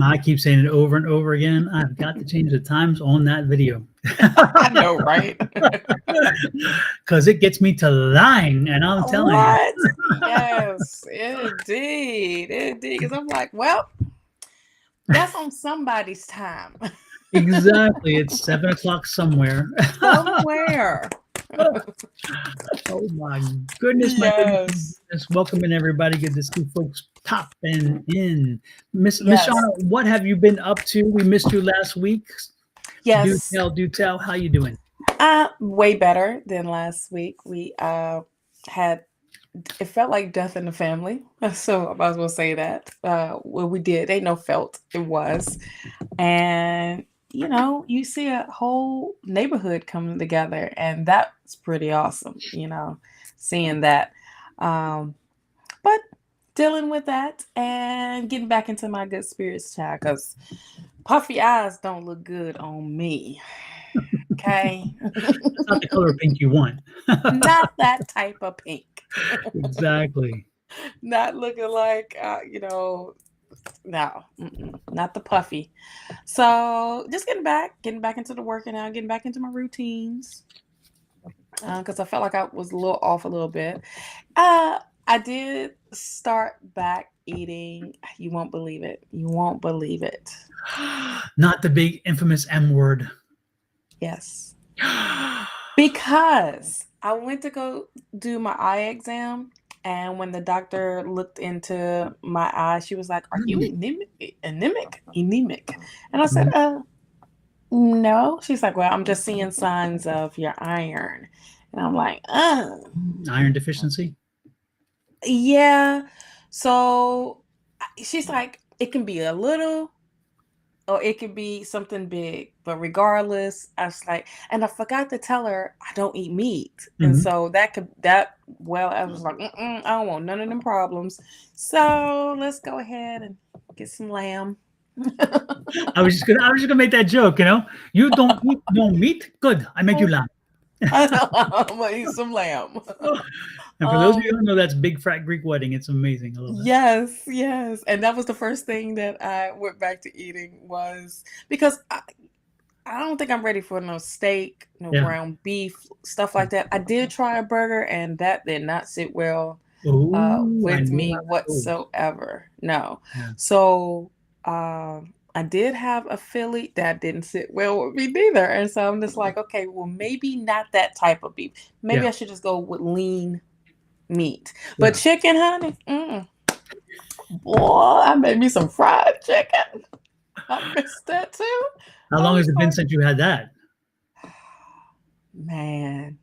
I keep saying it over and over again. I've got to change the times on that video. I know, right? Because it gets me to lying, and I'm telling What? you. Yes, indeed. Because I'm like, well, that's on somebody's time. Exactly. It's 7 o'clock somewhere. Somewhere. Oh my goodness, my goodness. Just welcoming everybody. Good to see folks popping in. Miss Shawna, what have you been up to? We missed you last week. Yes. Do tell. How you doing? Way better than last week. We had, it felt like death in the family. So I might as well say that. Well, we did. They know felt it was. And you know, you see a whole neighborhood coming together, and that's pretty awesome, you know, seeing that. But dealing with that and getting back into my good spirits, child, because puffy eyes don't look good on me. Okay. It's not the color of pink you want. Not that type of pink. Exactly. Not looking like, you know, no, not the puffy. So just getting back into the working out, getting back into my routines. Because I felt like I was a little off a little bit. I did start back eating. You won't believe it. You won't believe it. Not the big infamous M word. Yes. Because I went to go do my eye exam. And when the doctor looked into my eye, she was like, "Are you anemic? And I said, no." She's like, "Well, I'm just seeing signs of your iron." And I'm like, iron deficiency? Yeah. So she's like, "It can be a little, or it could be something big, but regardless," I was like, and I forgot to tell her I don't eat meat. And so I was like, I don't want none of them problems. So let's go ahead and get some lamb. I was just gonna make that joke, you know. You don't eat no meat? Good. I make you lamb. I'm gonna eat some lamb. And for those of you who don't know, that's Big Fat Greek Wedding. It's amazing. I love that. Yes. And that was the first thing that I went back to eating, was because I don't think I'm ready for no steak, no ground beef, stuff like that. I did try a burger, and that did not sit well with me whatsoever. No. Yeah. So I did have a Philly that didn't sit well with me neither. And so I'm just like, okay, well, maybe not that type of beef. Maybe I should just go with lean meat. But chicken, honey, boy, I made me some fried chicken. I missed that too. How long has it been since you had that? Man.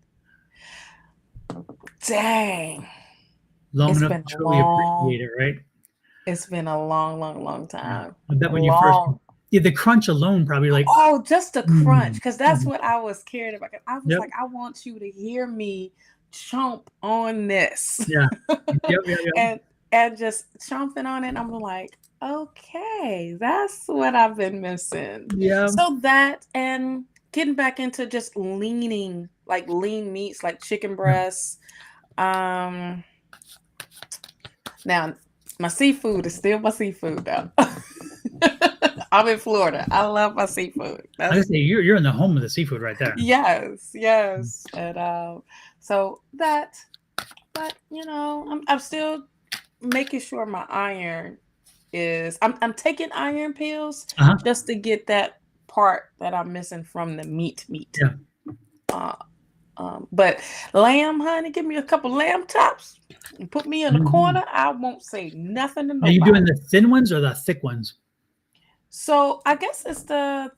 Dang. Long enough to truly appreciate it, right? It's been a long time. I bet when you first, the crunch alone probably like. Oh, just the crunch, because that's what I was caring about. I was like, I want you to hear me chomp on this. Yeah. And just chomping on it. I'm like, okay, that's what I've been missing. Yeah. So that, and getting back into just lean meats, like chicken breasts. Now my seafood is still my seafood though. I'm in Florida. I love my seafood. I was say you're in the home of the seafood right there. Yes. And so that, but you know, I'm still making sure my iron is. I'm taking iron pills just to get that part that I'm missing from the meat. Yeah. But lamb, honey, give me a couple lamb chops and put me in a corner. I won't say nothing to nobody. Are you doing the thin ones or the thick ones? So I guess it's the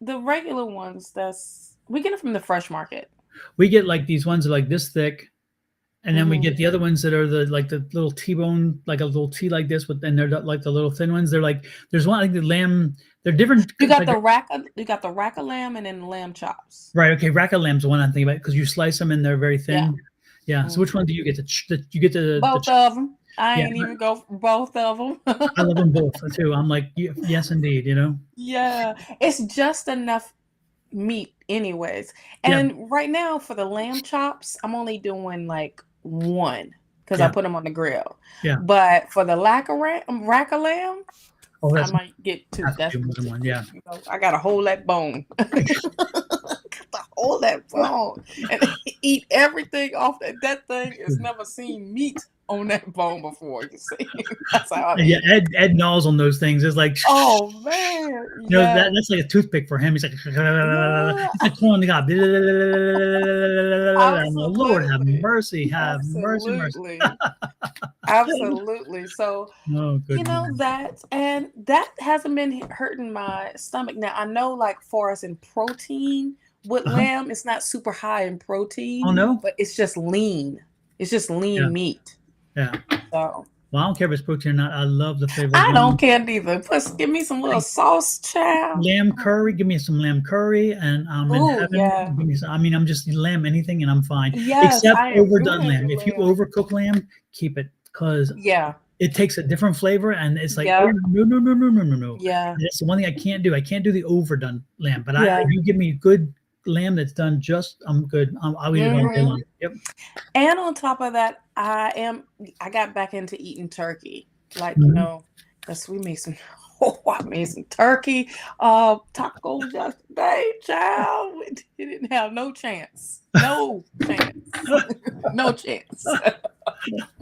regular ones. We get it from the fresh market. We get like these ones that are like this thick, and then we get the other ones that are the little T-bone, like a little T like this, but then they're like the little thin ones. They're like, there's one, I think the lamb, they're different. You got the rack of lamb, and then the lamb chops. Right. Okay. Rack of lamb's the one I'm thinking about, because you slice them and they're very thin. Yeah. So which one do you get? You get Both of them. I yeah. ain't even go for both of them. I love them both too. I'm like, yes, indeed. You know. Yeah, it's just enough meat anyways. Yeah. And right now for the lamb chops, I'm only doing like one because I Yeah. put them on the grill. Yeah. But for the rack of lamb, Oh, I that's might get two. has to That's be more than one. Yeah. you know, I gotta hold that bone. Gotta hold that bone and eat everything off that thing has never seen meat on that bone before. You see, that's how I Yeah. eat. Ed gnaws on those things. It's like, Oh man, you know, yes, that's like a toothpick for him. He's like, yeah, it's like calling the God. I'm like, Lord, have absolutely, mercy, have mercy, mercy. absolutely, absolutely. So Oh, good you know man. that, and that hasn't been hurting my stomach. Now I know, like, for us in protein with Uh-huh. lamb, it's not super high in Oh protein, no. but it's just lean. It's just Yeah. lean meat. Yeah. So Well, I don't care if it's protein or not. I love the flavor of I don't lamb. care neither. Plus, give me some little sauce, child. Lamb curry. Give me some lamb curry, and I'm in Oh heaven. yeah, Give me some, I mean, I'm just lamb anything, and I'm fine. yes, Except I am overdone good lamb. with If you lamb. overcook lamb, keep it because Yeah, it takes a different flavor, and it's like, oh yeah, no, no, no, no, no, no, no. yeah, That's the one thing I can't do. I can't do the overdone lamb. But I, yeah. you give me good lamb that's done just, I'm good. I'll eat it all day Hmm. long. Yep. And on top of that, I got back into eating turkey. Like, Mhm. because we made some oh, I made some turkey tacos yesterday, child. We didn't have no chance. No chance. No chance.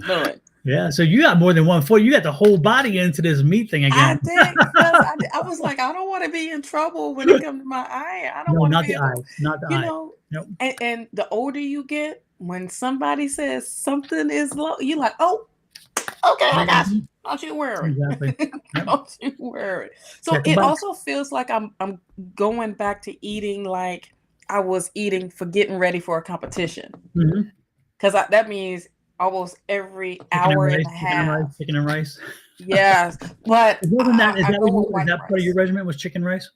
None. Yeah. So you got more than one foot. You got the whole body into this meat thing I again. did because I was like, I don't want to be in trouble when it comes to my eye. I don't No, want to not be the in trouble. eyes. Not the You eyes. know, Nope. and the older you get, when somebody says something is low, you're like, oh, okay, I got you. Mhm. Don't you worry. Exactly. Yep. Don't you worry. So Check the it box. also feels like I'm going back to eating like I was eating for getting ready for a competition. Mhm. Because that means almost every Chicken and hour and rice, a chicken and rice, half. chicken and rice. Yes. But Wasn't that is I that go what you with is white that part of your rice. regimen was chicken rice?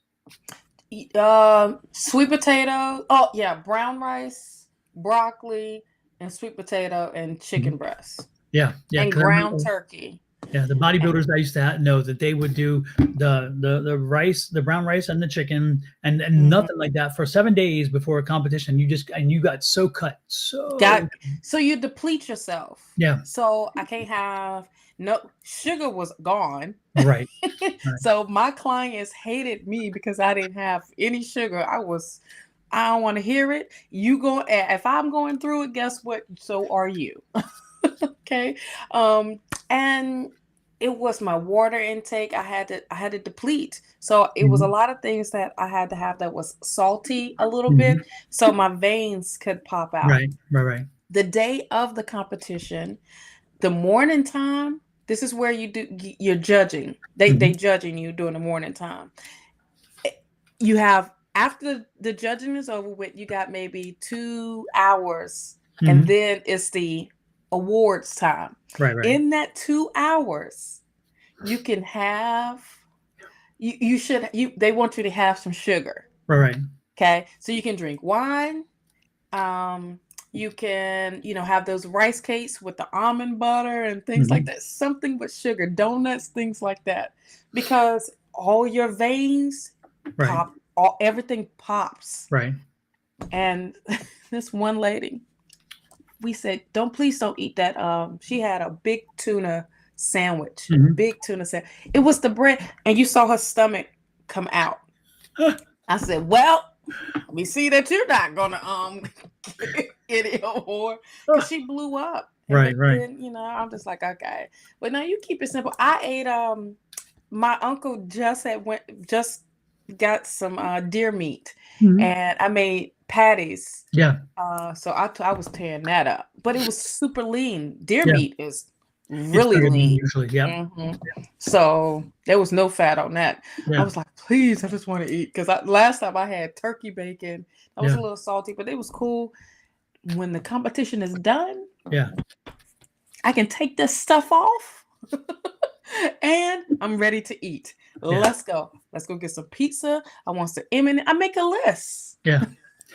Sweet potato. Oh yeah, brown rice, broccoli, and sweet potato and Mhm. chicken breast Yeah, yeah. and Because I ground remember, turkey. yeah, the bodybuilders I used to know that they would do the rice, the brown rice, and the chicken, and Mhm. nothing like that for 7 days before a competition. You got so cut, so Got so you deplete yourself. yeah, So I can't have no sugar was gone. right, right. So my clients hated me because I didn't have any sugar. I don't want to hear it. You go if I'm going through it, guess what? So are you. Okay. And it was my water intake. I had to deplete. So it was a Mhm, lot of things that I had to have that was salty a little bit. mhm. So my veins could pop out. Right, right, right. The day of the competition, the morning time, this is where you're judging. They Mhm, judging you during the morning time. You have after the judging is over with, you got maybe 2 hours, and mhm. then it's the awards time. Right, right, In that 2 hours, you can have you should you they want you to have some sugar. right, right. Okay. So you can drink wine. You can, have those rice cakes with the almond butter and things like Mhm. that. Something with sugar, donuts, things like that. Because all your veins Right, pop, everything pops. right. And this one lady, we said, please don't eat that. She had a big tuna sandwich. Mhm. Big tuna sandwich. It was the bread, and you saw her stomach come out. I said, well, we see that you're not gonna get it or because she blew up. And Right, right. then, I'm just like, okay. But now you keep it simple. I ate my uncle just got some deer meat, Mhm. and I made patties. Yeah, So I was tearing that up. But it was super lean. Deer yeah. meat is It's really very lean lean. usually. Yep. Hmm. So there was no fat on that. I Yeah, was like, please, I just want to eat. Because last time I had turkey bacon. That was yeah, a little salty, but it was cool. When the competition is done, yeah, I can take this stuff off and I'm ready to eat. yeah, Let's go. Let's go get some pizza. I want some M&M. I make a list. yeah.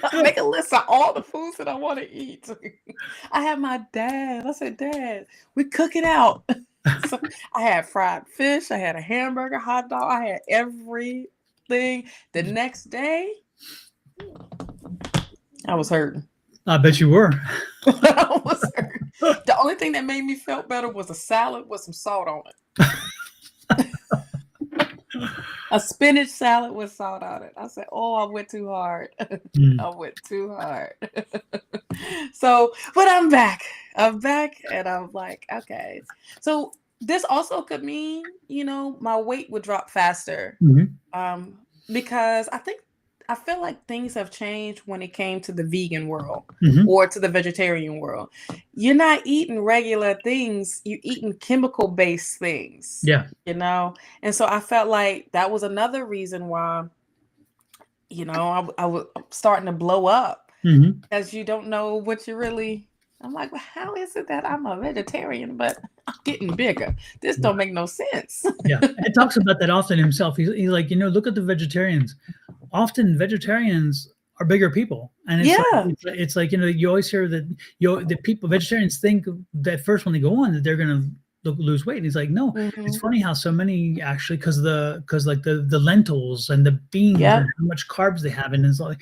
I make a list of all the foods that I want to eat. I had my dad. I said, Dad, we cook it out. So I had fried fish. I had a hamburger, hot dog. I had everything. The next day, I was hurting. I bet you were. I was hurting. The only thing that made me feel better was a salad with some salt on it. A spinach salad with salt on it. I said, oh, I went too hard. I went too hard. So, but I'm back. I'm back and I'm like, okay. So this also could mean, my weight would drop faster. Because I feel like things have changed when it came to the vegan world or to the vegetarian world. You're not eating regular things. You're eating chemical-based things. Yeah. And so I felt like that was another reason why, I was starting to blow up because you don't know what you really. I'm like, well, how is it that I'm a vegetarian, but I'm getting bigger? This don't make no sense. Yeah. It talks about that often himself. He's like, look at the vegetarians. Often vegetarians are bigger people, and it's like you always hear that the people vegetarians think that first when they go on that they're gonna lose weight, and he's like, no. It's funny how so many actually because the lentils and the beans and how much carbs they have, and it's like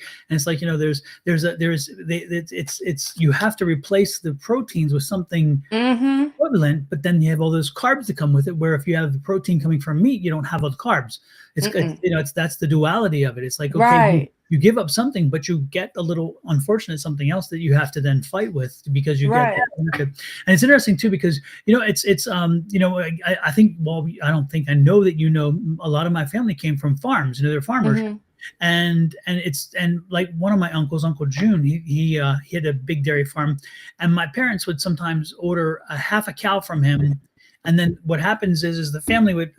it's you have to replace the proteins with something equivalent, but then you have all those carbs that come with it, where if you have the protein coming from meat, you don't have all the carbs. That's the duality of it. It's like, okay, you give up something, but you get a little unfortunate something else that you have to then fight with because you get that benefit. And it's interesting too because I think I know that a lot of my family came from farms. They're farmers. And like one of my uncles, Uncle June, he had a big dairy farm, and my parents would sometimes order a half a cow from him. And then what happens is the family would,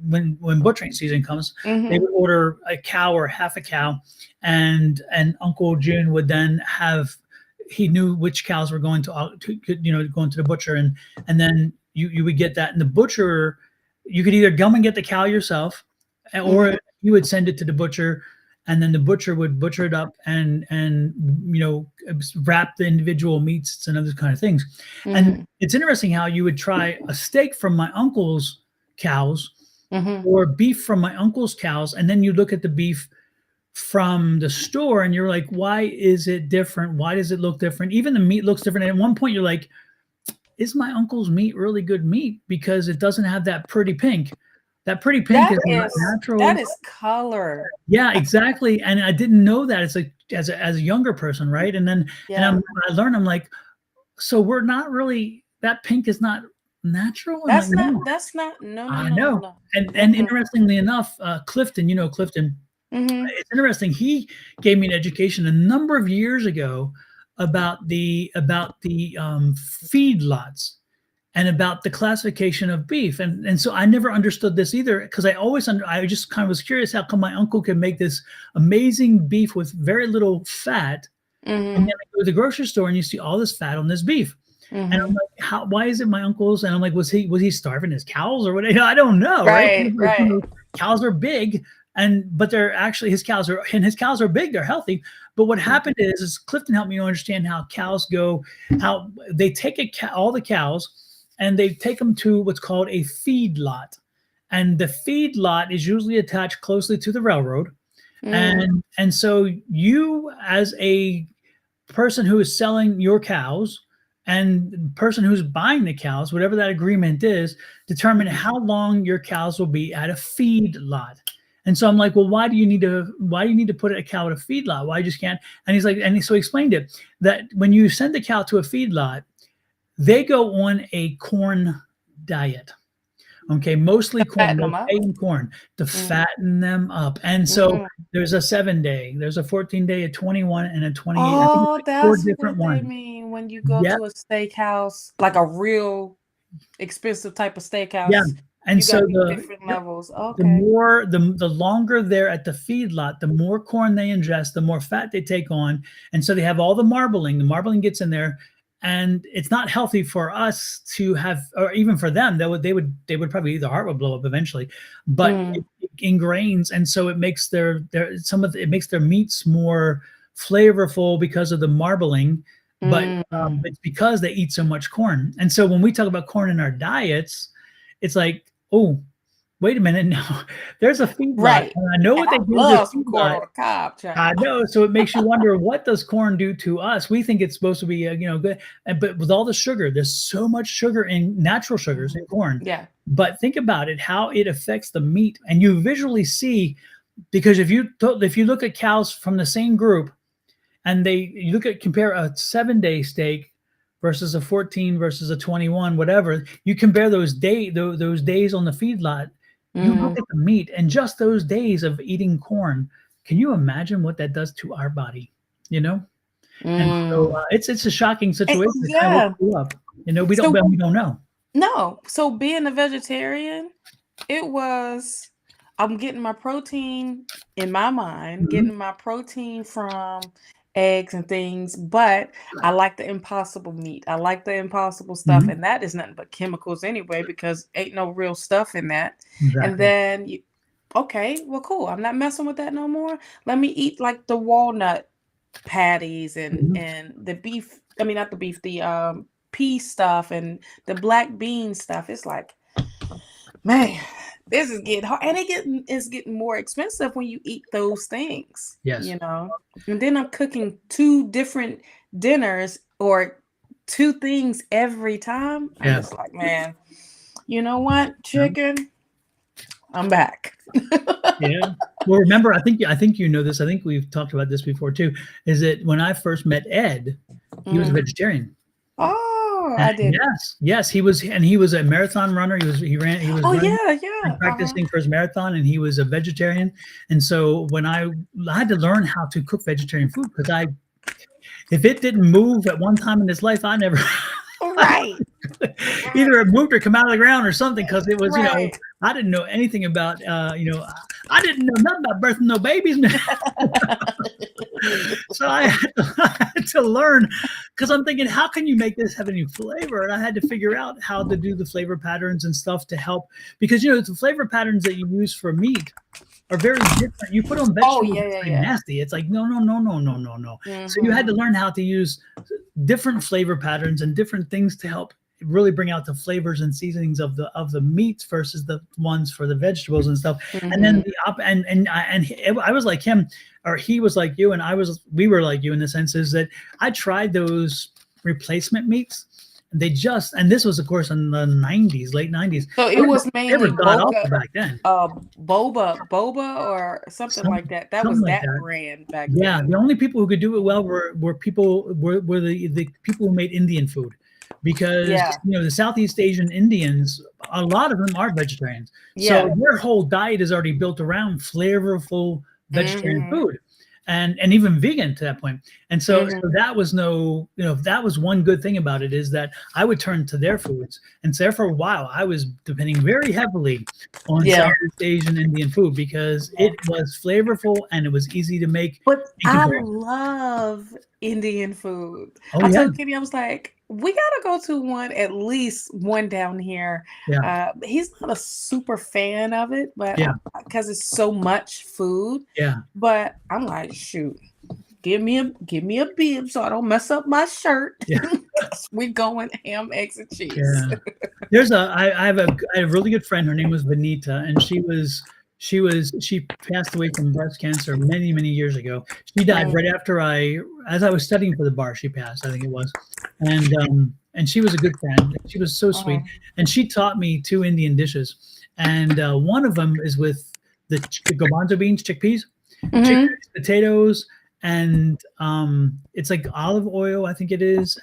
when butchering season comes, they would order a cow or half a cow, and Uncle June would then he knew which cows were going going to the butcher, and then you would get that, and the butcher, you could either come and get the cow yourself, or you would send it to the butcher, and then the butcher would butcher it up and wrap the individual meats and other kind of things. And it's interesting how you would try a steak from my uncle's cows or beef from my uncle's cows, and then you look at the beef from the store and you're like, why is it different? Why does it look different? Even the meat looks different. And at one point you're like, is my uncle's meat really good meat? Because it doesn't have that pretty pink. That pretty pink is not natural. That is color. Yeah, exactly. And I didn't know that. It's like as a younger person, right? And then I learned, I'm like, so we're not really, that pink is not natural. That's like, not. I know. No. And interestingly enough, Clifton, Clifton. It's interesting. He gave me an education a number of years ago about the feedlots and about the classification of beef. And so I never understood this either, because I just kind of was curious how come my uncle could make this amazing beef with very little fat. And then I go to the grocery store and you see all this fat on this beef. And I'm like, why is it my uncle's? And I'm like, was he starving his cows or what? I don't know. Right. Cows are big, but they're actually his cows are big. They're healthy. But what happened is Clifton helped me understand how cows go, how they take all the cows and they take them to what's called a feed lot. And the feed lot is usually attached closely to the railroad. And so you, as a person who is selling your cows and the person who's buying the cows, whatever that agreement is, determine how long your cows will be at a feed lot. And so I'm like, well, why do you need to put a cow at a feed lot? Why just can't? And he's like, so he explained it, that when you send the cow to a feed lot, they go on a corn diet. Okay, mostly corn, to fatten them up. And so there's a 7-day, there's a 14-day, a 21, and a 28. Oh, that's what they mean when you go to a steakhouse, like a real expensive type of steakhouse. Yeah. And so the different levels. Okay. The longer they're at the feedlot, the more corn they ingest, the more fat they take on. And so they have all the marbling. The marbling gets in there, and it's not healthy for us to have, or even for them. They would probably, their heart would blow up eventually. But it ingrains, and so it makes it makes their meats more flavorful because of the marbling, but Mm. it's because they eat so much corn. And so when we talk about corn in our diets, it's like, oh, wait a minute now. There's a feedlot, Right. and I know And what they I do to love the some corn feedlot. on the cob, I child. know, so it makes you wonder, what does corn do to us? We think it's supposed to be, good, but with all the sugar, there's so much sugar in natural sugars in corn. Yeah. But think about it, how it affects the meat, and you visually see, because if you look at cows from the same group, and you compare a 7-day steak versus a 14 versus a 21, whatever, you compare those days on the feedlot, you look Mm. at the meat and just those days of eating corn. Can you imagine what that does to our body? You know, and so Mm. it's a shocking situation. It kind of wakes Yeah. you up. So We don't know. no. So being a vegetarian, it was I'm getting my protein in my mind, Mhm. getting my protein from eggs and things, but I like the impossible meat. I like the impossible stuff, Mhm. and that is nothing but chemicals anyway, because ain't no real stuff in that. And Exactly. then okay, well, cool. I'm not messing with that no more. Let me eat like the walnut patties and Mhm. the beef. I mean, not the beef, the pea stuff and the black bean stuff. It's like, man, this is getting hard, and it's getting more expensive when you eat those things, Yes. you know. And then I'm cooking two different dinners or two things every time. I'm Yeah. just like, man, you know what, Yeah. chicken, I'm back. Yeah. Well, remember, I think you know this. I think we've talked about this before too. Is that when I first met Ed, he was a Mm. vegetarian. Oh, I didn't. Yes, he was a marathon runner. He was Oh running yeah, and yeah. Uh-huh. practicing for his marathon, and he was a vegetarian. And so when I had to learn how to cook vegetarian food, because I if it didn't move at one time in his life, I never Right, either right, it moved or come out of the ground or something, because it was, right. I didn't know anything about, I didn't know nothing about birthing no babies, man. So I had to learn, because I'm thinking, how can you make this have any flavor? And I had to figure out how to do the flavor patterns and stuff to help, because the flavor patterns that you use for meat are very different. You put on Oh vegetables, yeah, it's yeah, like yeah. nasty. It's like, no, no, no, no, no, no, no. So you had Mhm. to learn how to use different flavor patterns and different things to help really bring out the flavors and seasonings of the meats versus the ones for the vegetables and stuff. And then Mhm. I was like him, or he was like you, and we were like you, in the sense is that I tried those replacement meats. And this was, of course, in the 90s, late 90s. So They it were, was they were mainly god awful back then. boba or something Some, like that. That something was like that that. brand back Yeah, then. the only people who could do it well were the people who made Indian food, because Yeah. the Southeast Asian Indians, a lot of them are vegetarians, so Yeah. their whole diet is already built around flavorful vegetarian Mhm. food, and even vegan to that point. And so Mhm. that was no, that was one good thing about it, is that I would turn to their foods, and so there for a while I was depending very heavily on Yeah. Southeast Asian Indian food, because Yeah. it was flavorful and it was easy to make But in I comparison. love Indian food. Oh I yeah, told Kenny, I was like, we gotta go to one, at least one down here. yeah, He's not a super fan of it, but yeah, because it's so much food. yeah, But I'm like, shoot, give me a bib so I don't mess up my shirt. yeah, We going ham, eggs, and cheese. yeah. I have a really good friend. Her name was Benita, and she passed away from breast cancer many years ago. She died Mm, right after as I was studying for the bar. She passed, I think it was, and she was a good friend. She was so sweet, mhm, and she taught me two Indian dishes, and one of them is with the garbanzo beans, chickpeas, mhm. potatoes, and it's like olive oil, I think it is,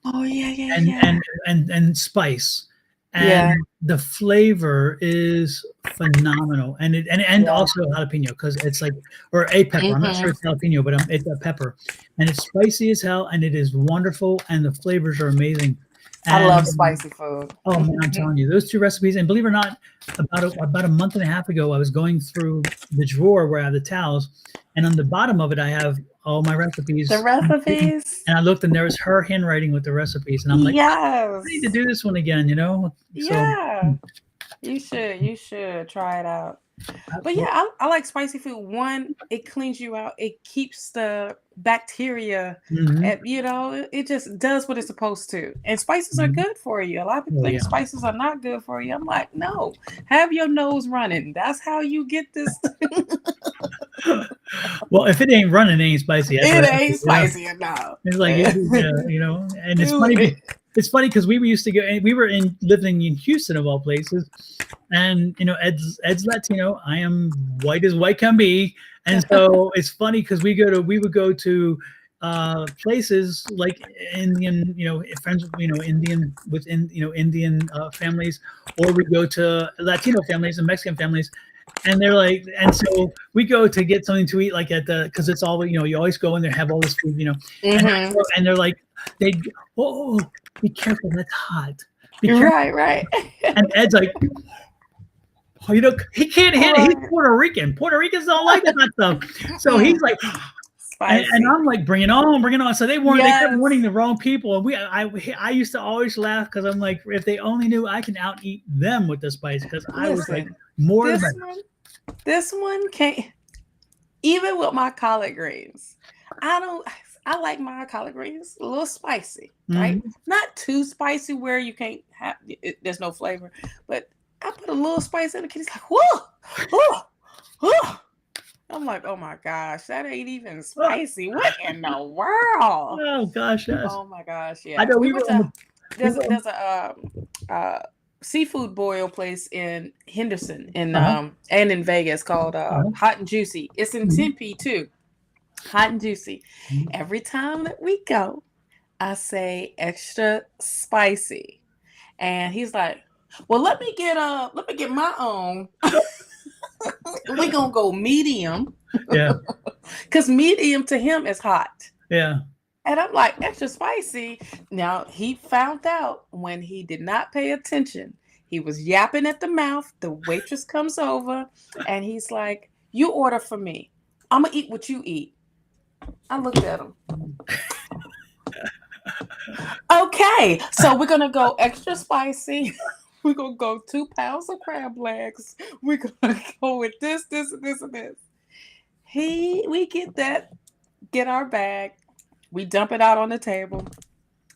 Oh yeah, yeah, and yeah. spice, and Yeah, the flavor is phenomenal, and yeah. also jalapeno, because it's like, or a pepper. I'm not sure Mhm. it's jalapeno, but it's a pepper, and it's spicy as hell, and it is wonderful, and the flavors are amazing, I and love spicy food. oh man, I'm telling you, those two recipes. And believe it or not, about a month and a half ago, I was going through the drawer where I have the towels, and on the bottom of it, I have all my The recipes. recipes? And I looked, and there was her handwriting with the recipes, and I'm like, I need to Yes. do this one again, So Yeah. You should try it out. But yeah, I like spicy food. One, it cleans you out. It keeps the bacteria, Mhm. it just does what it's supposed to. And spices are Mhm. good for you. A lot of people Oh, think yeah. spices are not good for you. I'm like, no, have your nose running. That's how you get this. Well, if it ain't running, it ain't spicy. That's what It I ain't think, you know? spicy enough. It's like, and it's funny because we used to go, and we were living in Houston of all places, and Ed's Latino. I am white as white can be, and so it's funny because we would go to places like Indian, friends, Indian within, Indian families, or we go to Latino families and Mexican families, and they're like, and so we go to get something to eat, like because it's all, you always go in there, have all this food, and they're like, oh, be careful, that's hot. Be careful. Right. And Ed's like, oh, he can't handle it. He's Puerto Rican. Puerto Ricans don't like that stuff. So he's like, and I'm like, bring it on, bring it on. So they kept warning the wrong people. And I used to always laugh because I'm like, if they only knew I can out eat them with the spice, because I was like, more this this one can't, even with my collard greens. I like my collard greens a little spicy, right? Not too spicy where you can't have there's no flavor, but I put a little spice in it. He's like, whoa. I'm like, oh my gosh, that ain't even spicy. What in the world? Oh gosh, yes. Oh my gosh, yeah. I know there's a seafood boil place in Henderson and in Vegas called Hot and Juicy. It's in Tempe too. Hot and Juicy. Every time that we go, I say extra spicy, and he's like, well, let me get my own. We're gonna go medium. Yeah. Because medium to him is hot. Yeah. And I'm like, extra spicy. Now, he found out when he did not pay attention. He was yapping at the mouth. The waitress comes over and he's like, you order for me. I'm going to eat what you eat. I looked at him. Okay, so we're going to go extra spicy. We're going to go 2 pounds of crab legs. We're going to go with this, and this. We get our bag, we dump it out on the table,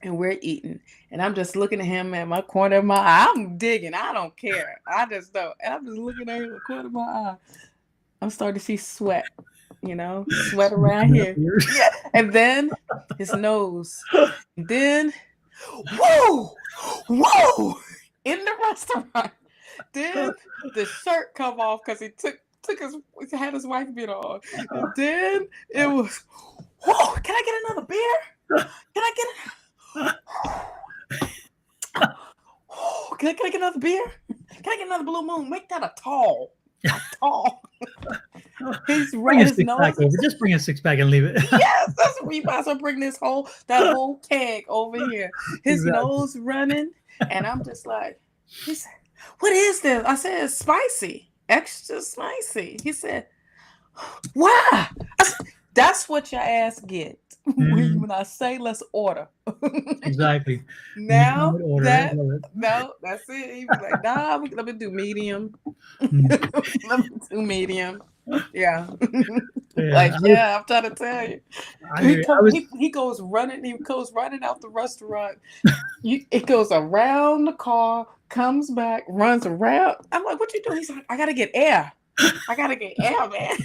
and we're eating. And I'm just looking at him at my corner of my eye. I'm digging. I don't care. I just don't. And I'm just looking at him at the corner of my eye. I'm starting to see sweat, sweat around here. Yeah. And then his nose. And then, whoa, in the restaurant. Then the shirt come off because he had his wife beat on. And then it was, whoa, can I get another beer? Can I get another beer? Can I get another Blue Moon? Make that a tall. He's bring a six-pack over. Just bring a six-pack and leave it. Yes, that's what we might as well bring that whole keg over here. His nose running, and I'm just like, he said, what is this? I said, it's spicy. Extra spicy. He said, why? That's what your ass get when I say let's order. Exactly. Now that's it. He was like, nah, let me do medium. Let me do medium. Yeah. I'm trying to tell you. He goes running out the restaurant. It goes around the car, comes back, runs around. I'm like, what you doing? He's like, I gotta get air. Man.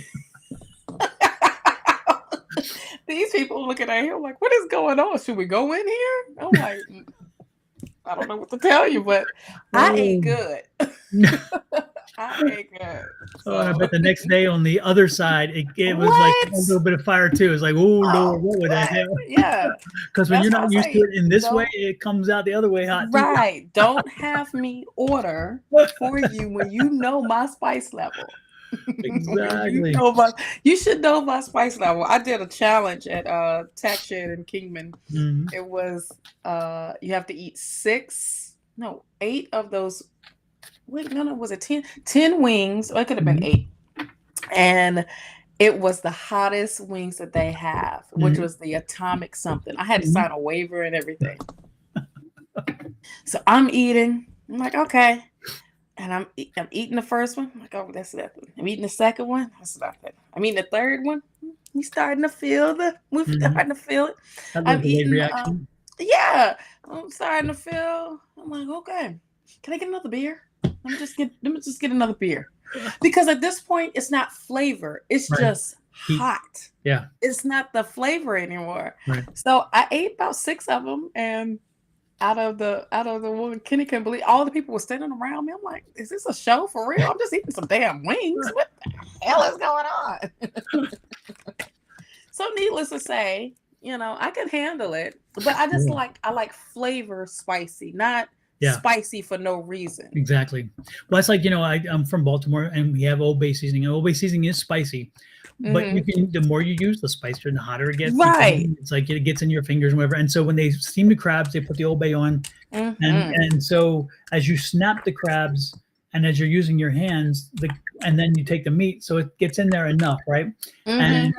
These people looking at him like, what is going on? Should we go in here? I'm like, I don't know what to tell you, but I ate good. I ate good. So. Oh, I bet the next day on the other side, it was like a little bit of fire too. It's like, oh Lord, what would that hell? Yeah. Because when you're not used to it in this way, it comes out the other way hot. Right. Don't have me order for you when you know my spice level. Exactly. You should know my spice level. I did a challenge at Tax Shed in Kingman. Mm-hmm. It was you have to eat 8 of those. Wait, no, was it 10? 10 wings. Or it could have been 8. And it was the hottest wings that they have, which was the atomic something. I had to sign a waiver and everything. So I'm eating. I'm like, okay. And I'm eating the first one. I'm like, oh, that's nothing. I'm eating the second one. That's nothing. I'm eating the third one. We're starting to feel it. That little I'm delayed eating. reaction. Yeah, I'm starting to feel. I'm like, okay, can I get another beer? Let me just get another beer, because at this point it's not flavor. It's Right. just Heat. hot. Yeah. It's not the flavor anymore. Right. So I ate about 6 of them, and out of the one, Kenny couldn't believe all the people were standing around me. I'm like, is this a show for real? I'm just eating some damn wings. What the hell is going on? So needless to say, I can handle it, but I like flavor spicy, not spicy for no reason. Exactly. Well, it's like, I'm from Baltimore and we have Old Bay seasoning, and Old Bay seasoning is spicy, but the more you use, the spicier and the hotter it gets. Right. It's like it gets in your fingers and whatever. And so when they steam the crabs, they put the Old Bay on. And so as you snap the crabs and as you're using your hands, and then you take the meat, so it gets in there enough, right? And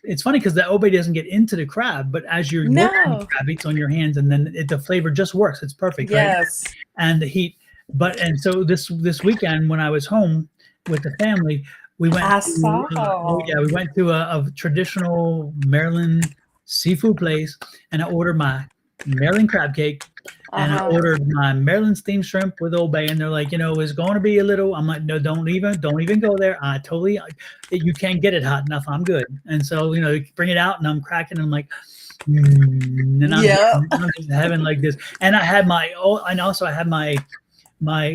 it's funny because the Old Bay doesn't get into the crab, but as you're working the crab, it's on your hands, and then the flavor just works. It's perfect, yes. Right? And the heat. And so this weekend when I was home with the family, we went. We went to a traditional Maryland seafood place, and I ordered my Maryland crab cake. And I ordered my Maryland steamed shrimp with Old Bay, and they're like, it's going to be a little. I'm like, no, don't even go there. You can't get it hot enough. I'm good. And so, bring it out, and I'm cracking. And I'm like, and I'm just having like this. And I had I had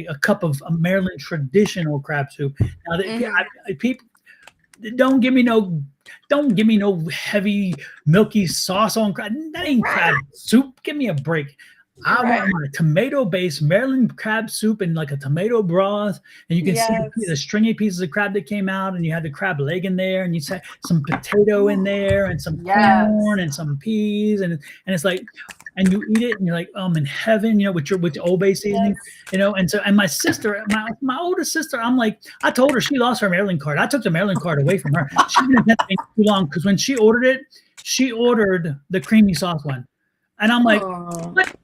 a cup of Maryland traditional crab soup. Now, people don't give me no heavy milky sauce on crab. That ain't crab soup. Give me a break. I want my tomato-based Maryland crab soup and like a tomato broth, and you can see the stringy pieces of crab that came out, and you had the crab leg in there, and you said some potato in there, and some corn, and some peas, and it's like, and you eat it, and you're like, I'm in heaven, with Old Bay seasoning, and my sister, my older sister, I'm like, I told her she lost her Maryland card. I took the Maryland card away from her. She didn't have it too long because when she ordered the creamy sauce one, and I'm like, what?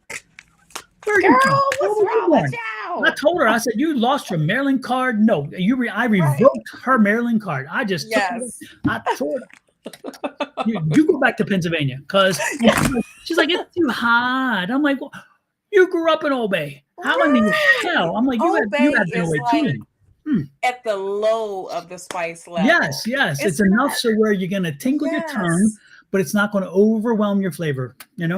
Girl, what's wrong with you? I told her, I said, you lost your Maryland card. No, I revoked her Maryland card. I just I told her, you go back to Pennsylvania, because she's like, it's too hot. I'm like, well, you grew up in Old Bay. How in the hell? I'm like, you have been away too. At the low of the spice level. Yes. It's enough so where you're gonna tingle your tongue, but it's not going to overwhelm your flavor, And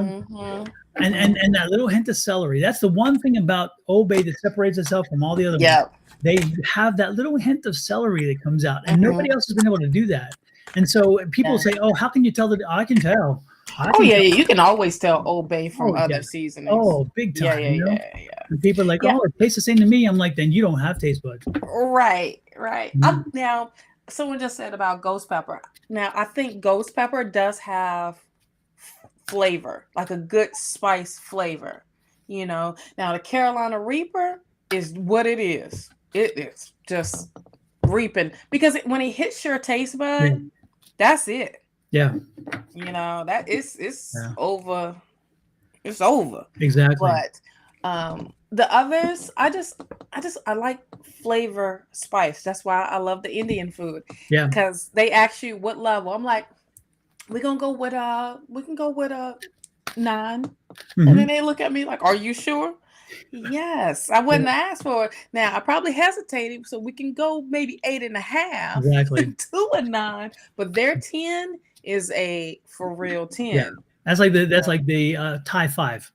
that little hint of celery. That's the one thing about Old Bay that separates itself from all the other ones. They have that little hint of celery that comes out, and nobody else has been able to do that. And so people say, "Oh, how can you tell that?" I can tell. You can always tell Old Bay from other seasonings. Oh, big time. Yeah. And people are like, "Oh, it tastes the same to me." I'm like, "Then you don't have taste buds." Right. Now, someone just said about ghost pepper. Now, I think ghost pepper does have flavor, like a good spice flavor. Now the Carolina Reaper is what it is. It is just reaping, because when it hits your taste bud, that's it. Yeah. That it's over. It's over. Exactly. But the others, I like flavor spice. That's why I love the Indian food. Yeah. Because they ask you what level. I'm like, we can go with a 9. And then they look at me like, are you sure? Yes. I wouldn't ask for it. Now I probably hesitated, so we can go maybe 8.5 to a 9, but their 10 is a for real 10. Yeah. That's like the Thai 5.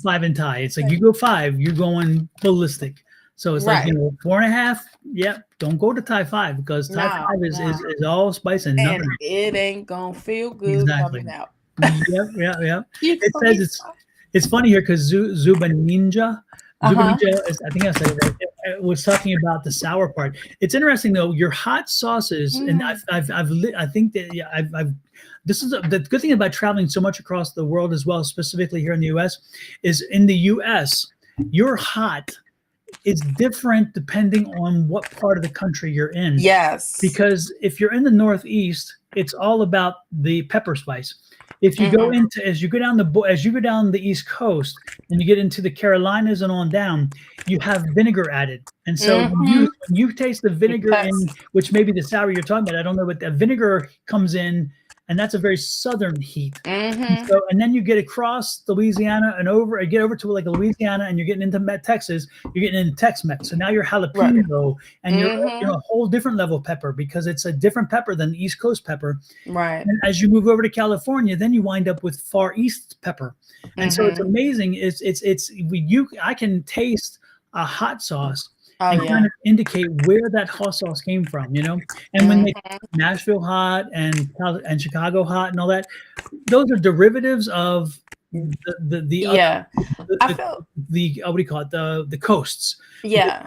5 in Thai. It's like you go 5, you're going ballistic. So it's like 4.5. Yep. Don't go to Thai 5, because Thai 5 is all spice and nothing. It ain't gonna feel good coming out. Yep. It says it's funny here because Zuba Ninja, I think I said it right, was talking about the sour part. It's interesting though. Your hot sauces, and I think that this is the good thing about traveling so much across the world as well, specifically here in the U.S., is in the U.S. your hot is different depending on what part of the country you're in. Yes. Because if you're in the Northeast, it's all about the pepper spice. If you go into as you go down the East Coast and you get into the Carolinas and on down, you have vinegar added. And so when you taste the vinegar in which maybe the sour you're talking about, I don't know, but the vinegar comes in, and that's a very southern heat. And then you get across Louisiana and get over to like Louisiana, and you're getting into Texas, you're getting into Tex-Mex. So now you're jalapeno, and you're a whole different level of pepper, because it's a different pepper than the East Coast pepper. Right. And as you move over to California, then you wind up with Far East pepper. And so it's amazing. I can taste a hot sauce and kind of indicate where that hot sauce came from, And when they Nashville hot and Chicago hot and all that, those are derivatives of the what do you call it? The coasts. Yeah.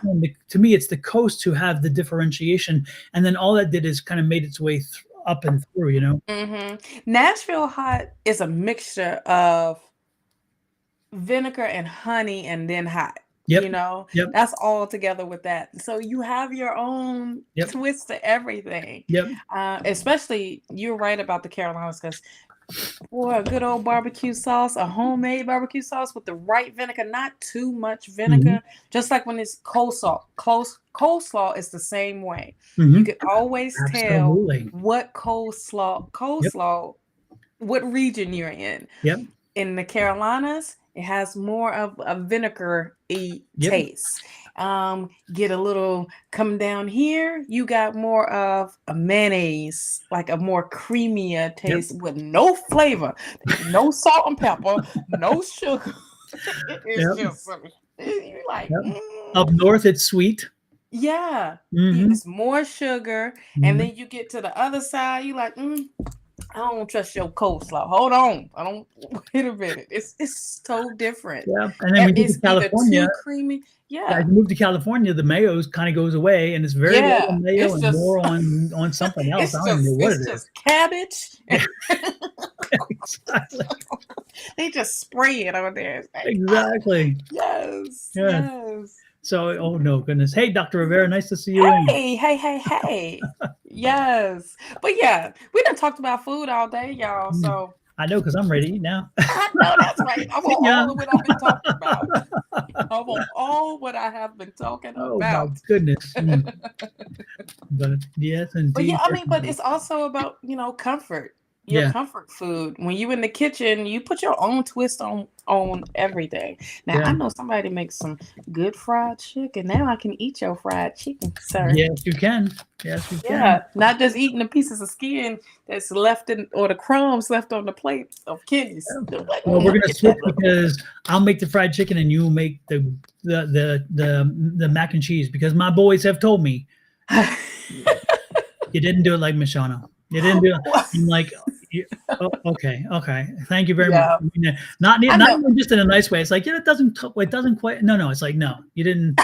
To me, it's the coasts who have the differentiation, and then all that did is kind of made its way up and through, Nashville hot is a mixture of vinegar and honey and then hot. Yep. That's all together with that. So you have your own twist to everything. Yep. Especially, you're right about the Carolinas, because a good old barbecue sauce, a homemade barbecue sauce with the right vinegar, not too much vinegar. Just like when it's coleslaw. Coleslaw is the same way. You can always tell what coleslaw, what region you're in. Yep. In the Carolinas, it has more of a vinegar-y taste. Get a little, come down here, you got more of a mayonnaise, like a more creamier taste with no flavor, no salt and pepper, no sugar. It's just, you're like, Up north, it's sweet. Yeah. It's more sugar. And then you get to the other side, you're like, I don't trust your coleslaw. Hold on. Wait a minute. It's so different. Yeah. And then we get to California. Too creamy. Yeah. As you move to California, the mayo kind of goes away, and it's very little mayo and more on something else. I don't know what it is. It's just cabbage. Exactly. They just spray it on there. Exactly. Yes. So, oh no, goodness. Hey, Dr. Rivera, nice to see you. Hey. Yes. But yeah, we done talked about food all day, y'all. So I know, because I'm ready to eat now. I know, that's right. I want all of what I've been talking about. I want all what I have been talking about. Oh my goodness. But yes, indeed. But yeah, but it's also about, comfort. Your comfort food. When you in the kitchen, you put your own twist on everything. Now I know somebody makes some good fried chicken. Now I can eat your fried chicken, sir. Yes, you can. Yes, you can. Yeah, not just eating the pieces of skin that's left or the crumbs left on the plate of Kenny's. Well, we're gonna switch, because I'll make the fried chicken and you'll make the mac and cheese, because my boys have told me you didn't do it like Miss Shawna. You didn't do it. I'm like, okay. Thank you very much. Not even just in a nice way. It's like, it doesn't quite. No. It's like, no, you didn't.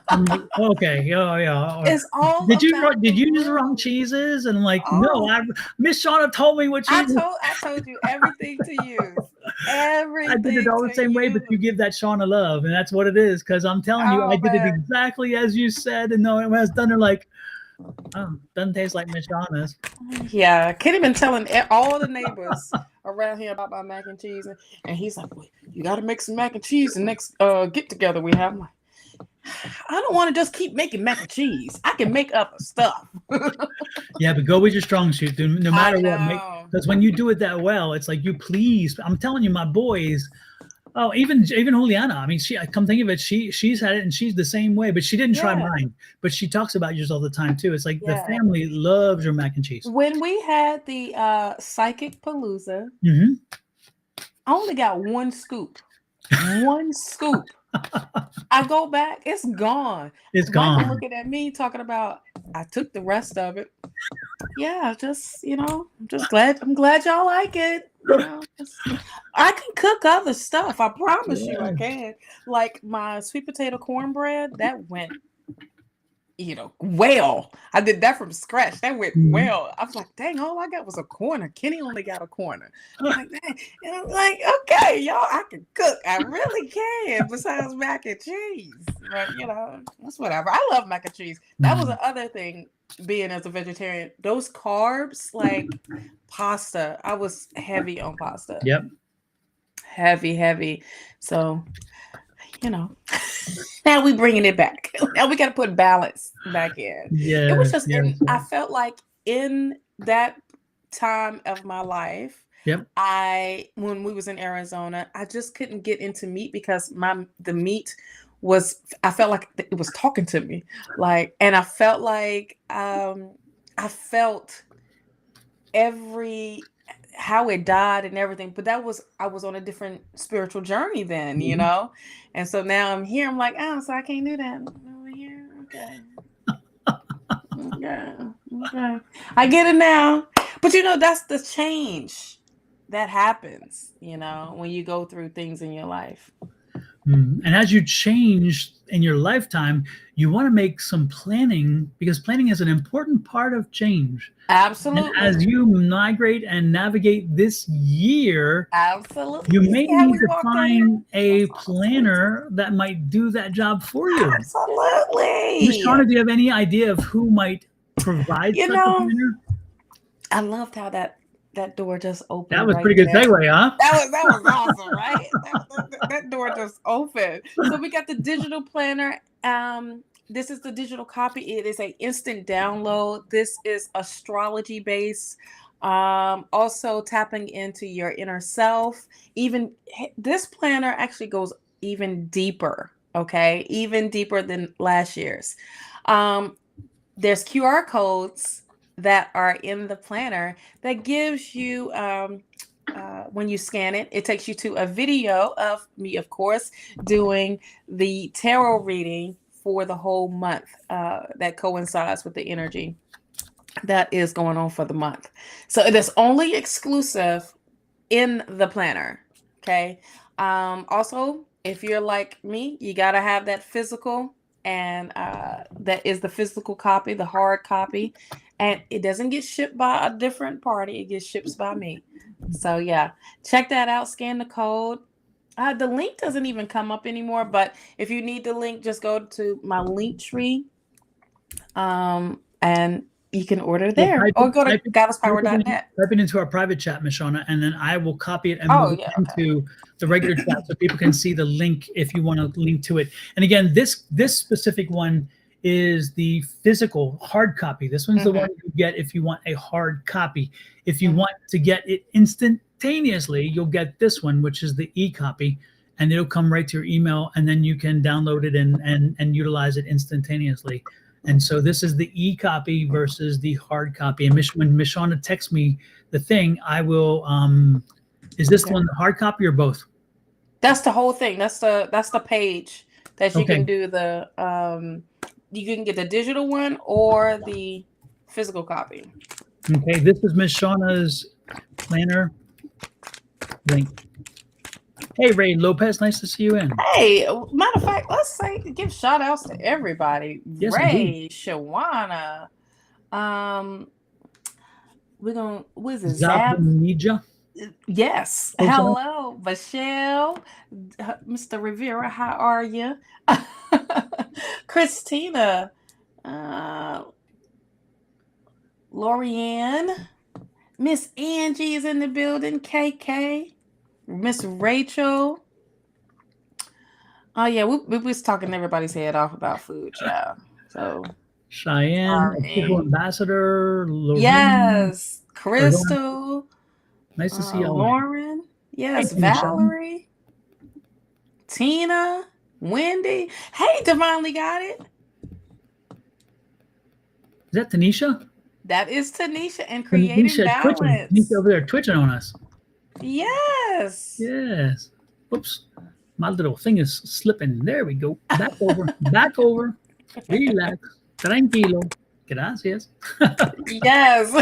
I'm like, okay, yeah. It's all. Did you use the wrong cheeses? And I'm like, no, Miss Shawna told me what cheese. I told you everything to use. Everything. I did it all the same way, but you give that Shawna love, and that's what it is. Because I'm telling you, I did it exactly as you said, and no, when I was done, they're like, doesn't taste like Miss Shawna's. Yeah, Kenny been telling all the neighbors around here about my mac and cheese, and he's like, well, you got to make some mac and cheese the next get together we have. I'm like, I don't want to just keep making mac and cheese. I can make other stuff. Yeah, but go with your strong suit, no matter what. Because when you do it that well, it's like you please. I'm telling you, my boys. Oh, even Juliana. I mean, come think of it, she's had it, and she's the same way, but she didn't try mine. But she talks about yours all the time too. It's like the family loves your mac and cheese. When we had the Psychic Palooza, I only got one scoop. One scoop. I go back, it's gone. It's gone. Michael looking at me talking about, I took the rest of it. Yeah, just I'm glad y'all like it. I can cook other stuff. I promise you I can. Like my sweet potato cornbread, that went well. I did that from scratch. That went well. I was like, dang, all I got was a corner. Kenny only got a corner. I'm like, dang. And I'm like, okay, y'all, I can cook. I really can, besides mac and cheese. But, that's whatever. I love mac and cheese. That was the other thing being as a vegetarian. Those carbs, like pasta, I was heavy on pasta. Yep. Heavy. So, now we bringing it back. Now we got to put balance back in. It was Yes. just, Yes. and I felt like in that time of my life, Yep. when we was in Arizona, I just couldn't get into meat because the meat was, I felt like it was talking to me, like, and I felt like I felt how it died and everything, but I was on a different spiritual journey then, Mhm. and so now I'm here, I'm like, oh, so I can't do that over here. Okay. Okay. I get it now. But that's the change that happens, when you go through things in your life. And as you change in your lifetime, you want to make some planning because planning is an important part of change. And Absolutely. as you migrate and navigate this year, Absolutely. you You may see how need we to walked in here? find a That's awesome. planner that might do that job for you. Miss Absolutely. Shauna, do you have any idea of who might provide You such a know, planner? I loved how that door just That opened was right pretty good there. segue, huh? That was awesome, right? That door just opened. So we got the digital planner. This is the digital copy. It is a instant download. This is astrology based. Also tapping into your inner self. Even this planner actually goes even deeper. Okay, even deeper than last year's. Um, there's QR codes that are in the planner that gives you when you scan it, it takes you to a video of me, of course, doing the tarot reading for the whole month that coincides with the energy that is going on for the month. So it is only exclusive in the planner. Okay. Also, if you're like me, you got to have that physical, and that is the physical copy, the hard copy, and it doesn't get shipped by a different party. It gets shipped by me. So yeah, check that out. Scan the code. The link doesn't even come up anymore, but if you need the link, just go to my link tree, and you can order Well, there, or go to type goddesspower.net. it into our private chat, Miss Shauna, and then I will copy it and Oh move it yeah, okay. into the regular chat so people can see the link if you want to link to it. And again, this specific one is the physical hard copy. This one's the Mm-hmm. one you get if you want a hard copy. If you Mm-hmm. want to get it instantaneously, you'll get this one, which is the e-copy, and it'll come right to your email, and then you can download it and utilize it instantaneously. And so this is the e-copy versus the hard copy. And when Miss Shauna texts me the thing, I will. Is this the Okay. one the hard copy or both? That's the whole thing. That's the page that you Okay. can do you can get the digital one or the physical copy. Okay. This is Miss Shauna's planner link. Hey, Ray Lopez, nice to see you in. Hey, matter of fact, give shout outs to everybody. Yes, indeed. Ray, Shawna, what is it, Zab? Zabunija. Yes. Close enough. Hello, Michelle, Mr. Rivera, how are you? Christina, uh, Lorianne, Miss Angie is in the building, KK, Miss Rachel. Oh yeah, we was talking everybody's head off about food, yeah. So Cheyenne, official sorry. ambassador, Lorraine, Yes, or Lauren. Crystal, Nice to see y'all in. Lauren, Hey, yes, Tanisha. Is Valerie, Tina, Wendy. Hey, Divinely Got It. that Tanisha? That is Tanisha and Creating Tanisha is twitching. Tanisha Balance. over there twitching on us. Yes. Yes. Oops. My little thing is slipping. There we go. Back over. Back over. Relax. Tranquilo. Gracias. Yes.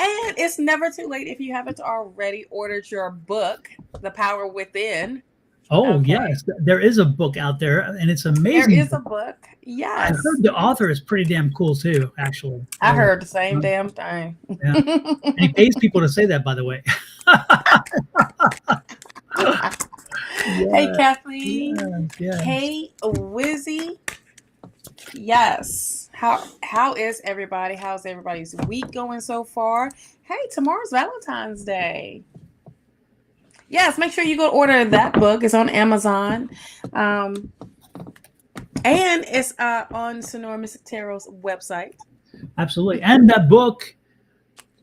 And it's never too late if you haven't already ordered your book, The Power Within. Oh, Okay. yes. There is a book out there, and it's There amazing. is a book. I Yes. heard the author is pretty damn cool, too, actually. I heard the same damn thing. Yeah. And he pays people to say that, by the way. Hey, Yeah. Kathleen. Yes. Yes. Hey, Wizzy. Yes. How is everybody? How's everybody's week going so far? Hey, tomorrow's Valentine's Day. Yes, make sure you go order that book. It's on Amazon. And it's on Sonoran Mystic Tarot's website. Absolutely. And that book,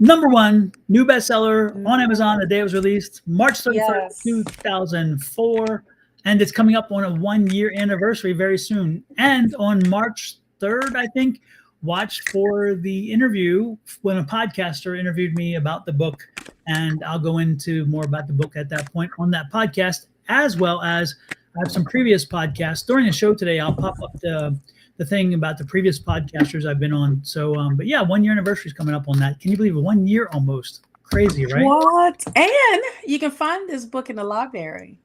#1 new bestseller on Amazon the day it was released, March 31st, 2004. And it's coming up on a 1-year anniversary very soon. And on March 3rd, I think, watch for the interview when a podcaster interviewed me about the book. And I'll go into more about the book at that point on that podcast, as well as I have some previous podcasts. During the show today, I'll pop up the thing about the previous podcasters I've been on. So, but yeah, 1-year anniversary is coming up on that. Can you believe it? 1 year almost. Crazy, right? What? And you can find this book in the library.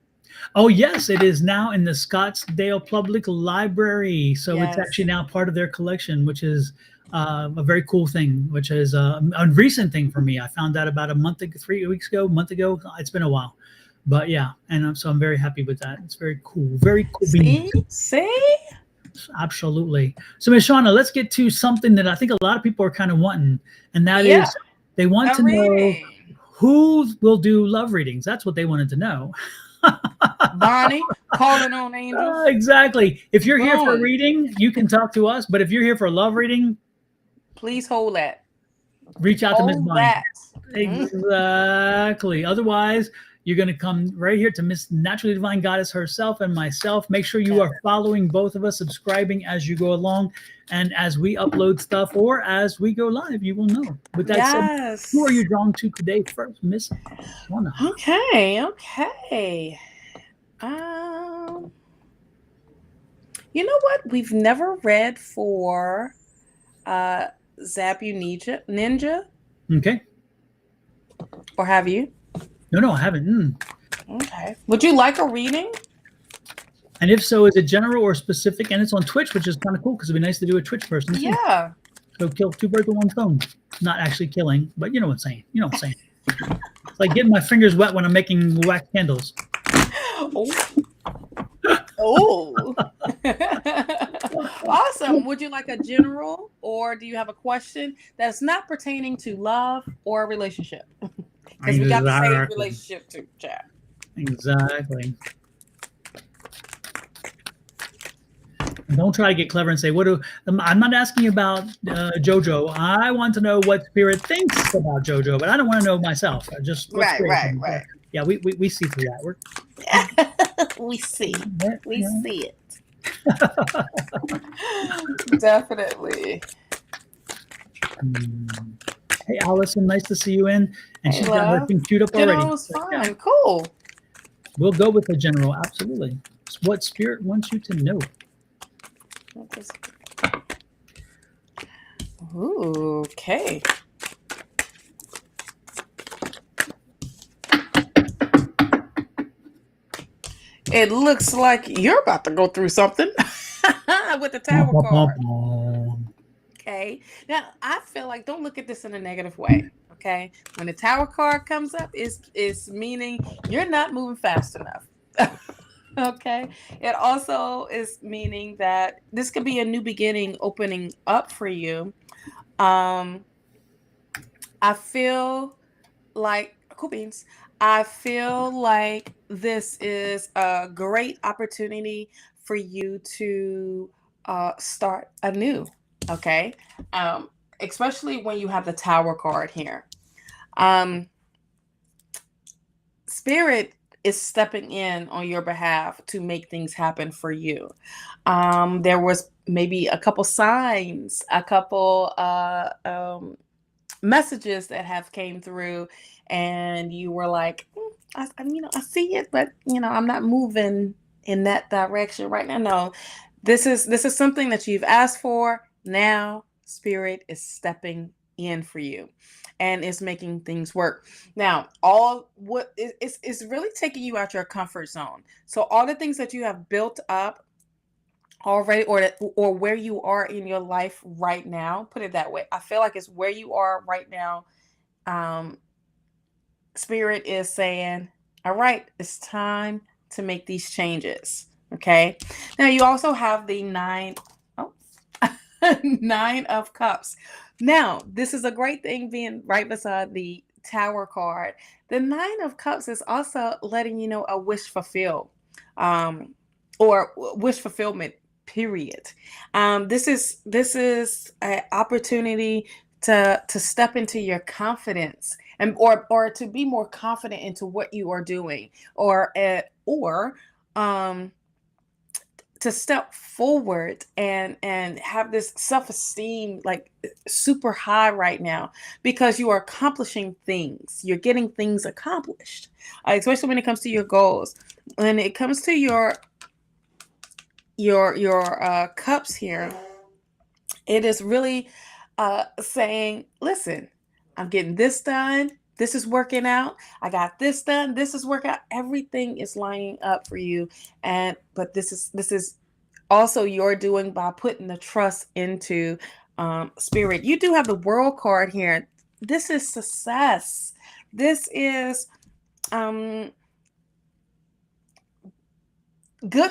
Oh, yes, it is now in the Scottsdale Public Library. So It's actually now part of their collection, which is a very cool thing, which is a recent thing for me. I found out about 3 weeks ago, a month ago. It's been a while. But yeah, and so I'm very happy with that. It's very cool. Very cool. See? Absolutely. So, Ms. Shawna, let's get to something that I think a lot of people are kind of wanting, and that is they want to know who will do love readings. That's what they wanted to know. Bonnie, calling on angels. Exactly. If you're here for a reading, you can talk to us. But if you're here for a love reading, please hold that. Reach out to Miss Bonnie. Exactly. Otherwise, you're going to come right here to Miss Naturally Divine Goddess herself and myself. Make sure you are following both of us, subscribing as you go along. And as we upload stuff or as we go live, you will know. With that said, who are you drawn to today first, Miss Shawna? Okay. You know what? We've never read for Zap You Ninja. Okay. Or have you? No, I haven't. Okay. Would you like a reading? And if so, is it general or specific? And it's on Twitch, which is kind of cool because it'd be nice to do a Twitch person. Yeah. So kill 2 birds with 1 stone. Not actually killing, but you know what I'm saying. You know what I'm saying. It's like getting my fingers wet when I'm making wax candles. Oh. Awesome. Would you like a general, or do you have a question that's not pertaining to love or a relationship? Because we got the same relationship too, chat. Exactly. Don't try to get clever and say, I'm not asking about JoJo. I want to know what Spirit thinks about JoJo, but I don't want to know myself. Right. Yeah, we see through that. We see it. Definitely. Hey, Allison, nice to see you in. And she's got her thing queued up already. General's fine. Yeah. Cool. We'll go with the general. Absolutely. It's what Spirit wants you to know. Okay. It looks like you're about to go through something with the Tower card. Okay. Now, I feel like don't look at this in a negative way. Okay. When the Tower card comes up, it's meaning you're not moving fast enough. Okay. It also is meaning that this could be a new beginning opening up for you. I feel like cool beans. I feel like this is a great opportunity for you to start anew. Okay. Especially when you have the Tower card here. Spirit is stepping in on your behalf to make things happen for you. There was maybe a couple signs, a couple messages that have came through, and you were like, I see it, but I'm not moving in that direction right now. No, this is something that you've asked for. Now, Spirit is stepping in for you. And it's making things work. Now, it's really taking you out your comfort zone. So all the things that you have built up already, or where you are in your life right now, put it that way. I feel like it's where you are right now. Spirit is saying, all right, it's time to make these changes. Okay. Now you also have the 9. Nine of Cups. Now, this is a great thing being right beside the Tower card. The Nine of Cups is also letting you know a wish fulfilled, or wish fulfillment, period. This is an opportunity to step into your confidence, and or to be more confident into what you are doing, or to step forward and have this self-esteem like super high right now, because you are accomplishing things, you're getting things accomplished, especially when it comes to your goals. When it comes to your cups here, it is really saying, listen, I'm getting this done, this is working out, I got this done, this is working out, everything is lining up for you. But this is also your doing by putting the trust into spirit. You do have the World card here. This is success. This is good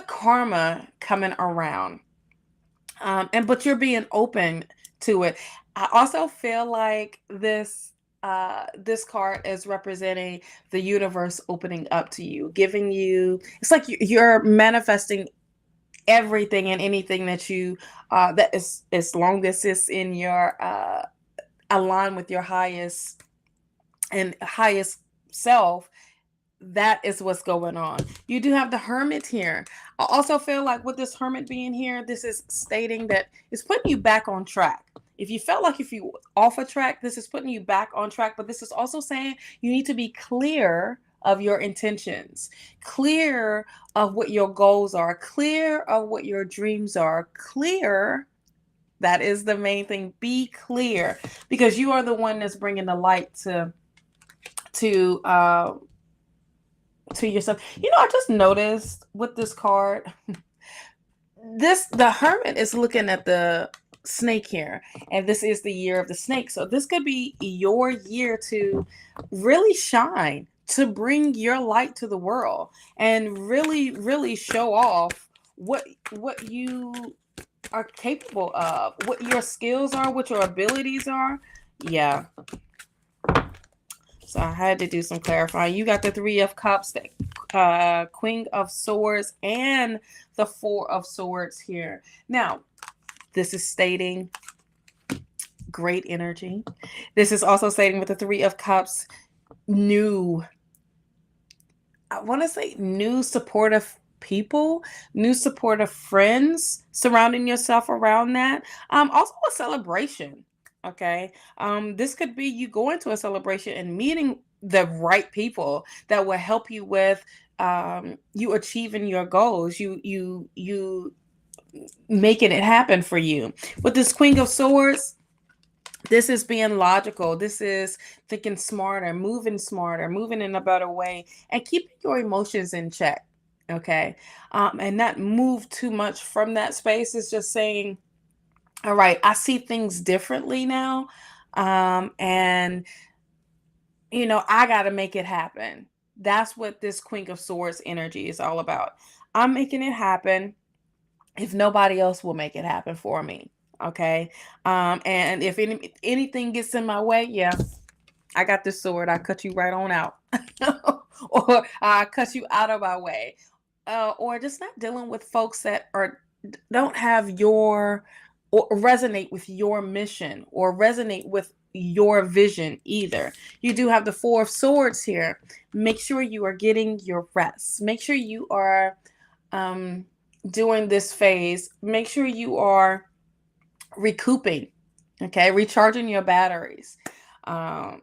karma coming around. But you're being open to it. I also feel like this card is representing the universe opening up to you, giving you, it's like you're manifesting everything and anything that you that is, as long as it's in your align with your highest self, that is what's going on. You do have the Hermit here. I also feel like with this Hermit being here, this is stating that it's putting you back on track. If you felt like if you off a track, this is putting you back on track. But this is also saying you need to be clear of your intentions, clear of what your goals are, clear of what your dreams are, clear. That is the main thing. Be clear, because you are the one that's bringing the light to yourself. I just noticed with this card, the Hermit is looking at the snake here, and this is the year of the snake. So this could be your year to really shine, to bring your light to the world, and really, really show off what you are capable of, what your skills are, what your abilities are. Yeah. So I had to do some clarifying. You got the Three of Cups, the Queen of Swords, and the Four of Swords here. Now, this is stating great energy. This is also stating with the Three of Cups, new supportive people, new supportive friends, surrounding yourself around that. Also a celebration. Okay. This could be you going to a celebration and meeting the right people that will help you with you achieving your goals, you making it happen for you. With this Queen of Swords, this is being logical. This is thinking smarter, moving in a better way, and keeping your emotions in check. Okay. And not move too much from that space. Is just saying, all right, I see things differently now. And I got to make it happen. That's what this Queen of Swords energy is all about. I'm making it happen if nobody else will make it happen for me. Okay. And if anything gets in my way, yeah, I got this sword. I cut you right on out. Or I cut you out of my way. Or just not dealing with folks that don't have or resonate with your mission, or resonate with your vision either. You do have the Four of Swords here. Make sure you are getting your rest. Make sure you are doing this phase. Make sure you are recouping, okay, recharging your batteries, and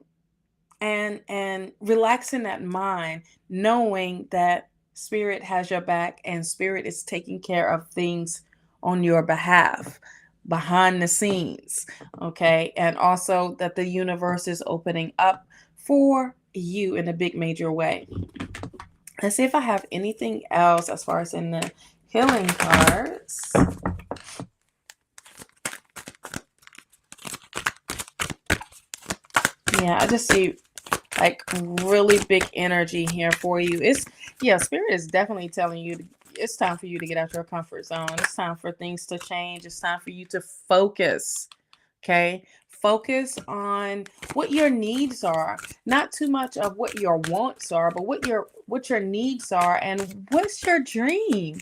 relaxing that mind, knowing that Spirit has your back and Spirit is taking care of things on your behalf behind the scenes. Okay. And also that the universe is opening up for you in a big major way. Let's see if I have anything else as far as in the healing cards. Yeah, I just see like really big energy here for you. Spirit is definitely telling you it's time for you to get out your comfort zone. It's time for things to change. It's time for you to focus. Okay. Focus on what your needs are. Not too much of what your wants are, but what your needs are and what's your dream.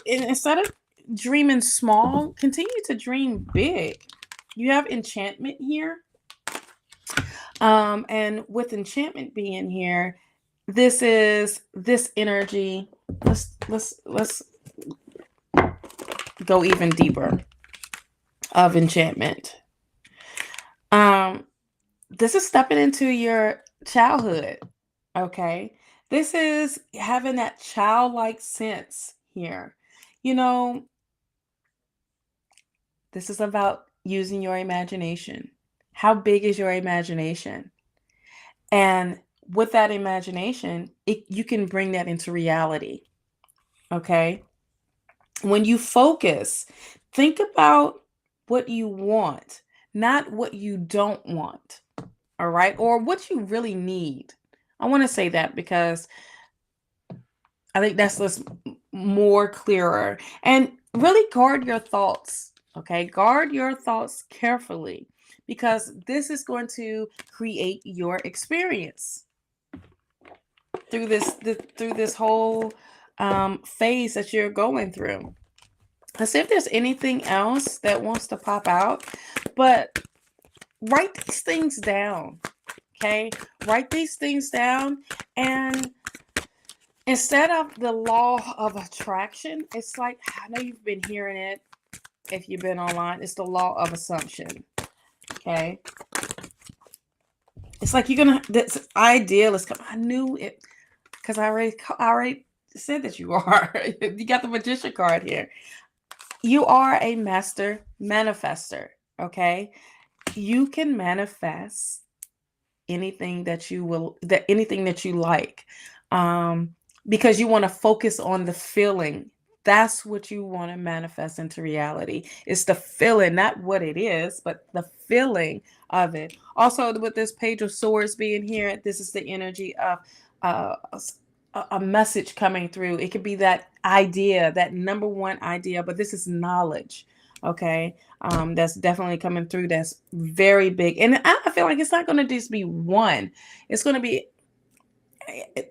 And instead of dreaming small, continue to dream big. You have enchantment here. And with enchantment being here, this is this energy. Let's go even deeper of enchantment. This is stepping into your childhood. Okay. This is having that childlike sense here. You know, this is about using your imagination. How big is your imagination? And with that imagination, you can bring that into reality. Okay. When you focus, think about what you want, not what you don't want. All right. Or what you really need. I want to say that because I think that's just more clearer. And really guard your thoughts. Okay. Guard your thoughts carefully because this is going to create your experience through this whole phase that you're going through. Let's see if there's anything else that wants to pop out, but write these things down. Okay. Write these things down. And instead of the law of attraction, it's like, I know you've been hearing it if you've been online. It's the law of assumption. Okay. It's like this ideal is coming. I knew it because I already said that you are. You got the magician card here. You are a master manifester. Okay. You can manifest anything that you like. Because you want to focus on the feeling. That's what you want to manifest into reality. It's the feeling, not what it is, but the feeling of it. Also, with this Page of Swords being here, this is the energy of a message coming through. It could be that idea, that number one idea, but this is knowledge. Okay. That's definitely coming through. That's very big. And I feel like it's not going to just be one. It's going to be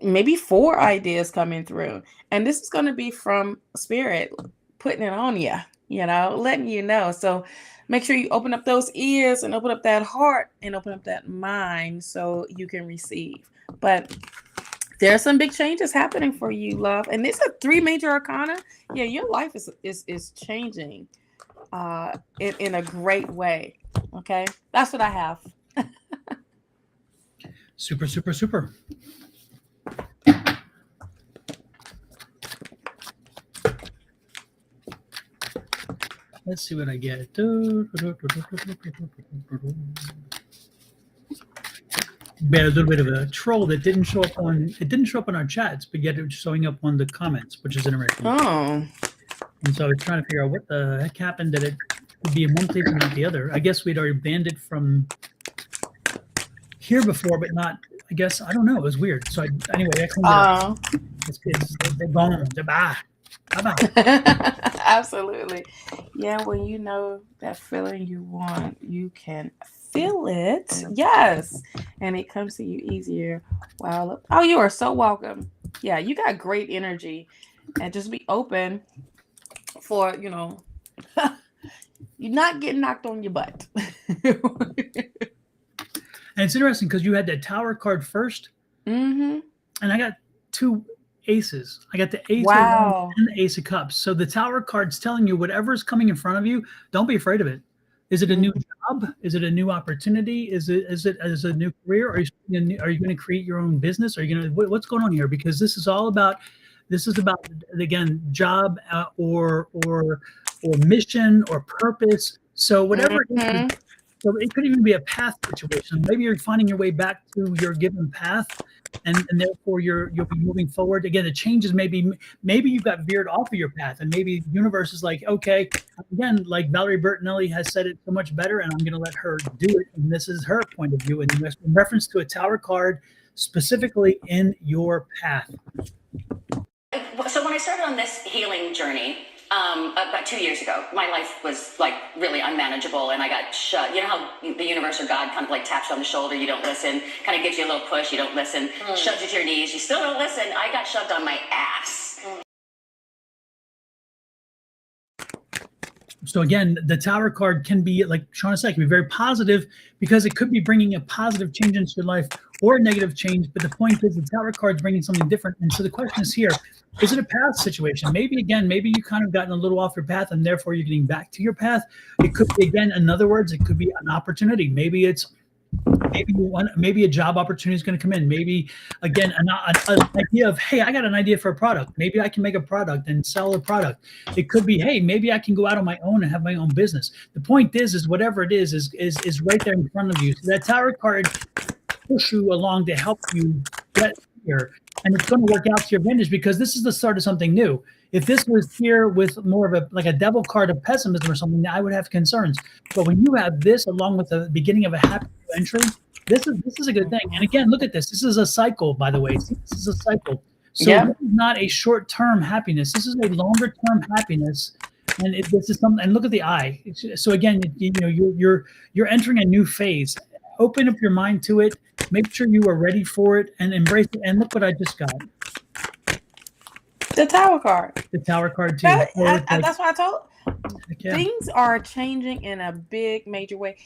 maybe 4 ideas coming through. And this is going to be from Spirit putting it on you, letting you know. So make sure you open up those ears and open up that heart and open up that mind so you can receive. But there are some big changes happening for you, love. And these are 3 major arcana. Yeah, your life is changing in a great way. Okay. That's what I have. Super, super, super. Let's see what I get. We had a little bit of a troll that didn't show up on our chats, but yet it's showing up on the comments, which is interesting. Oh. And so I was trying to figure out what the heck happened that it would be in one place and not the other. I guess we'd already banned it from here before, but not, I guess, I don't know. It was weird. So anyway, I cleaned it up. They're gone. They're bye. Absolutely. Yeah, when you know that feeling you want, you can feel it. Yes. And it comes to you easier. Wow. Oh, you are so welcome. Yeah, you got great energy. And just be open for, you're not getting knocked on your butt. And it's interesting because you had that Tower card first. Mm-hmm. And I got 2 aces. I got the Ace of Wands and the Ace of Cups. So the Tower card's telling you whatever is coming in front of you, don't be afraid of it. Is it a new job? Is it a new opportunity? Is it a new career? Are you going to create your own business? Are you going to what's going on here? Because this is about again job or mission or purpose. So whatever it is, so it could even be a path situation. Maybe you're finding your way back to your given path, and therefore you'll be moving forward. Again, the changes maybe you got veered off of your path, and maybe the universe is like, okay, again, like Valerie Bertinelli has said it so much better, and I'm going to let her do it. And this is her point of view, and in reference to a Tower card, specifically in your path. So when I started on this healing journey, about 2 years ago, my life was like really unmanageable, and I got shut. You know how the universe or God kind of like taps you on the shoulder, you don't listen, kind of gives you a little push, you don't listen, shoves you to your knees, you still don't listen. I got shoved on my ass. So again, the Tower card can be, like Shawna said, can be very positive because it could be bringing a positive change into your life or a negative change. But the point is, the Tower card is bringing something different. And so the question is here, is it a path situation? Maybe, again, maybe you kind of gotten a little off your path and therefore you're getting back to your path. It could be, again, in other words, it could be an opportunity. Maybe it's maybe a job opportunity is going to come in. Maybe, again, an idea of, hey, I got an idea for a product. Maybe I can make a product and sell a product. It could be, hey, maybe I can go out on my own and have my own business. The point is whatever it is right there in front of you. So that Tower card push you along to help you get here, and it's going to work out to your advantage because this is the start of something new. If this was here with more of a like a devil card of pessimism or something, I would have concerns. But when you have this along with the beginning of a happy entry, this is a good thing. And again, look at this. This is a cycle, by the way. This is a cycle. So this is not a short-term happiness. This is a longer-term happiness. And this is something. And look at the eye. So again, you're entering a new phase. Open up your mind to it. Make sure you are ready for it and embrace it. And look what I just got. The Tower card. The Tower card too. That's what I told. Yeah. Things are changing in a big, major way.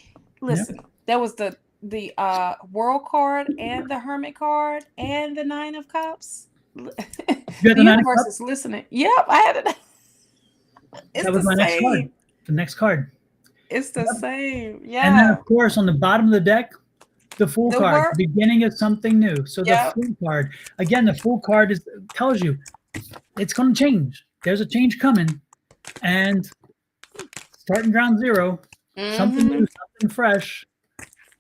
Listen, there was the World card and the Hermit card and the Nine of Cups. The universe is listening. Yep, I had it. That was my next card. The next card. It's the same. Yeah. And then, of course, on the bottom of the deck, the Fool card, the beginning of something new. So the Fool card, again, the Fool card tells you it's going to change. There's a change coming, and starting ground zero, something new, something fresh.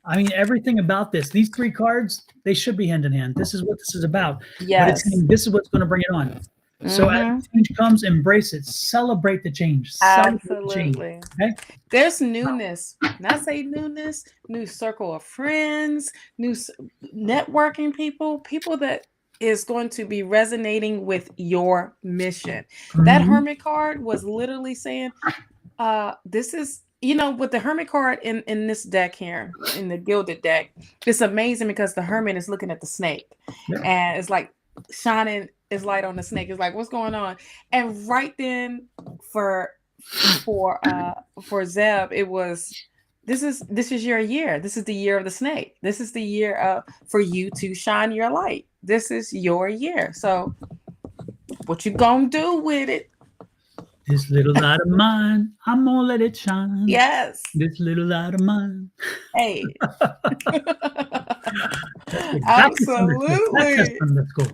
I mean, everything about this. These three cards, they should be hand in hand. This is what this is about. Yes. But it's saying this is what's going to bring it on. So as change comes, embrace it. Celebrate the change. Absolutely. Change, okay? There's newness. When I say newness, new circle of friends, new networking people that is going to be resonating with your mission. That Hermit card was literally saying, this is, with the Hermit card in this deck here, in the gilded deck, it's amazing because the Hermit is looking at the snake and it's like shining his light on the snake. It's like, what's going on? And right then for Zeb, it was, this is your year. This is the year of the snake. This is the year for you to shine your light. This is your year. So what you gonna do with it? This little light of mine, I'm gonna let it shine. Yes. This little light of mine. Hey. Absolutely. That's Sunday school.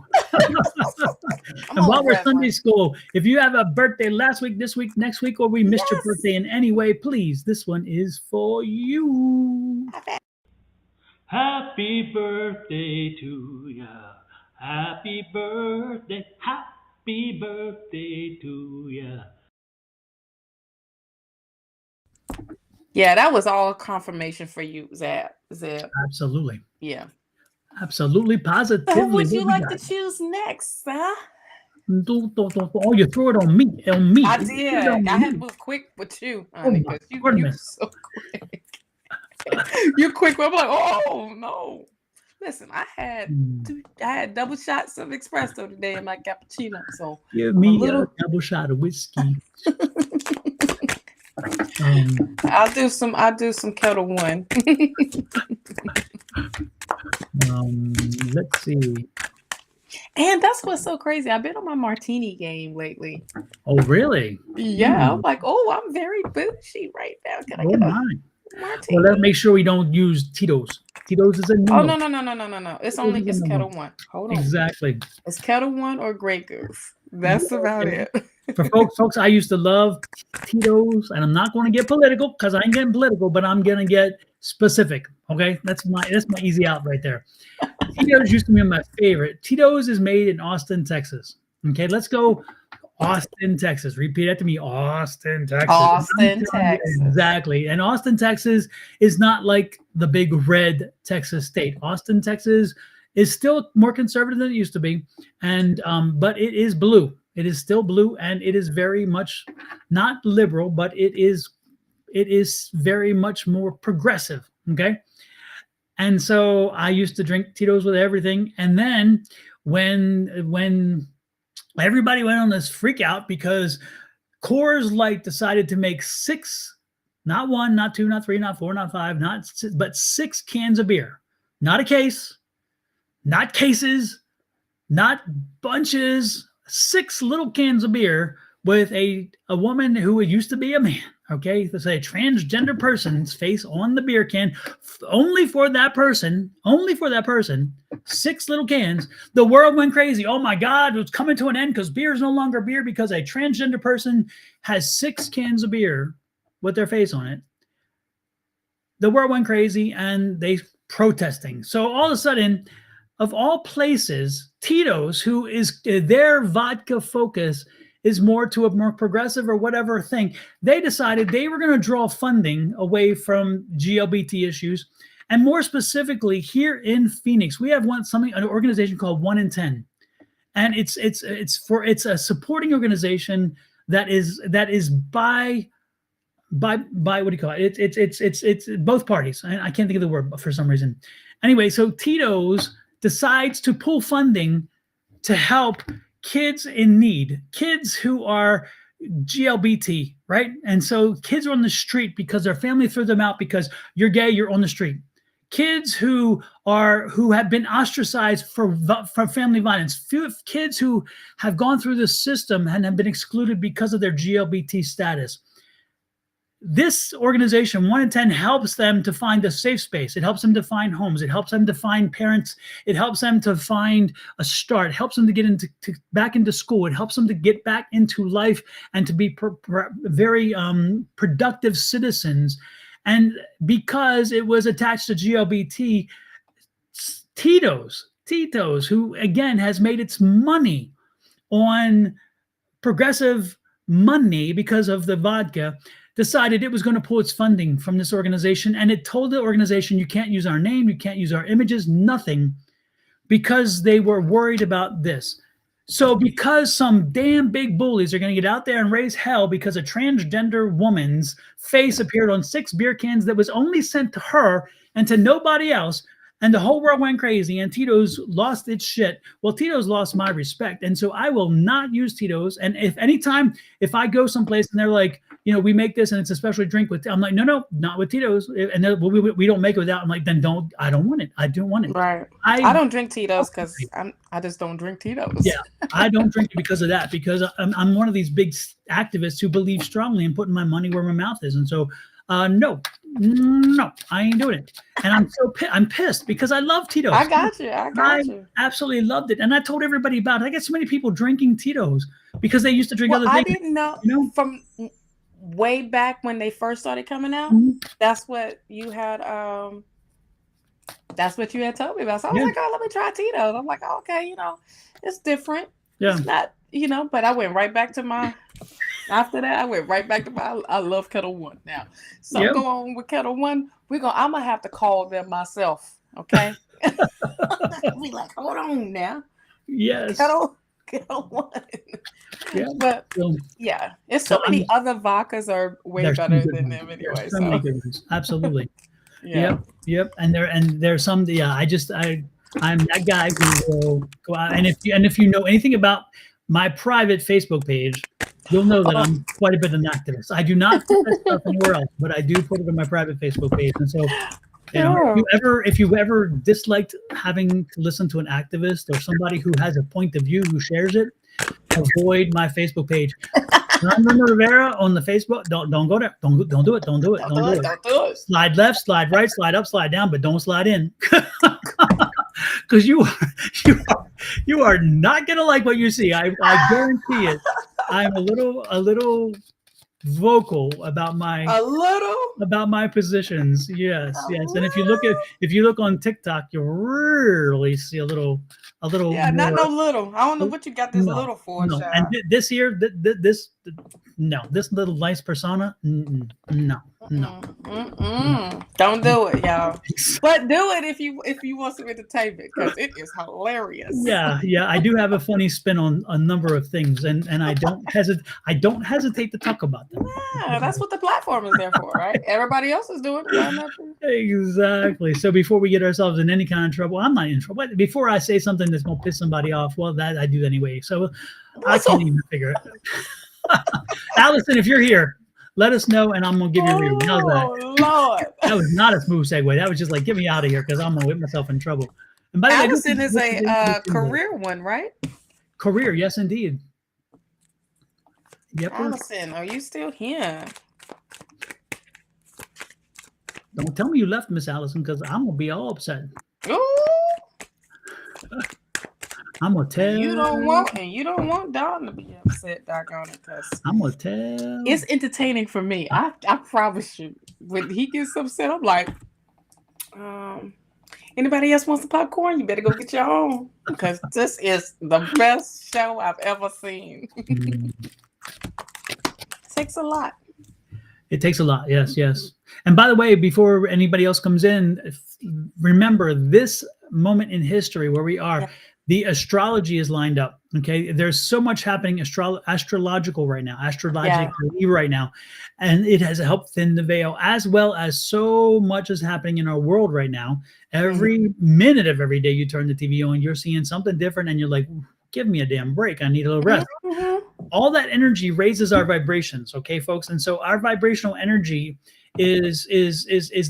And while we're Sunday school, if you have a birthday last week, this week, next week, or we missed your birthday in any way, please, this one is for you. Happy birthday to ya. Happy birthday. Happy birthday to ya. Yeah, that was all confirmation for you, Zeb. Absolutely. Yeah. Absolutely, positively. Who would you like to choose next, huh? Oh, you threw it on me. I did. I had to move quick with you, honey, because you're so quick. You're quick. I'm like, oh no. Listen, I had double shots of espresso today in my cappuccino. So give me a double shot of whiskey. I'll do some Kettle One. Let's see. And that's what's so crazy. I've been on my martini game lately. Oh, really? Yeah. I'm like, I'm very bougie right now. Can I get a martini? Well, let's make sure we don't use Tito's. Tito's is a no. Oh, no. It's Kettle One. Hold on. Exactly. It's Kettle One or Grey Goose. That's about it. For folks, I used to love Tito's, and I'm not going to get political because I ain't getting political, but I'm going to get specific. Okay, that's my easy out right there. Tito's used to be my favorite. Tito's is made in Austin, Texas. Okay, let's go. Austin, Texas. Repeat after me. Austin, Texas. Austin, Texas. Exactly. And Austin, Texas is not like the big red Texas state. Austin, Texas is still more conservative than it used to be. And but it is blue. It is still blue, and it is very much not liberal, but it is very much more progressive. Okay. And so I used to drink Tito's with everything. And then when everybody went on this freak out because Coors Light decided to make 6, not 1, not 2, not 3, not 4, not 5, not 6, but 6 cans of beer. Not a case, not cases, not bunches, 6 little cans of beer with a woman who used to be a man. Okay, let's say a transgender person's face on the beer can, only for that person, 6 little cans. The world went crazy. Oh my God, it's coming to an end because beer is no longer beer because a transgender person has 6 cans of beer with their face on it. The world went crazy and they protesting. So all of a sudden, of all places, Tito's, who is their vodka focus is more to a more progressive or whatever thing, they decided they were going to draw funding away from GLBT issues. And more specifically, here in Phoenix, we have an organization called 1 in 10. And it's a supporting organization that is by what do you call it? It's both parties. I can't think of the word for some reason. Anyway, so Tito's decides to pull funding to help kids in need, kids who are GLBT, right? And so kids are on the street because their family threw them out because you're gay, you're on the street. Kids who have been ostracized for family violence, kids who have gone through the system and have been excluded because of their GLBT status. This organization, 1 in 10, helps them to find a safe space. It helps them to find homes. It helps them to find parents. It helps them to find a start. It helps them to get back into school. It helps them to get back into life and to be very productive citizens. And because it was attached to GLBT, Tito's, who again has made its money on progressive money because of the vodka, decided it was going to pull its funding from this organization. And it told the organization, you can't use our name, you can't use our images, nothing, because they were worried about this. So because some damn big bullies are going to get out there and raise hell because a transgender woman's face appeared on 6 beer cans that was only sent to her and to nobody else, and the whole world went crazy, and Tito's lost its shit. Well, Tito's lost my respect, and so I will not use Tito's. And if I go someplace and they're like, we make this and it's a special drink with, I'm like, no, not with Tito's. And we don't make it without. I'm like, then I don't want it. I don't want it. Right. I don't drink Tito's because I just don't drink Tito's. Yeah, I don't drink it because of that, because I'm one of these big activists who believe strongly in putting my money where my mouth is. And so, no, I ain't doing it. And I'm pissed because I love Tito's. I got you. I absolutely loved it. And I told everybody about it. I get so many people drinking Tito's because they used to drink other things. I didn't know, from way back when they first started coming out. That's what you had. That's what you had told me about. So I was like, oh, let me try Tito's. I'm like, oh, okay, it's different. Yeah. It's not, but I went right back to after that, I went right back to I love Kettle One now. So I'm going with Kettle One. I'm going to have to call them myself. Okay. Be like, hold on now. Yes. Kettle One. Yeah. But it's so many other vodkas are way better than them anyway. So many good ones. Absolutely. Yep. And there's some. Yeah. I'm that guy who will go out, and if you know anything about my private Facebook page, you'll know that I'm quite a bit of an activist. I do not put that stuff anywhere else, but I do put it on my private Facebook page. And so, if you ever disliked having to listen to an activist or somebody who has a point of view who shares it, avoid my Facebook page. Rumer-Rivera on the Facebook. Don't go there. Don't do it. Don't do it. Slide left, slide right, slide up, slide down, but don't slide in. Because you are not gonna like what you see. I guarantee it. I'm a little vocal about my positions. Yes. And if you look on TikTok, you'll really see a little. Yeah, not no little. I don't know what you got this little for. No. And this year, this little nice persona, no. No. Don't do it, y'all. But do it if you want some entertainment, because it is hilarious. Yeah, I do have a funny spin on a number of things, and I don't hesitate to talk about them. Yeah, that's what the platform is there for, right? Everybody else is doing it. Why not? Exactly. So before we get ourselves in any kind of trouble, I'm not in trouble. But before I say something that's going to piss somebody off, well, that I do anyway. So I can't even figure it. Allison, if you're here, let us know, and I'm gonna give you a reading. How's that? Oh Lord, that was not a smooth segue. That was just like, get me out of here because I'm gonna whip myself in trouble. And by the Allison way, is a career one, right? Career, yes, indeed. Yep. Allison, are you still here? Don't tell me you left, Miss Allison, because I'm gonna be all upset. Ooh. I'm gonna tell you don't want Don to be upset, doggone it, because I'm gonna tell. It's entertaining for me. I promise you. When he gets upset, I'm like, anybody else wants some popcorn? You better go get your own, because this is the best show I've ever seen. It takes a lot. It takes a lot, yes. And by the way, before anybody else comes in, remember this moment in history where we are. Yeah. The astrology is lined up. Okay, there's so much happening astrologically right now, and it has helped thin the veil, as well as so much is happening in our world right now. Every minute of every day you turn the TV on, you're seeing something different, and you're like, give me a damn break. I need a little rest. All that energy raises our vibrations, okay, folks? And so our vibrational energy is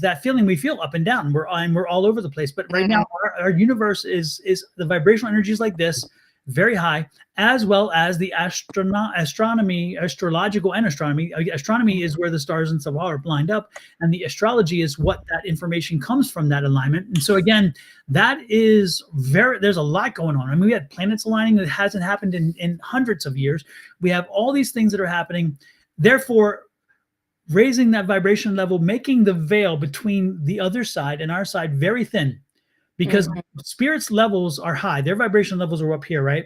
that feeling we feel up and down. We're all over the place. But right now, our universe is the vibrational energy is like this, very high, as well as the astronomy, astrological and astronomy. Astronomy is where the stars and stuff are lined up, and the astrology is what that information comes from, that alignment. And so again, that is there's a lot going on. I mean, we had planets aligning that hasn't happened in hundreds of years. We have all these things that are happening. Therefore, raising that vibration level, making the veil between the other side and our side very thin, because spirits levels are high. Their vibration levels are up here, right?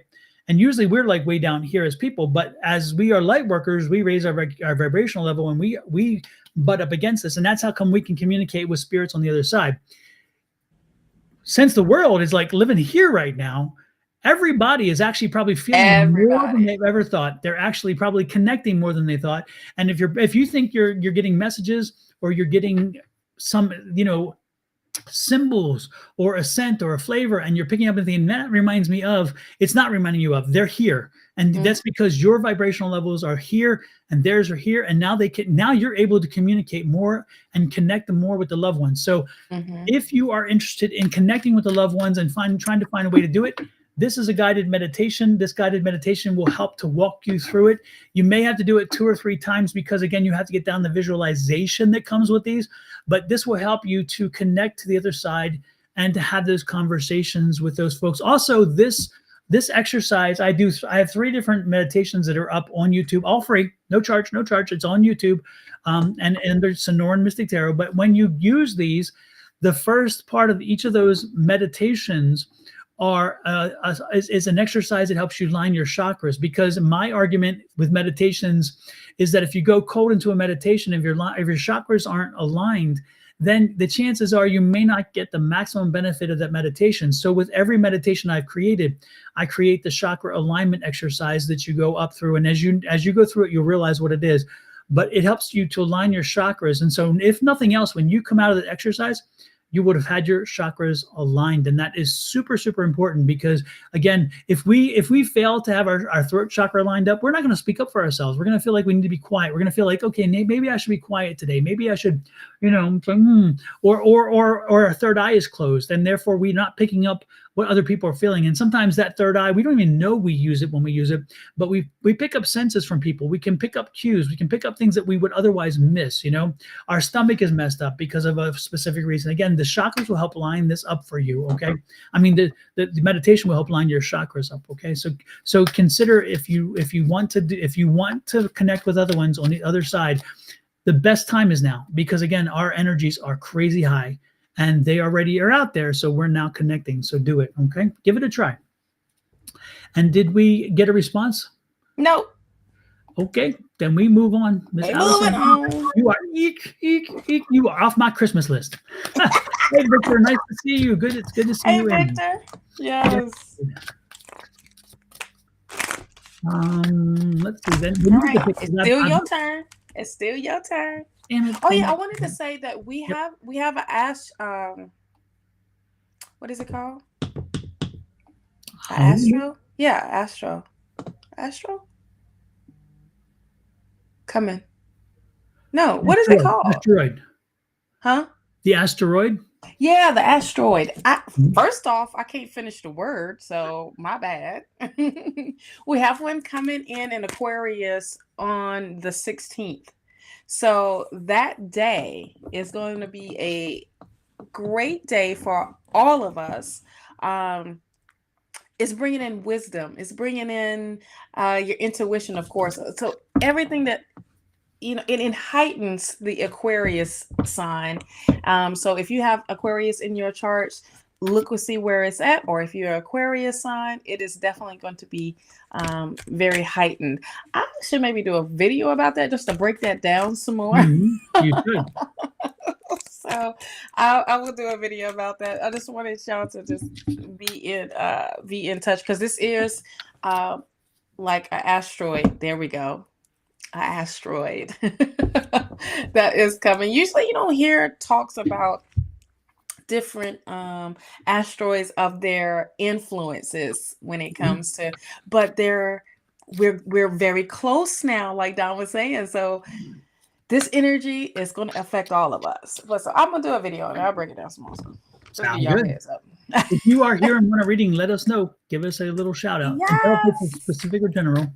And usually we're like way down here as people, but as we are light workers, we raise our vibrational level, and we butt up against this. And that's how come we can communicate with spirits on the other side. Since the world is like living here right now, everybody is actually probably feeling more than they've ever thought. They're actually probably connecting more than they thought. And if you think you're getting messages, or you're getting some, symbols or a scent or a flavor, and you're picking up anything, that reminds me of, it's not reminding you of, they're here. And that's because your vibrational levels are here and theirs are here. And now you're able to communicate more and connect more with the loved ones. So if you are interested in connecting with the loved ones and trying to find a way to do it, this is a guided meditation. This guided meditation will help to walk you through it. You may have to do it 2 or 3 times, because again, you have to get down the visualization that comes with these, but this will help you to connect to the other side and to have those conversations with those folks. Also, this exercise, I have 3 different meditations that are up on YouTube, all free, no charge. It's on YouTube. And there's Sonoran Mystic Tarot. But when you use these, the first part of each of those meditations is an exercise that helps you line your chakras. Because my argument with meditations is that if you go cold into a meditation, if your chakras aren't aligned, then the chances are you may not get the maximum benefit of that meditation. So with every meditation I've created, I create the chakra alignment exercise that you go up through. And as you go through it, you'll realize what it is. But it helps you to align your chakras. And so if nothing else, when you come out of the exercise, you would have had your chakras aligned. And that is super, super important, because again, if we fail to have our throat chakra lined up, we're not going to speak up for ourselves. We're going to feel like we need to be quiet. We're going to feel like, okay, maybe I should be quiet today. Maybe I should, or our third eye is closed, and therefore we're not picking up what other people are feeling. And sometimes that third eye, we don't even know we use it when we use it, but we pick up senses from people. We can pick up cues. We can pick up things that we would otherwise miss. Our stomach is messed up because of a specific reason. Again, the chakras will help line this up for you. Okay. I mean, the meditation will help line your chakras up. Okay. So consider, if you want to connect with other ones on the other side, the best time is now, because again, our energies are crazy high. And they already are out there, so we're now connecting. So do it, okay? Give it a try. And did we get a response? No. Okay, then we move on. Miss Hey, Allison, moving on. you are you are off my Christmas list. Hey, Victor, nice to see you. Good, it's good to see Hey, you. Victor. Yes. Let's see. Then All right. It's still your turn. It's still your turn. Oh yeah, I wanted to say that we have an ash. What is it called? Astro? Yeah, Astro. Astro? Coming. No, what is it called? Asteroid. Huh? The asteroid? Yeah, the asteroid. First off, I can't finish the word, so my bad. We have one coming in Aquarius on the 16th. So that day is going to be a great day for all of us. It's bringing in wisdom. It's bringing in your intuition, of course. So everything that, it heightens the Aquarius sign. So if you have Aquarius in your chart, look to see where it's at. Or if you're an Aquarius sign, it is definitely going to be very heightened. I should maybe do a video about that just to break that down some more. Mm-hmm. You should. So I will do a video about that. I just wanted y'all to just be in touch, because this is like an asteroid. There we go. An asteroid that is coming. Usually you don't hear talks about different asteroids of their influences when it comes to, but we're very close now, like Don was saying. So this energy is going to affect all of us. But so I'm gonna do a video and I'll break it down some more. Sounds good. If you are here and want a reading, let us know. Give us a little shout out. Yes. If it's specific or general.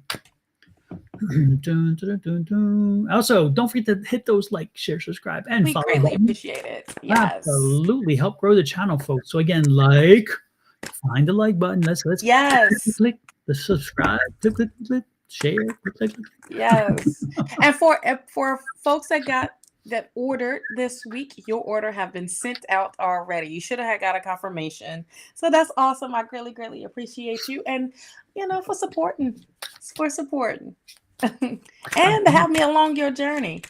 Also, don't forget to hit those like, share, subscribe, and follow. We greatly appreciate it. Yes. Absolutely. Help grow the channel, folks. So again, find the like button. Let's click the subscribe. Click. Share. Click. Yes. And for folks that ordered this week, your order have been sent out already. You should have got a confirmation. So that's awesome. I greatly appreciate you, and for supporting. And to have me along your journey.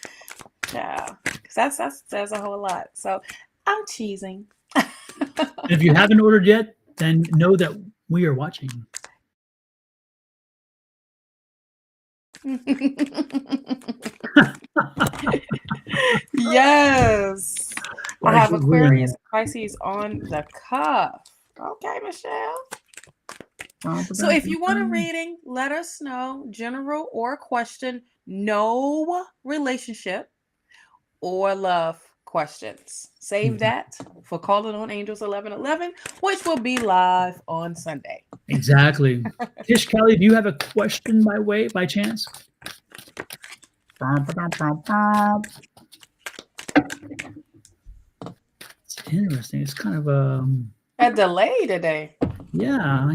Yeah. Because that says a whole lot. So I'm cheesing. If you haven't ordered yet, then know that we are watching. Yes. I have Aquarius and Pisces on the cuff. Okay, Michelle. So if you want a reading, let us know, general or question, no relationship or love questions. Save that for Calling on Angels 11:11, which will be live on Sunday. Exactly. Tish Kelly, do you have a question by chance? It's interesting. It's kind of a delay today. Yeah.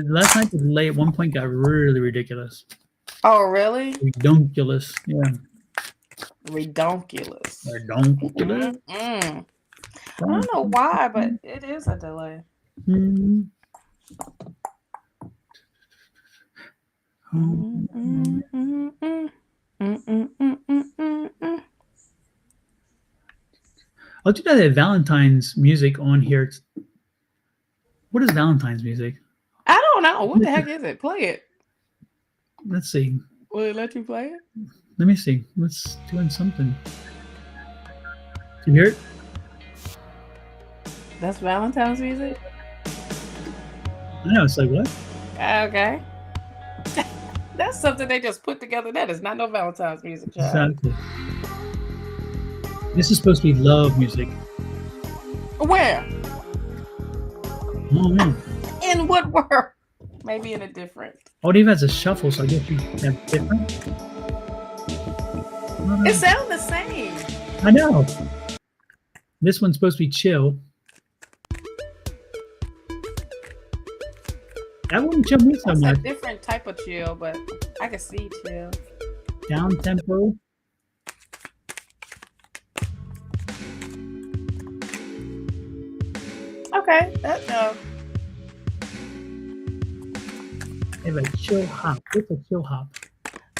Last night the delay at one point got really ridiculous. Oh, really? Redonkulous. Yeah. Redonkulous. I don't know why, but it is a delay. I'll do that Valentine's music on here. What is Valentine's music? I don't know. What the heck is it? Play it. Let's see. Will it let you play it? Let me see. Let's doing something. Do you hear it? That's Valentine's music? I know. It's like, what? Okay. That's something they just put together. That is not no Valentine's music, child. Exactly. This is supposed to be love music. Where? I don't know. In what world? Maybe in a different. Oh, it even has a shuffle, so I guess you have different. It sounds the same. I know. This one's supposed to be chill. That wouldn't chill me so much. That's a different type of chill, but I can see chill. Down tempo. Okay, They have a chill hop. What's a chill hop?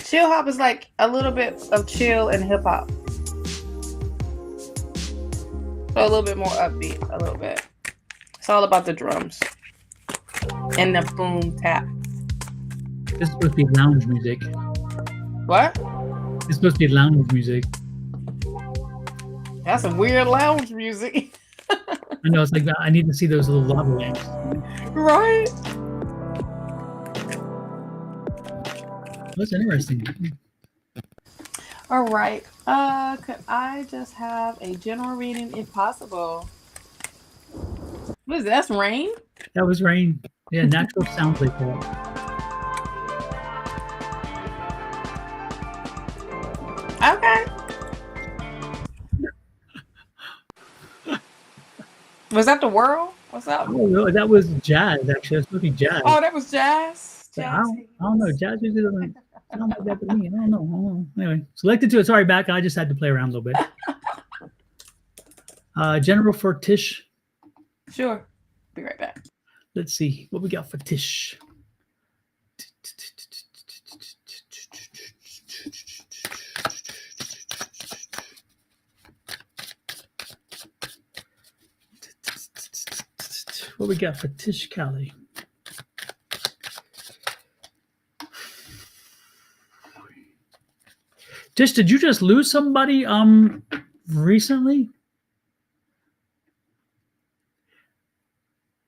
Chill hop is like a little bit of chill and hip hop. So a little bit more upbeat, a little bit. It's all about the drums and the boom tap. This is supposed to be lounge music. What? It's supposed to be lounge music. That's some weird lounge music. I know, it's like I need to see those little lava lamps. Right? That's interesting. All right. Could I just have a general reading if possible? What is that? That's rain? That was rain. Yeah, natural sounds like that. Okay. Was that the world? What's up? Oh, no, that was jazz, actually. That's supposed to be jazz. Oh, that was jazz. I don't know. Jazz usually doesn't sound like that to me. I don't know. Anyway, selected to it. Sorry, back. I just had to play around a little bit. General for Tish. Sure. Be right back. Let's see what we got for Tish. What we got for Tish Kelly? Tish, did you just lose somebody recently?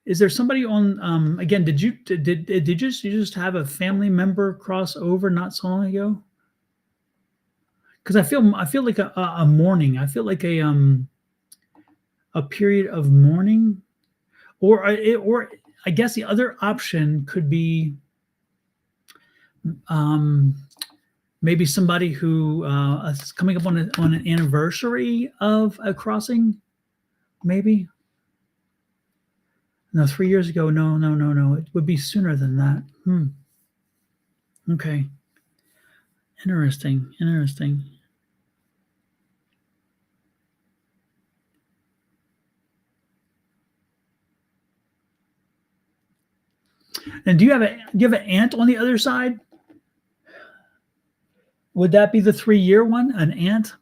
Is there somebody on again, did you just have a family member cross over not so long ago? Because I feel like a mourning. I feel like a period of mourning. Or I guess the other option could be maybe somebody who is coming up on an anniversary of a crossing, maybe. No, 3 years ago. No. It would be sooner than that. Okay. Interesting. And do you have an aunt on the other side? Would that be the 3-year one? An aunt?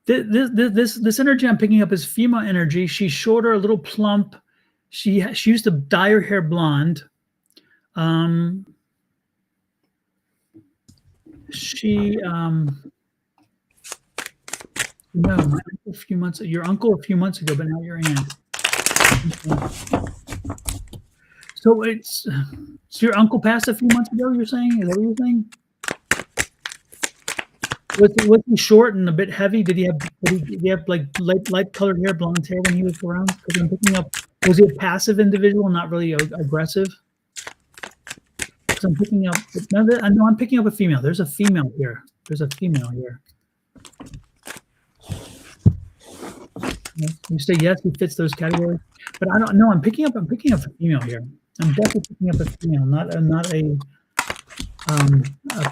This energy I'm picking up is female energy. She's shorter, a little plump. She used to dye her hair blonde. No, your uncle a few months ago, but now your aunt. So your uncle passed a few months ago, you're saying? Is that what you're saying? Was he short and a bit heavy? Did he have like light colored hair, blonde hair when he was around? Because I'm picking up, was he a passive individual, not really aggressive? Because I'm picking up, I'm picking up a female. There's a female here. You say yes, he fits those categories, but I don't know. I'm picking up a female here. I'm definitely picking up a female, not a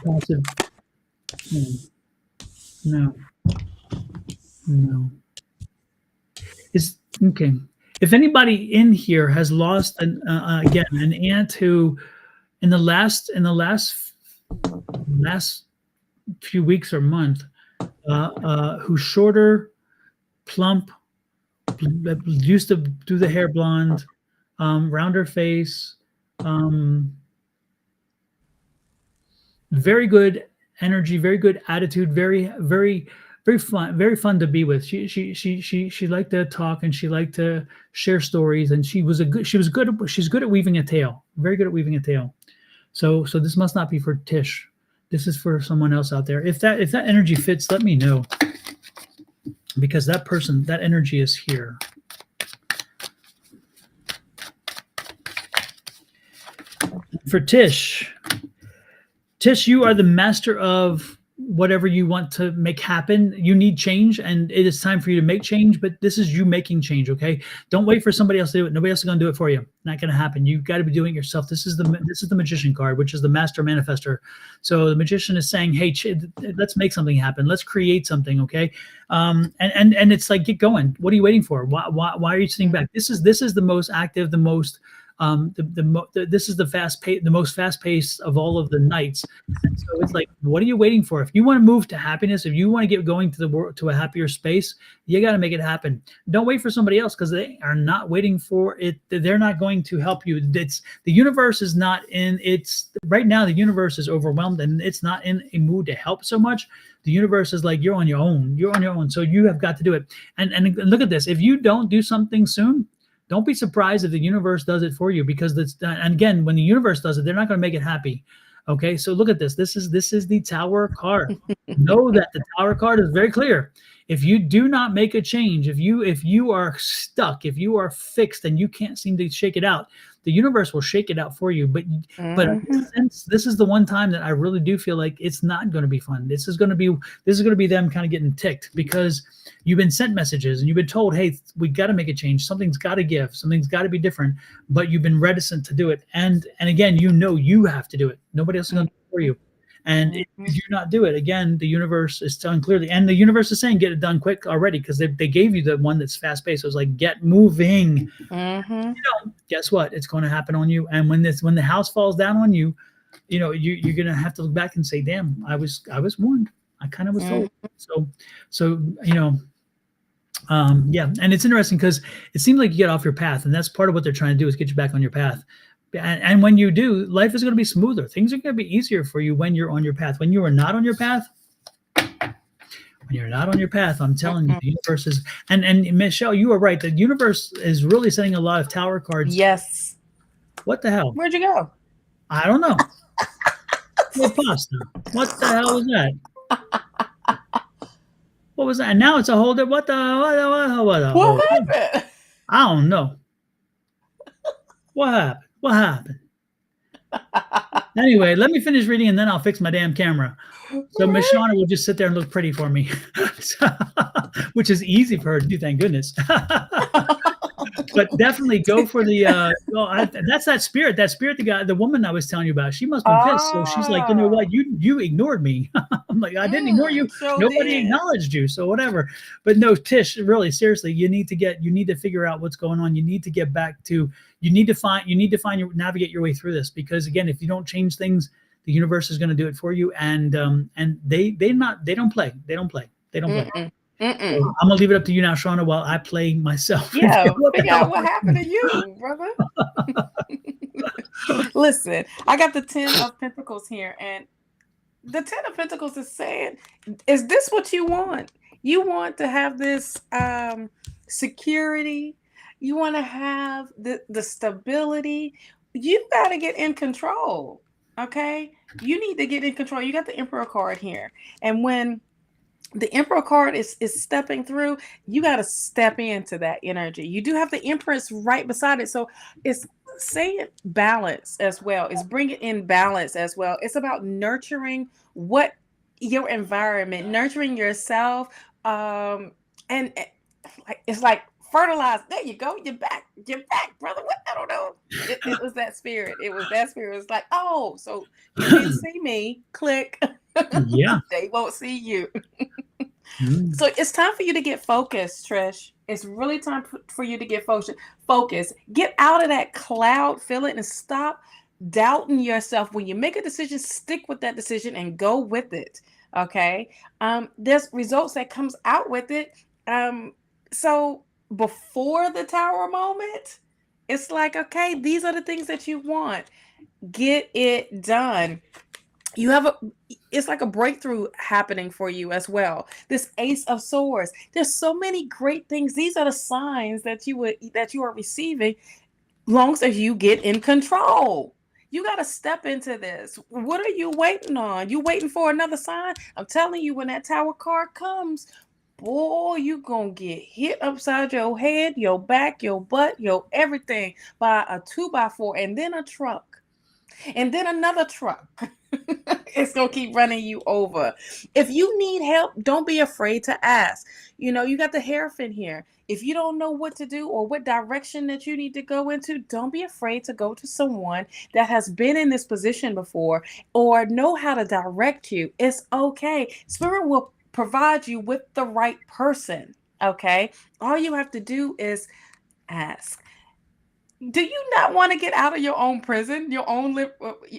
passive. No. It's okay. If anybody in here has lost an aunt who, in the last few weeks or month, who's shorter, plump, used to do the hair blonde, rounder face, very good energy, very good attitude, very fun to be with. She liked to talk and she liked to share stories, and she's good at weaving a tale, very good at weaving a tale. So this must not be for Tish. This is for someone else out there. If that energy fits, let me know, because that energy is here. For Tish, you are the master of whatever you want to make happen. You need change, and it is time for you to make change, but this is you making change, okay? Don't wait for somebody else to do it. Nobody else is going to do it for you. Not going to happen. You've got to be doing it yourself. This is the magician card, which is the master manifester. So the magician is saying, hey, let's make something happen. Let's create something, okay? And it's like, get going. What are you waiting for? Why are you sitting back? This is the most active, the most this is the most fast paced of all of the nights. And so it's like, what are you waiting for? If you want to move to happiness, if you want to get going to the world, to a happier space, you got to make it happen. Don't wait for somebody else, because they are not waiting for it. They're not going to help you. The universe is not in its right now. The universe is overwhelmed, and it's not in a mood to help so much. The universe is like, you're on your own. You're on your own. So you have got to do it. And look at this. If you don't do something soon, don't be surprised if the universe does it for you, because that's, and again, when the universe does it, they're not going to make it happy. Okay, so look at this. This is the Tower card. Know that the Tower card is very clear. If you do not make a change, if you are stuck, if you are fixed and you can't seem to shake it out, the universe will shake it out for you. But since this is the one time that I really do feel like it's not going to be fun. This is going to be them kind of getting ticked, because you've been sent messages and you've been told, hey, we got to make a change. Something's got to give. Something's got to be different. But you've been reticent to do it. And again, you have to do it. Nobody else is going to do it for you. And if you not do it, again, the universe is telling clearly, and the universe is saying, get it done quick already, because they gave you the one that's fast paced. So it's like, get moving. Guess what? It's going to happen on you. And when the house falls down on you, you're going to have to look back and say, damn, I was warned. I kind of was told. So yeah. And it's interesting, because it seems like you get off your path, and that's part of what they're trying to do, is get you back on your path. And when you do, life is going to be smoother. Things are going to be easier for you when you're on your path. When you are not on your path, I'm telling you, the universe is, and Michelle, you are right. The universe is really sending a lot of Tower cards. Yes. What the hell? Where'd you go? I don't know. Pasta. What the hell was that? What was that? And now it's a whole. What happened? I don't know. What happened? What happened? Anyway, let me finish reading, and then I'll fix my damn camera. So Miss Shawna will just sit there and look pretty for me, which is easy for her to do, thank goodness. But definitely go for the that's that spirit, the woman I was telling you about. She must have been pissed. So she's like, you know what, you ignored me. I'm like, I didn't ignore you. Nobody acknowledged you, so whatever. But no, Tish, really, seriously, you need to figure out what's going on. You need to get back to, navigate your way through this, because again, if you don't change things, the universe is going to do it for you. And they don't play. So I'm gonna leave it up to you now, Shawna, while I play myself. Yeah, figure out what happened to you, brother. Listen, I got the 10 of Pentacles here, and the 10 of Pentacles is saying, is this what you want? You want to have this security. You want to have the stability. You got to get in control, okay? You need to get in control. You got the Emperor card here, and when the Emperor card is stepping through, you got to step into that energy. You do have the Empress right beside it. So it's saying balance as well. It's bringing in balance as well. It's about nurturing what your environment, nurturing yourself. And it's like fertilize. There you go. You're back, brother. What? I don't know. It was that spirit. It was that spirit. It's like, oh, so you didn't see me. Click. Yeah. They won't see you. So it's time for you to get focused, Trish. It's really time for you to get focused. Get out of that cloud, feel it, and stop doubting yourself. When you make a decision, stick with that decision and go with it. Okay. There's results that comes out with it. So before the Tower moment, it's like, okay, these are the things that you want. Get it done. It's like a breakthrough happening for you as well. This Ace of Swords. There's so many great things. These are the signs that you are receiving, long as you get in control. You got to step into this. What are you waiting on? You waiting for another sign? I'm telling you, when that Tower card comes, boy, you gonna get hit upside your head, your back, your butt, your everything by a 2x4, and then a truck, and then another truck. It's going to keep running you over. If you need help, don't be afraid to ask. You know, you got the Hierophant here. If you don't know what to do or what direction that you need to go into, don't be afraid to go to someone that has been in this position before or know how to direct you. It's okay. Spirit will provide you with the right person. Okay. All you have to do is ask. Do you not want to get out of your own prison, your own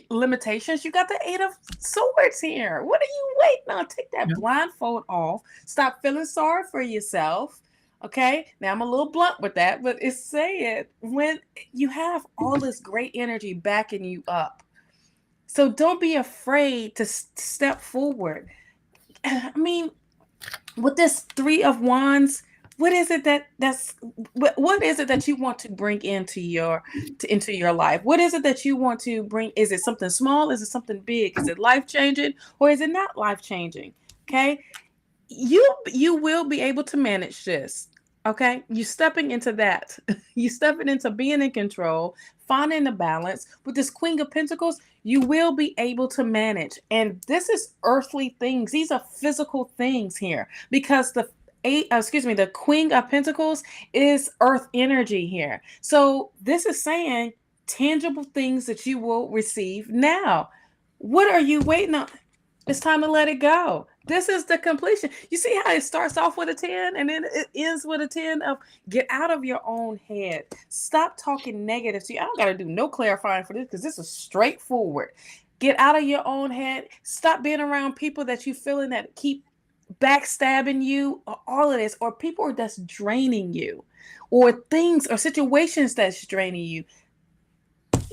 limitations? You got the Eight of Swords here. What are you waiting on? Take that blindfold off. Stop feeling sorry for yourself. Okay. Now I'm a little blunt with that, but it's saying when you have all this great energy backing you up. So don't be afraid to step forward. I mean, with this Three of Wands, what is it what is it that you want to bring into your life? What is it that you want to bring? Is it something small? Is it something big? Is it life-changing or is it not life-changing? Okay. You will be able to manage this. Okay. You stepping into that. You stepping into being in control, finding the balance. With this Queen of Pentacles, you will be able to manage. And this is earthly things. These are physical things here because the Queen of Pentacles is earth energy here. So this is saying tangible things that you will receive now. What are you waiting on? It's time to let it go. This is the completion. You see how it starts off with a 10 and then it ends with a 10 of get out of your own head. Stop talking negative to you. I don't got to do no clarifying for this because this is straightforward. Get out of your own head. Stop being around people that you feeling that keep backstabbing you or all of this, or people that's draining you, or things or situations that's draining you.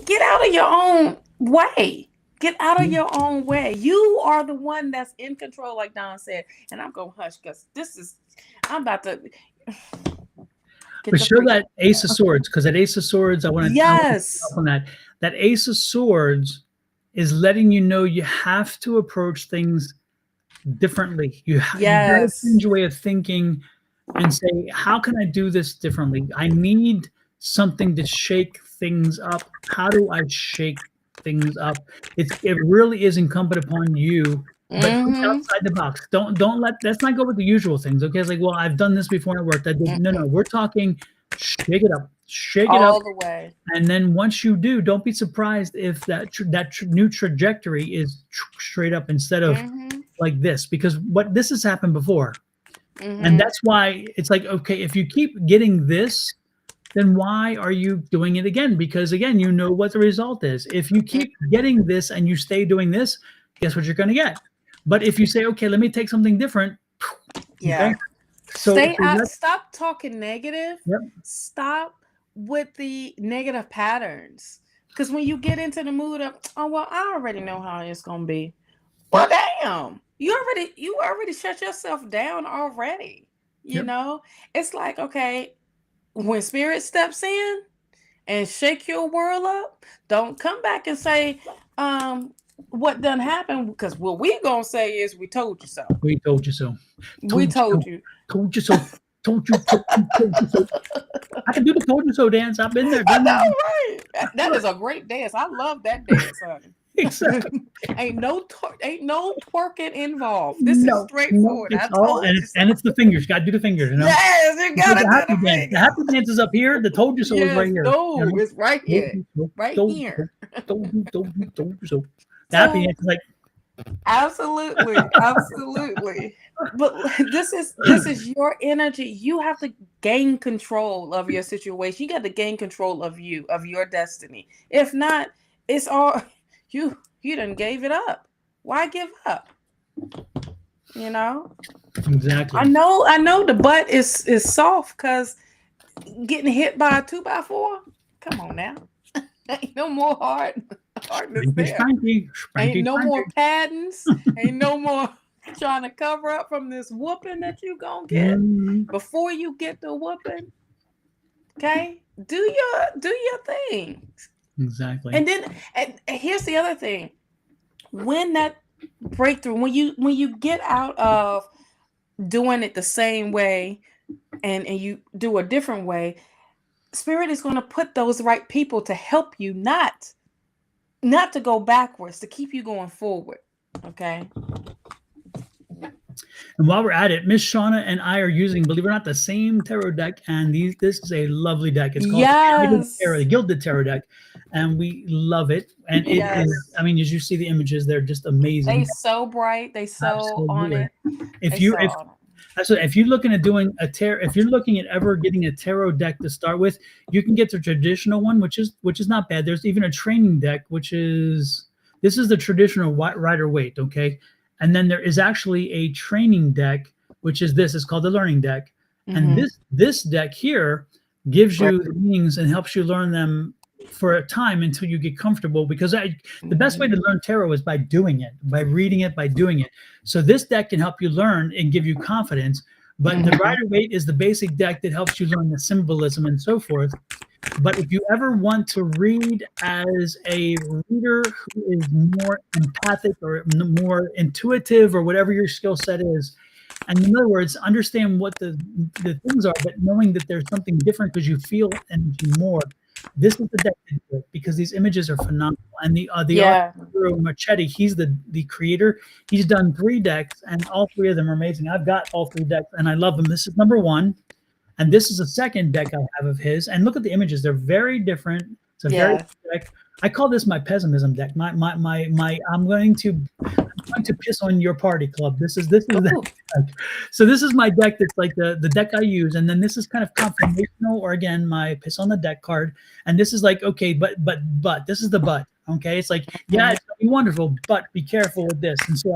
Get out of your own way. Get out of your own way. You are the one that's in control, like Don said. And I'm going to hush because I'm about to but show that Ace of Swords, because that Ace of Swords, I want to on that. That Ace of Swords is letting you know you have to approach things differently. You have to change your way of thinking and say, how can I do this differently? I need something to shake things up. How do I shake things up? It really is incumbent upon you, but think outside the box. Let's not go with the usual things. Okay, it's like, well, I've done this before and it worked. No, we're talking shake it up, all the way. And then once you do, don't be surprised if that new trajectory is straight up instead of like this, because this has happened before. And that's why it's like, okay, if you keep getting this, then why are you doing it again? Because again, you know what the result is. If you keep getting this and you stay doing this, guess what you're going to get? But if you say, okay, let me take something different. Okay? So stop talking negative. Stop with the negative patterns. Because when you get into the mood of, oh, well, I already know how it's going to be. Well, damn. You already shut yourself down already. You know, it's like, okay, when spirit steps in and shake your world up, don't come back and say, what done happened, because what we gonna say is we told you so. We told you so. We told you. Told you so. Told you so. I can do the told you so dance. I've been there. Done that. Right. That is a great dance. I love that dance, honey. Exactly. Ain't no twerking involved. This is straightforward. It's the fingers. You gotta do the fingers, you know? Yes, you gotta do the happy fingers. dance. The happy dance is up here. The told you so is right here. No, you know? It's right here. Right here. Told you so. The happy dance is like absolutely. But this is your energy. You have to gain control of your situation. You got to gain control of your destiny. If not, it's all you done gave it up. Why give up? You know? Exactly. I know the butt is soft because getting hit by a 2x4. Come on now. Ain't no more hardness there. Ain't no more paddings. Ain't no more trying to cover up from this whooping that you gonna get before you get the whooping. Okay, do your things. Exactly. And then and here's the other thing: when that breakthrough, when you get out of doing it the same way, and you do a different way, Spirit is going to put those right people to help you, not not to go backwards, to keep you going forward. Okay. And while we're at it, Miss Shawna and I are using, believe it or not, the same tarot deck. And this is a lovely deck. It's called the Gilded Tarot deck. And we love it. And it is, I mean, as you see the images, they're just amazing. They so bright. They so on it. If you're looking at doing a tarot, if you're looking at ever getting a tarot deck to start with, you can get the traditional one, which is not bad. There's even a training deck, this is the traditional Rider-Waite, okay? And then there is actually a training deck, which is it's called the learning deck. And this deck here gives you the meanings and helps you learn them for a time until you get comfortable, because the best way to learn tarot is by doing it, by reading it, by doing it. So this deck can help you learn and give you confidence. But the Rider-Waite is the basic deck that helps you learn the symbolism and so forth. But if you ever want to read as a reader who is more empathic or more intuitive or whatever your skill set is, and in other words, understand what the things are, but knowing that there's something different because you feel energy more, this is the deck to do it, because these images are phenomenal. And the Marchetti, he's the creator. He's done 3 decks, and all 3 of them are amazing. I've got all 3 decks, and I love them. This is number 1. And this is a second deck I have of his. And look at the images; they're very different. It's a very deck. I call this my pessimism deck. I'm going to piss on your party club. This is that deck. So this is my deck. That's like the deck I use. And then this is kind of confirmational, or again, my piss on the deck card. And this is like, okay, but this is the but. Okay, it's like, yeah, it's gonna be wonderful, but be careful with this. And so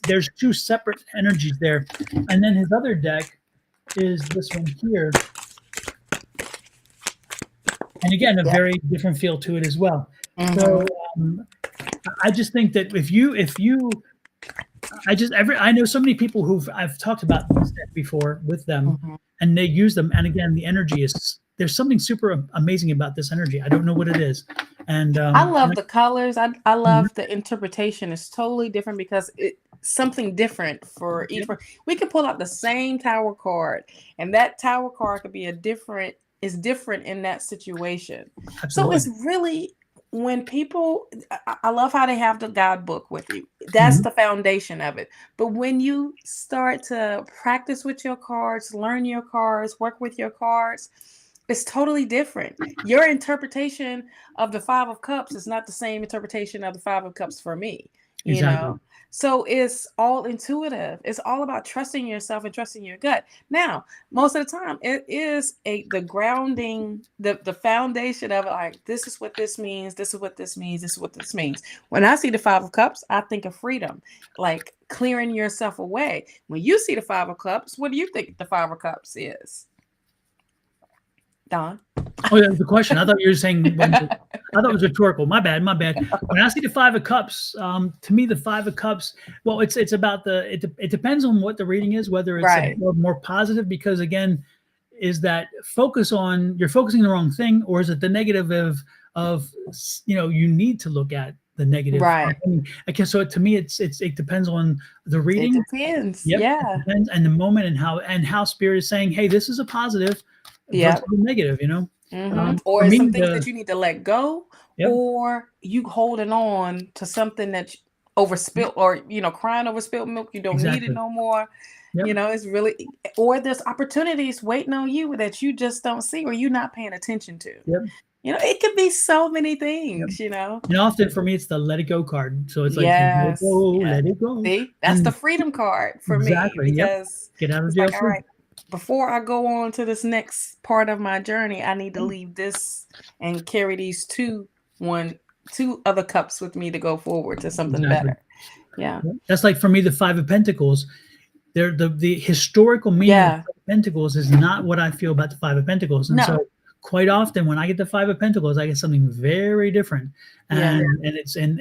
there's 2 separate energies there. And then his other deck is this one here, and again, a very different feel to it as well. So I just think that I know so many people I've talked about this deck before with them, and they use them, and again, the energy there's something super amazing about this energy. I don't know what it is. And I love the colors. I love the interpretation. It's totally different because it's something different for each one. We can pull out the same tower card, and that tower card could be different in that situation. Absolutely. So it's really, when people, I love how they have the guidebook with you. That's the foundation of it. But when you start to practice with your cards, learn your cards, work with your cards, it's totally different. Your interpretation of the 5 of Cups is not the same interpretation of the 5 of Cups for me. You know? So it's all intuitive. It's all about trusting yourself and trusting your gut. Now, most of the time, it is the grounding, the foundation of it. Like, this is what this means. This is what this means. This is what this means. When I see the 5 of Cups, I think of freedom, like clearing yourself away. When you see the 5 of Cups, what do you think the 5 of Cups is? Don? Oh, yeah, the question. I thought you were saying. I thought it was rhetorical. My bad. When I see the 5 of Cups, to me, the 5 of Cups. Well, it's about it depends on what the reading is, whether it's more positive, because again, is that you're focusing the wrong thing, or is it the negative of you need to look at the negative. Right. I mean, okay, so to me, it depends on the reading. It depends. Yep, yeah. It depends, and the moment and how spirit is saying, hey, this is a positive. Yeah. Negative, or it's some things that you need to let go, yep. or you holding on to something that overspilled, or crying over spilled milk. You don't need it no more. Yep. It's really, or there's opportunities waiting on you that you just don't see, or you're not paying attention to. Yep. It could be so many things. Yep. And often for me, it's the let it go card. So it's like, yes. Let it go. See, that's the freedom card for me, because get out of jail. All right, before I go on to this next part of my journey, I need to leave this and carry these two other cups with me to go forward to something better. Yeah. That's like for me, the 5 of Pentacles. They're the historical meaning of Pentacles is not what I feel about the 5 of Pentacles. And so quite often when I get the 5 of Pentacles, I get something very different. And it's and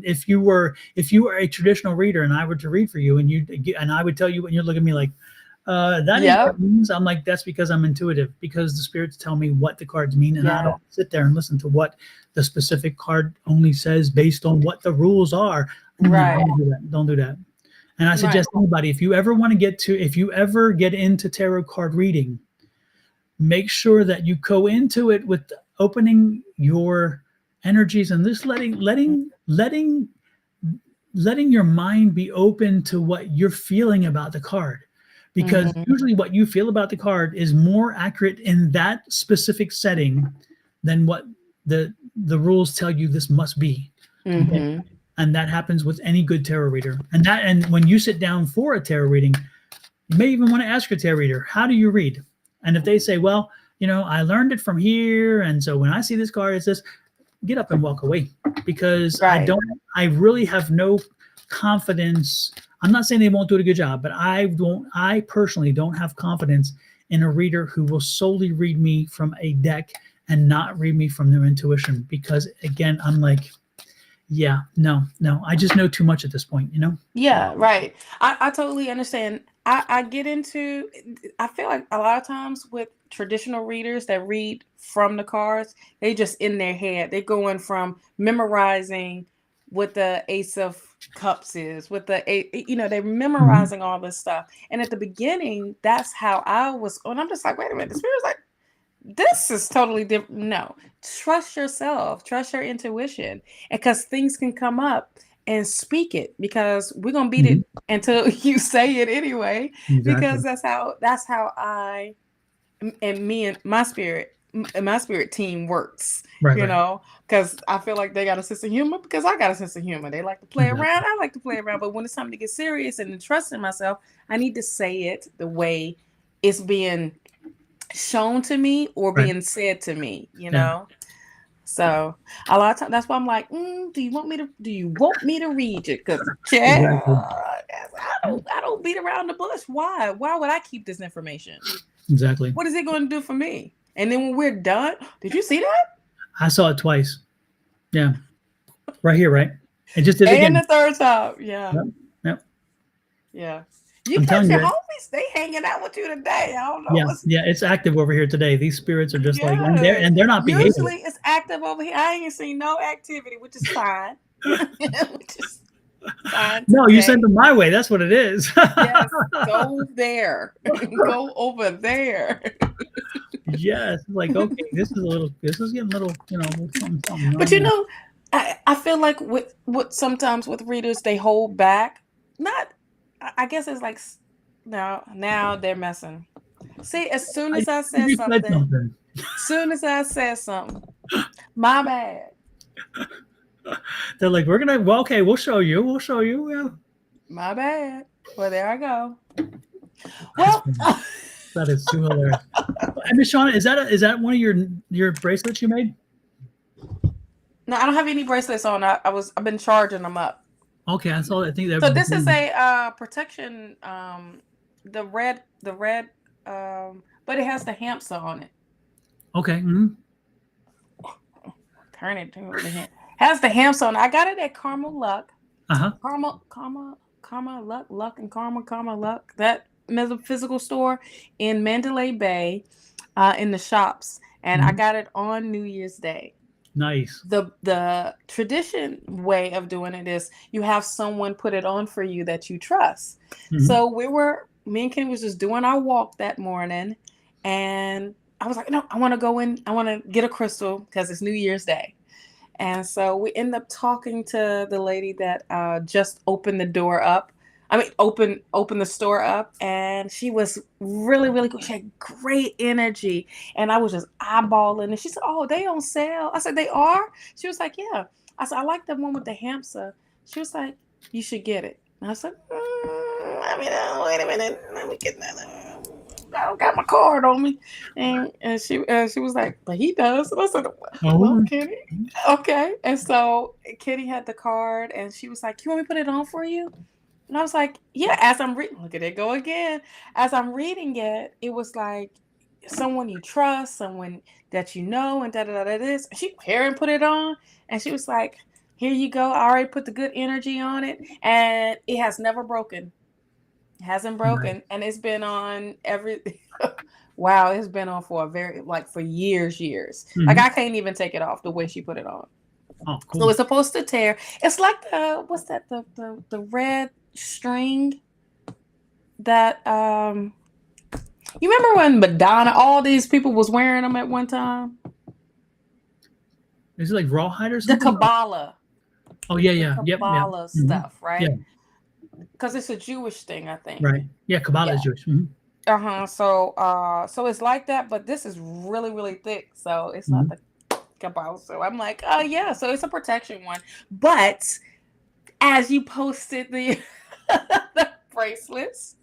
if you were a traditional reader and I were to read for you and I would tell you, and you're looking at me like, that is what it means. I'm like, that's because I'm intuitive, because the spirits tell me what the cards mean, and I don't sit there and listen to what the specific card only says based on what the rules are. Right. Don't do that. And I suggest anybody, if you ever get into tarot card reading, make sure that you go into it with opening your energies, and just letting your mind be open to what you're feeling about the card, because usually what you feel about the card is more accurate in that specific setting than what the rules tell you this must be. Okay? And that happens with any good tarot reader. And when you sit down for a tarot reading, you may even want to ask your tarot reader, how do you read? And if they say, well, I learned it from here, and so when I see this card, it's this, get up and walk away, because I really have no confidence. I'm not saying they won't do a good job, but I personally don't have confidence in a reader who will solely read me from a deck and not read me from their intuition, because again, I'm like, yeah, no, I just know too much at this point, Yeah, right. I totally understand. I feel like a lot of times with traditional readers that read from the cards, they just in their head, they're going from memorizing what the Ace of Cups is, with they're memorizing all this stuff. And at the beginning, that's how I was. And I'm just like, wait a minute, the spirit's like, this is totally different. No, trust yourself, trust your intuition, because things can come up, and speak it, because we're gonna beat it until you say it anyway. Exactly. Because that's how I and me and my spirit team works. Because I feel like they got a sense of humor, because I got a sense of humor. They like to play around, I like to play around, but when it's time to get serious and trust in myself, I need to say it the way it's being shown to me or being said to me, So a lot of times, that's why I'm like, do you want me to read it? Because I don't beat around the bush. Why would I keep this information? Exactly. What is it going to do for me? And then when we're done, did you see that? I saw it twice. Yeah, right here, right? It just did it again. And the third time. Yeah. Yep. Yeah. You catch your homies, they hanging out with you today. I don't know. Yeah, it's active over here today. These spirits are just like, and they're not behaving. Usually it's active over here. I ain't seen no activity, which is fine. Which is fine. No, you sent them my way. That's what it is. Yes, go there. Go over there. Yes, like, okay, this is getting a little, something. But I feel like with sometimes with readers, they hold back. I guess it's like now they're messing. See, as soon as I said something, my bad. They're like, we'll show you. Yeah. My bad. Well, there I go. Well, that is too hilarious. And Miss Shawna, is that one of your bracelets you made? No, I don't have any bracelets on. I've been charging them up. Okay, I saw. I think that. So this is a protection. The red. But it has the hamster on it. Okay. Turn it to the hand. Has the hamster on it. I got it at Karma Luck. Karma Luck and Karma Luck. That metaphysical store in Mandalay Bay, in the shops, and I got it on New Year's Day. Nice. The tradition way of doing it is you have someone put it on for you that you trust. So me and Kenny was just doing our walk that morning, and I was like, no, I want to go in. I want to get a crystal because it's New Year's Day. And so we end up talking to the lady that just opened the door up. I mean, open the store up, and she was really, really good. She had great energy, and I was just eyeballing. And she said, "Oh, they on sale." I said, "They are?" She was like, "Yeah." I said, "I like the one with the hamster." She was like, "You should get it." And I said, "Wait a minute, let me get that. I don't got my card on me." And she was like, "But he does." And I said, "Well, Kenny, okay." And so Kenny had the card, and she was like, "You want me to put it on for you?" And I was like, yeah, as I'm reading, look at it go again. As I'm reading it, it was like someone you trust, someone that you know, and this. She Karen put it on, and she was like, here you go. I already put the good energy on it, and it has never broken. It hasn't broken, right. And it's been on wow, it's been on for for years. Mm-hmm. Like I can't even take it off the way she put it on. Oh, cool. So it's supposed to tear. It's like what's that? The red string that you remember when Madonna, all these people was wearing them at one time? Is it like rawhide or The something? Kabbalah. Oh yeah, yeah, The yep, yeah. Kabbalah Mhm. stuff, right? Yeah. Because it's a Jewish thing, I think. Right. Yeah, Kabbalah is Jewish. Mhm. So it's like that, but this is really, really thick. So it's not the Kabbalah. So I'm like, oh yeah. So it's a protection one. But as you posted the the bracelets,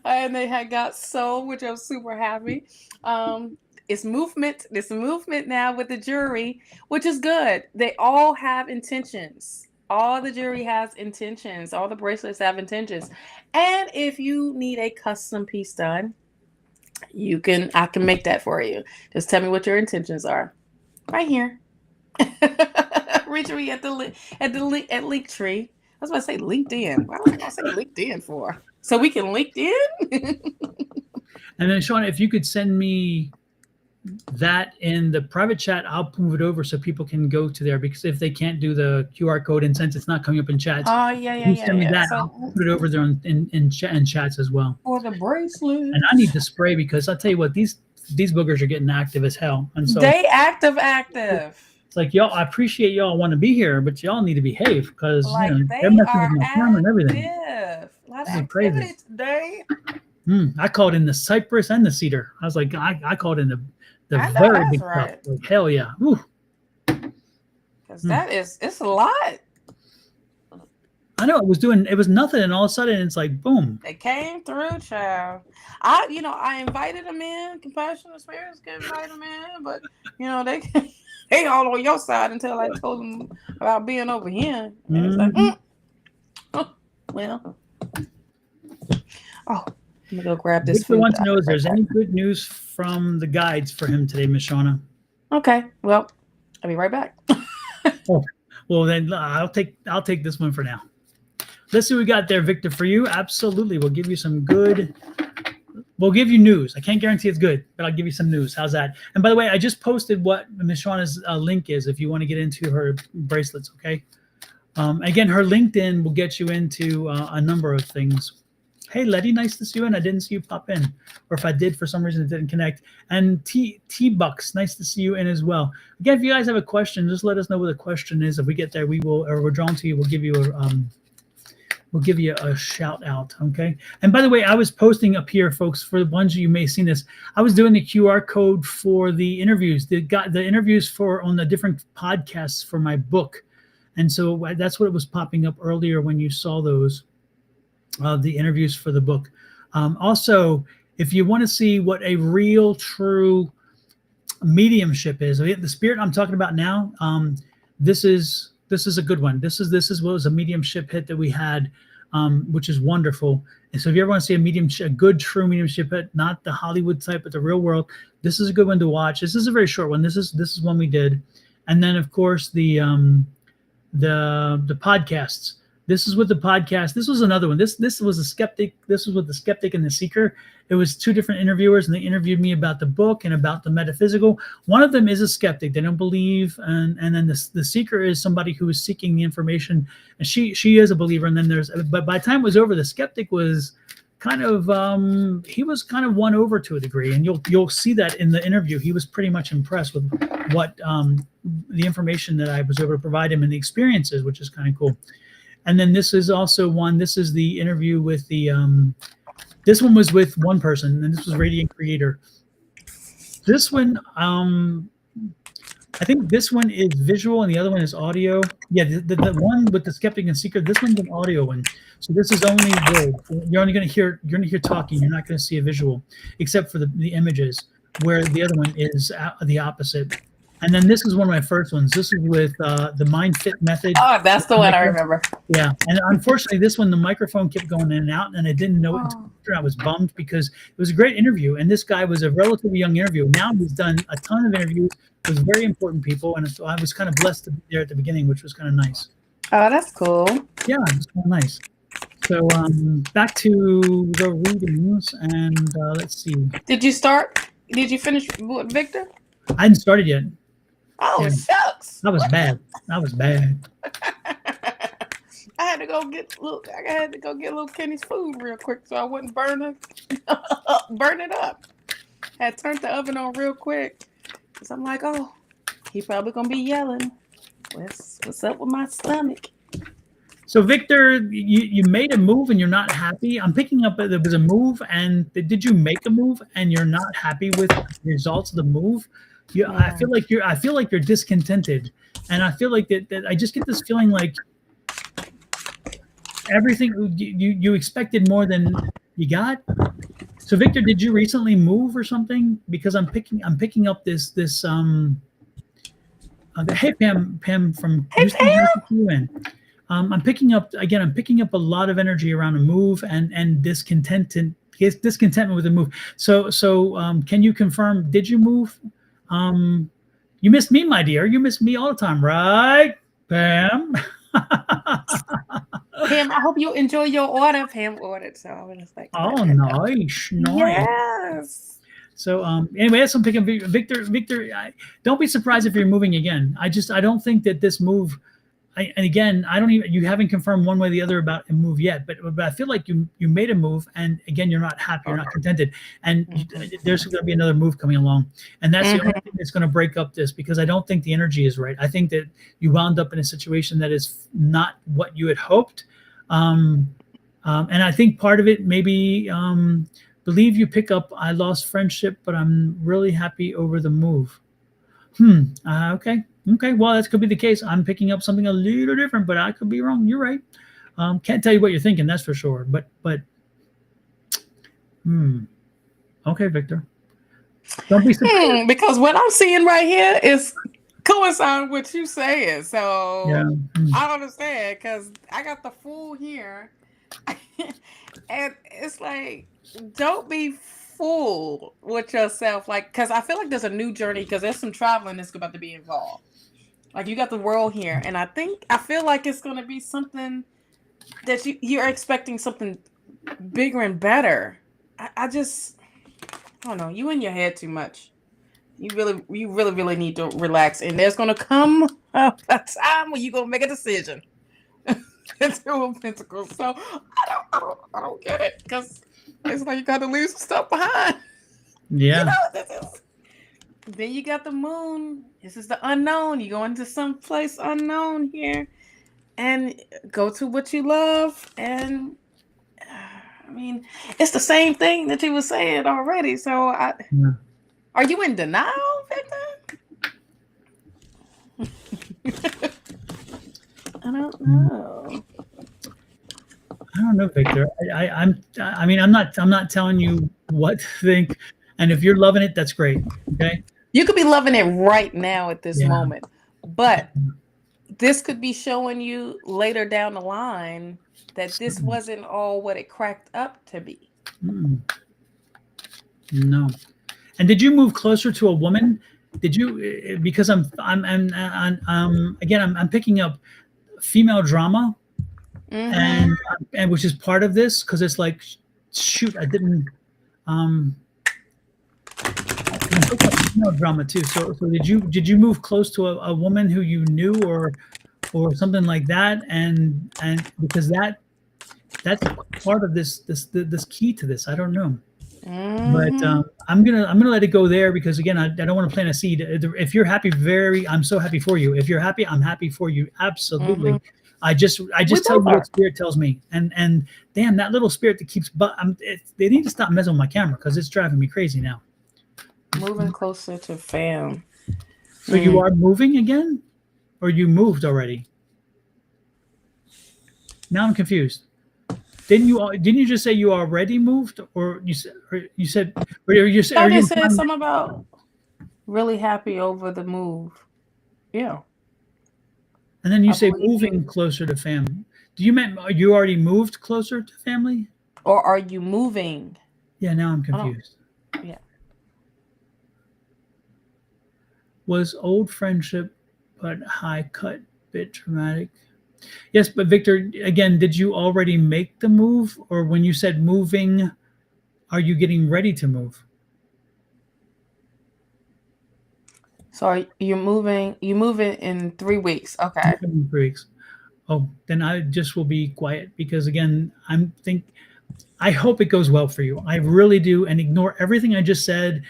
and they had got sold, which I'm super happy. It's movement. There's movement now with the jury, which is good. They all have intentions. All the jury has intentions. All the bracelets have intentions. And if you need a custom piece done, I can make that for you. Just tell me what your intentions are. Right here. Reach me at Linktree. I was about to say LinkedIn. Why was I gonna say LinkedIn for? So we can LinkedIn? And then Shawna, if you could send me that in the private chat, I'll move it over so people can go to there, because if they can't do the QR code, and since it's not coming up in chats, Oh yeah, you send me that. So I'll put it over there in chats as well. for the bracelet. And I need to spray, because I'll tell you what, these boogers are getting active as hell. And so They active. it's like, y'all, I appreciate y'all want to be here, but y'all need to behave, because Like they're they messing are with my camera and everything. active. A lot of This is activity crazy. today. I called in the cypress and the cedar. I was like, I called in the I know very that's big right. stuff. Like, hell yeah. Woo. Because it's a lot. I know it was nothing, and all of a sudden it's like boom. They came through, child. I invited them in. Compassionate spirits can invite them in, but they all on your side until I told them about being over here. And it's like, well, oh, let me go grab this Victor food. wants to know if there's any good news from the guides for him today, Miss Shawna. Okay, well, I'll be right back. Oh, well then I'll take this one for now. Let's see what we got there, Victor, for you. Absolutely, we'll give you some good. We'll give you news. I can't guarantee it's good, but I'll give you some news. How's that? And by the way, I just posted what Miss Shawna's link is if you want to get into her bracelets. Okay. Again, her LinkedIn will get you into a number of things. Hey, Letty, nice to see you, and I didn't see you pop in, or if I did, for some reason it didn't connect. And T Bucks, nice to see you in as well. Again, if you guys have a question, just let us know what the question is. If we get there, we will, or we're drawn to you, we'll give you a shout out. Okay. And by the way, I was posting up here, folks, for the ones of you may have seen this. I was doing the QR code for the interviews. The interviews for on the different podcasts for my book. And so that's what it was popping up earlier when you saw those, the interviews for the book. Also, if you want to see what a real, true mediumship is, the spirit I'm talking about now, this is a good one. This is what was a mediumship hit that we had, which is wonderful. And so if you ever want to see a good, true mediumship hit, not the Hollywood type, but the real world, this is a good one to watch. This is a very short one. This is one we did. And then, of course, the podcasts. This is with the podcast. This was another one. This was a skeptic. This was with the skeptic and the seeker. It was two different interviewers, and they interviewed me about the book and about the metaphysical. One of them is a skeptic. They don't believe, and then the seeker is somebody who is seeking the information, and she is a believer. And then but by the time it was over, the skeptic was kind of he was kind of won over to a degree, and you'll see that in the interview. He was pretty much impressed with what the information that I was able to provide him and the experiences, which is kind of cool. And then this is also one. This is the interview with the. This one was with one person, and this was Radiant Creator. This one, I think this one is visual, and the other one is audio. Yeah, the one with the skeptic and seeker. This one's an audio one. So this is only word. You're only going to hear. You're going to hear talking. You're not going to see a visual, except for the images. Where the other one is the opposite. And then this is one of my first ones. This is with the Mind Fit method. Oh, that's the one I remember. Yeah, and unfortunately, this one the microphone kept going in and out, and I didn't know it. I was bummed because it was a great interview, and this guy was a relatively young interview. Now he's done a ton of interviews with very important people, and so I was kind of blessed to be there at the beginning, which was kind of nice. Oh, that's cool. Yeah, it was kind of nice. So back to the readings, and let's see. Did you start? Did you finish, Victor? I hadn't started yet. Oh, shucks. That was bad. I had to go get little Kenny's food real quick so I wouldn't burn it up. Had turned the oven on real quick. Cause I'm like, oh, He probably gonna be yelling. What's up with my stomach? So Victor, you made a move and you're not happy. I'm picking up that there was a move, and did you make a move and you're not happy with the results of the move? I feel like you're discontented, and I feel like that I just get this feeling like everything you expected more than you got. So Victor, did you recently move or something? Because I'm picking up this hey Pam from Hey Houston, Pam. I'm picking up a lot of energy around a move and discontentment with the move. So can you confirm? Did you move? You missed me, my dear. You miss me all the time, right, Pam? Pam, I hope you enjoy your order. Pam ordered, so I was like, Oh, nice. yes. So anyway, that's I'm picking Victor. Don't be surprised if you're moving again. I don't think that this move. And again, I don't even. You haven't confirmed one way or the other about a move yet, but I feel like you made a move, and again, you're not happy, you're not contented, and there's going to be another move coming along, and that's the only thing that's going to break up this, because I don't think the energy is right. I think that you wound up in a situation that is not what you had hoped, and I think part of it maybe believe you pick up. I lost friendship, but I'm really happy over the move. Okay. Well, that could be the case. I'm picking up something a little different, but I could be wrong. You're right. Can't tell you what you're thinking, that's for sure. But okay, Victor. Don't be surprised. Because what I'm seeing right here is coinciding with what you saying. So Yeah. I understand, because I got the Fool here. And it's like, don't be fooled with yourself. Like, because I feel like there's a new journey, because there's some traveling that's about to be involved. Like, you got the world here, and I feel like it's going to be something that you're expecting something bigger and better. I don't know. You in your head too much. You really need to relax, and there's going to come a time when you're going to make a decision. Two of Pentacles. So I don't get it, because it's like you got to leave some stuff behind. Yeah. Then you got the Moon. This is the unknown. You go into some place unknown here, and go to what you love. And I mean, it's the same thing that you were saying already. So are you in denial, Victor? I don't know. Victor. I'm not telling you what to think, and if you're loving it, that's great. Okay. You could be loving it right now at this moment, but this could be showing you later down the line that this wasn't all what it cracked up to be. No. And did you move closer to a woman? Did you? Because I'm picking up female drama, and which is part of this, because it's like, shoot, I didn't. Female drama too. So did you move close to a woman who you knew, or something like that? And because that's part of this key to this. I don't know. But I'm gonna let it go there, because again, I don't want to plant a seed. If you're happy, I'm so happy for you. If you're happy, I'm happy for you. Absolutely. I just tell you what spirit tells me, and damn, that little spirit that keeps. But they need to stop messing with my camera, because it's driving me crazy now. Moving closer to fam. So you are moving again, or you moved already? Now I'm confused. Didn't you just say you already moved, or you said you said something about really happy over the move? Yeah. And then you say moving closer to family. Do you mean you already moved closer to family? Or are you moving? Yeah, now I'm confused. Yeah. Was old friendship, but high cut, bit traumatic. Yes, but Victor, again, did you already make the move? Or when you said moving, are you getting ready to move? So you're moving in 3 weeks. Okay. 3 weeks. Oh, then I just will be quiet, because again, I hope it goes well for you. I really do. And ignore everything I just said,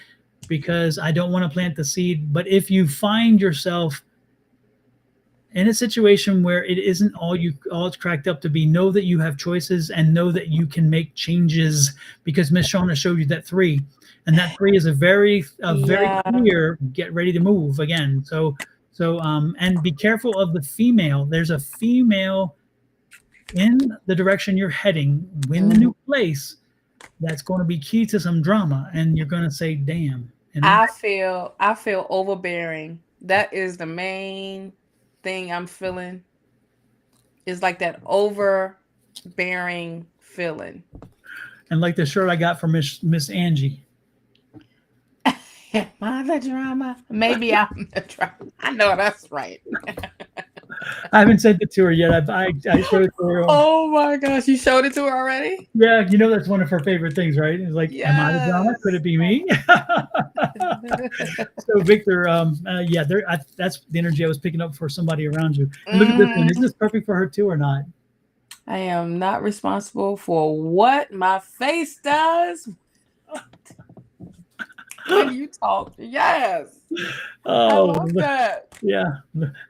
because I don't want to plant the seed. But if you find yourself in a situation where it isn't all it's cracked up to be, know that you have choices and know that you can make changes, because Miss Shawna showed you that 3, and that 3 is a very clear get ready to move again. So and be careful of the female. There's a female in the direction you're heading in the new place that's going to be key to some drama, and you're going to say, damn. I feel overbearing. That is the main thing I'm feeling. Is like that overbearing feeling. And like the shirt I got from Miss Angie. Am I the drama? Maybe I'm the drama. I know that's right. I haven't sent it to her yet. I showed it to her. Oh my gosh, you showed it to her already? Yeah, you know that's one of her favorite things, right? It's like, am I the drama? Could it be me? So Victor, that's the energy I was picking up for somebody around you. And look at this one. Is this perfect for her too or not? I am not responsible for what my face does when you talk. Yes. Oh, I love that. Yeah.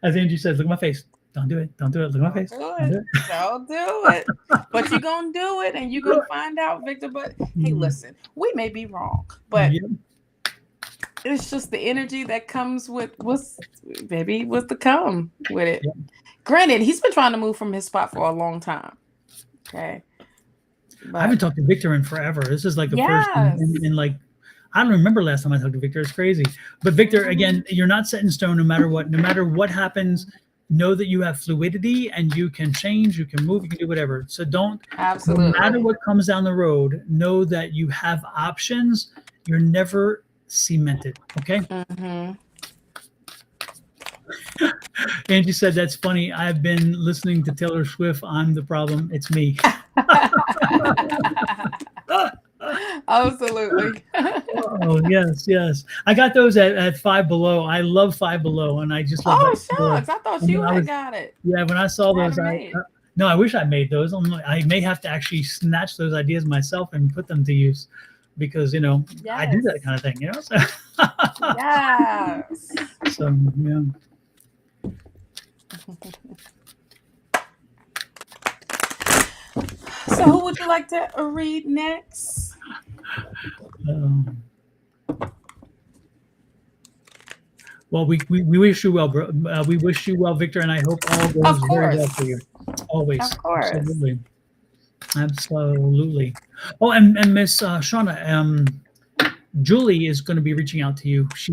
As Angie says, look at my face. Don't do it. Don't do it. Look at my face. Don't do it. But you're going to do it, and you're going to find out, Victor. But hey, listen, we may be wrong, but it's just the energy that comes with what's to come with it. Yeah. Granted, he's been trying to move from his spot for a long time. Okay. But I haven't talked to Victor in forever. This is like the first in like, I don't remember last time I talked to Victor. It's crazy. But Victor, again, you're not set in stone no matter what. No matter what happens, know that you have fluidity and you can change, you can move, you can do whatever. So no matter what comes down the road, know that you have options. You're never cemented. Okay? Mm-hmm. Angie said, that's funny. I've been listening to Taylor Swift. I'm the problem. It's me. Absolutely. Oh, yes. I got those at Five Below. I love Five Below, and I just love shucks. I thought you had got it. Yeah, when I saw those, no, I wish I made those. I may have to actually snatch those ideas myself and put them to use, because I do that kind of thing, So. Yes. So yeah. So who would you like to read next? Well, we wish you well, bro. We wish you well, Victor, and I hope all goes very well for you. Always. Of course. Absolutely. Oh, and Miss Shawna, Julie is going to be reaching out to you. She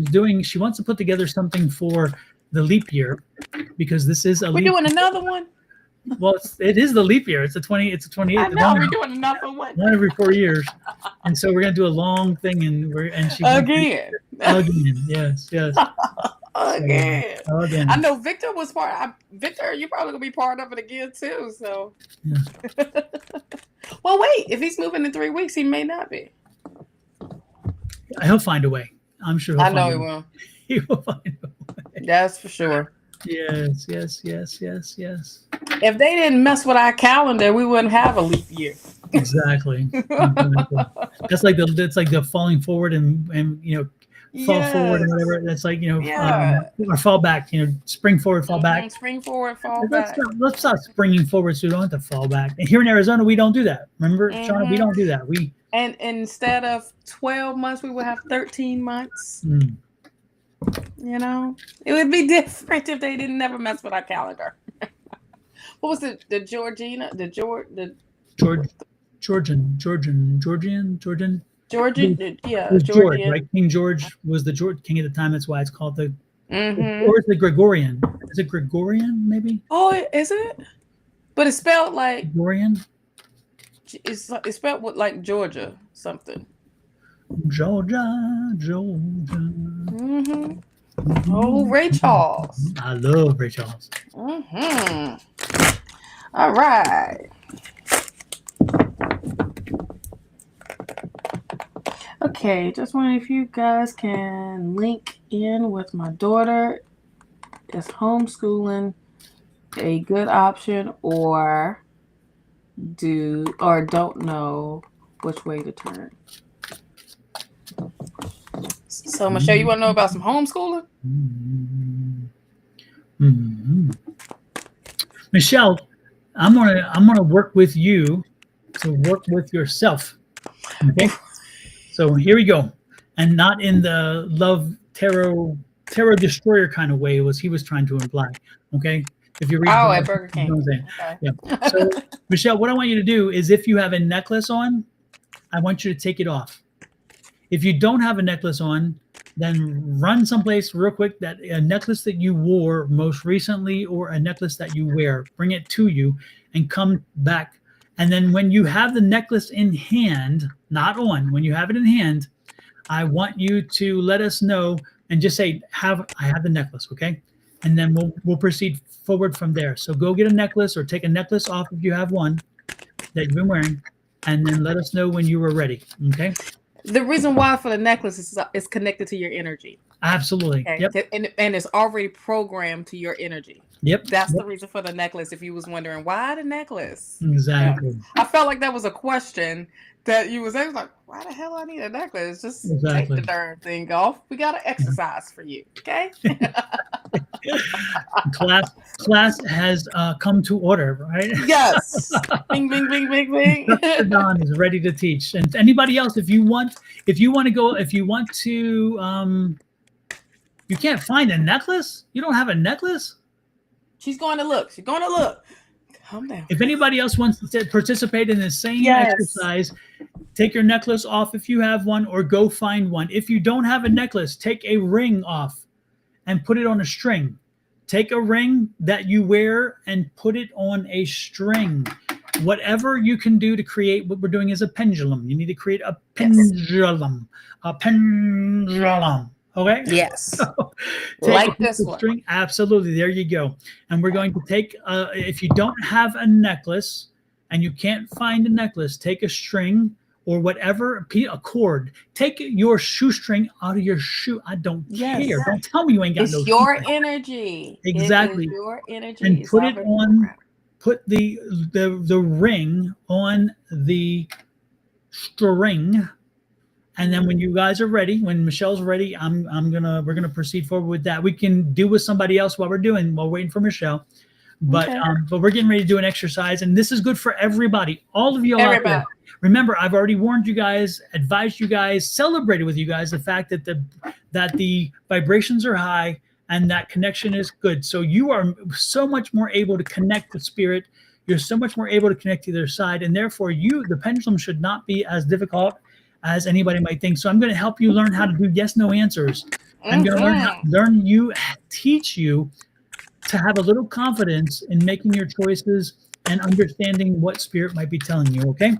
wants to put together something for the leap year, because this is We're doing another one. Well, it is the leap year. It's the 28th. I know, we're doing another one. One every 4 years, and so we're gonna do a long thing, and she again. Yes. Again. Again. I know Victor was part. Victor, you're probably gonna be part of it again too. So. Yeah. Well, wait. If he's moving in 3 weeks, he may not be. He'll find a way. I'm sure. I know he will. He will find a way. That's for sure. Yes. If they didn't mess with our calendar, we wouldn't have a leap year. Exactly. That's like the falling forward and fall forward and whatever. That's like or fall back. Spring forward, fall back. Spring forward, fall back. Let's stop springing forward, so we don't have to fall back. And here in Arizona, we don't do that. Remember, Shawna, we don't do that. And instead of 12 months, we would have 13 months. It would be different if they didn't never mess with our calendar. What was it? The Georgian? Yeah, it was George, right? King George was the king at the time. That's why it's called the. Or is it Gregorian? Is it Gregorian? Maybe. Oh, is it? But it's spelled like Gregorian. It's spelled with like Georgia something. Georgia. Oh, Ray Charles. I love Ray Charles. All right. Okay, just wondering if you guys can link in with my daughter. Is homeschooling a good option, or don't know which way to turn? So, Michelle, you want to know about some homeschooling? Michelle, I'm gonna work with you to work with yourself. Okay, so here we go, and not in the love tarot destroyer kind of way he was trying to imply. Okay, if you read, at Burger King. You know what I'm saying? Okay. Yeah. So, Michelle, what I want you to do is, if you have a necklace on, I want you to take it off. If you don't have a necklace on, then run someplace real quick that a necklace that you wore most recently or a necklace that you wear, bring it to you and come back. And then when you have the necklace in hand, not on, when you have it in hand, I want you to let us know and just say, I have the necklace, okay? And then we'll proceed forward from there. So go get a necklace or take a necklace off if you have one that you've been wearing, and then let us know when you were ready, okay? The reason why for the necklace is connected to your energy. Absolutely. Okay. Yep. And it's already programmed to your energy. Yep. That's the reason for the necklace. If you was wondering why the necklace, Exactly. I felt like that was a question that you was like, why the hell I need a necklace? Just take the darn thing off. We got to exercise for you, okay? Class has come to order, right? Yes. Bing, bing, bing, bing, bing. Dr. Don is ready to teach. And anybody else, if you want to, you can't find a necklace? You don't have a necklace? She's going to look. She's going to look. Calm down. If anybody else wants to participate in the same exercise, take your necklace off if you have one, or go find one. If you don't have a necklace, take a ring off and put it on a string. Take a ring that you wear and put it on a string. Whatever you can do to create, what we're doing is a pendulum. You need to create a pendulum. A pendulum. Okay? Yes. So, like this one. String. Absolutely. There you go. And we're going to take, if you don't have a necklace and you can't find a necklace, take a string or whatever, a cord. Take your shoestring out of your shoe. I don't care. Don't tell me you ain't got no. It's your energy. Exactly. It is your energy. And put it on. Put the ring on the string. And then when you guys are ready, when Michelle's ready, we're gonna proceed forward with that. We can do with somebody else while we're waiting for Michelle. But we're getting ready to do an exercise, and this is good for everybody, all of you out there. Remember, I've already warned you guys, advised you guys, celebrated with you guys the fact that the vibrations are high and that connection is good. So you are so much more able to connect with spirit. You're so much more able to connect to their side, and therefore the pendulum should not be as difficult as anybody might think. So I'm going to help you learn how to do yes, no answers. I'm going to teach you to have a little confidence in making your choices and understanding what spirit might be telling you. Okay.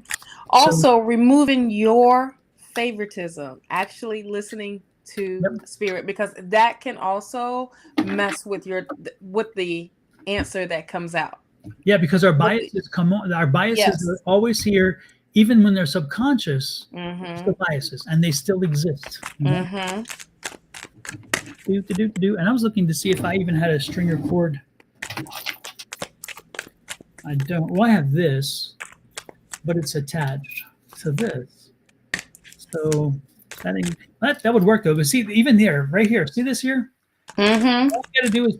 Also, removing your favoritism, actually listening to spirit, because that can also mess with the answer that comes out. Yeah, because our biases are always here. Even when they're subconscious, still biases, and they still exist. And I was looking to see if I even had a string or cord. I don't. Well, I have this, but it's attached to this. So that would work though. But see, even here, right here, see this here? All you got to do is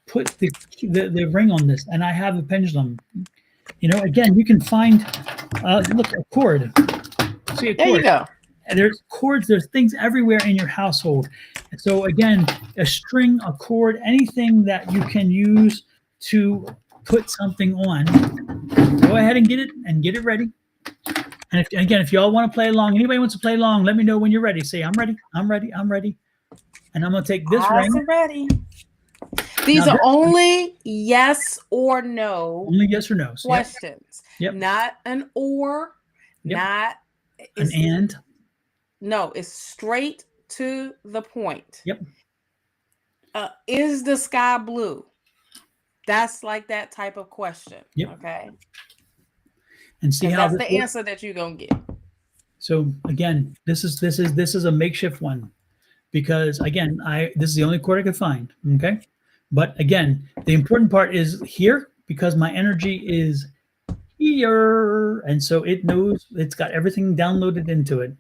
put the ring on this, and I have a pendulum. You know, again, you can find, look, a cord. See a cord. There you go. And there's cords, there's things everywhere in your household. So again, a string, a cord, anything that you can use to put something on, go ahead and get it ready. And if y'all want to play along, anybody wants to play along, let me know when you're ready. Say, I'm ready, I'm ready, I'm ready. And I'm going to take this ring. I'm ready. These are only yes or no. Only yes or no questions. Yep. Not an or, not an and. No, it's straight to the point. Yep. Is the sky blue? That's like that type of question. Yep. Okay. And see how that's the answer that you're gonna get. So again, this is a makeshift one, because again, this is the only cord I could find. Okay. But again, the important part is here, because my energy is here. And so it knows, it's got everything downloaded into it.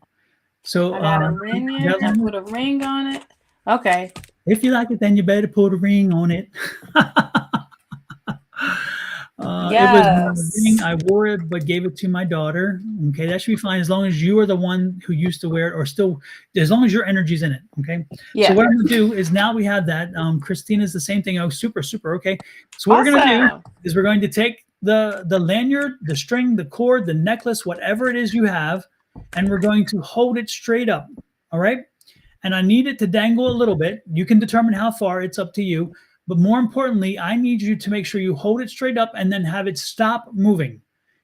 So I got a ring in. I put a ring on it. Okay. If you like it, then you better put a ring on it. It was my ring. I wore it, but gave it to my daughter. Okay, that should be fine as long as you are the one who used to wear it, or still, as long as your energy's in it. Okay. Yeah. So what I'm gonna do is now we have that. Christina's the same thing. Oh, super. Okay. So what we're gonna do is we're going to take the lanyard, the string, the cord, the necklace, whatever it is you have, and we're going to hold it straight up. All right. And I need it to dangle a little bit. You can determine how far. It's up to you. But more importantly, I need you to make sure you hold it straight up and then have it stop moving.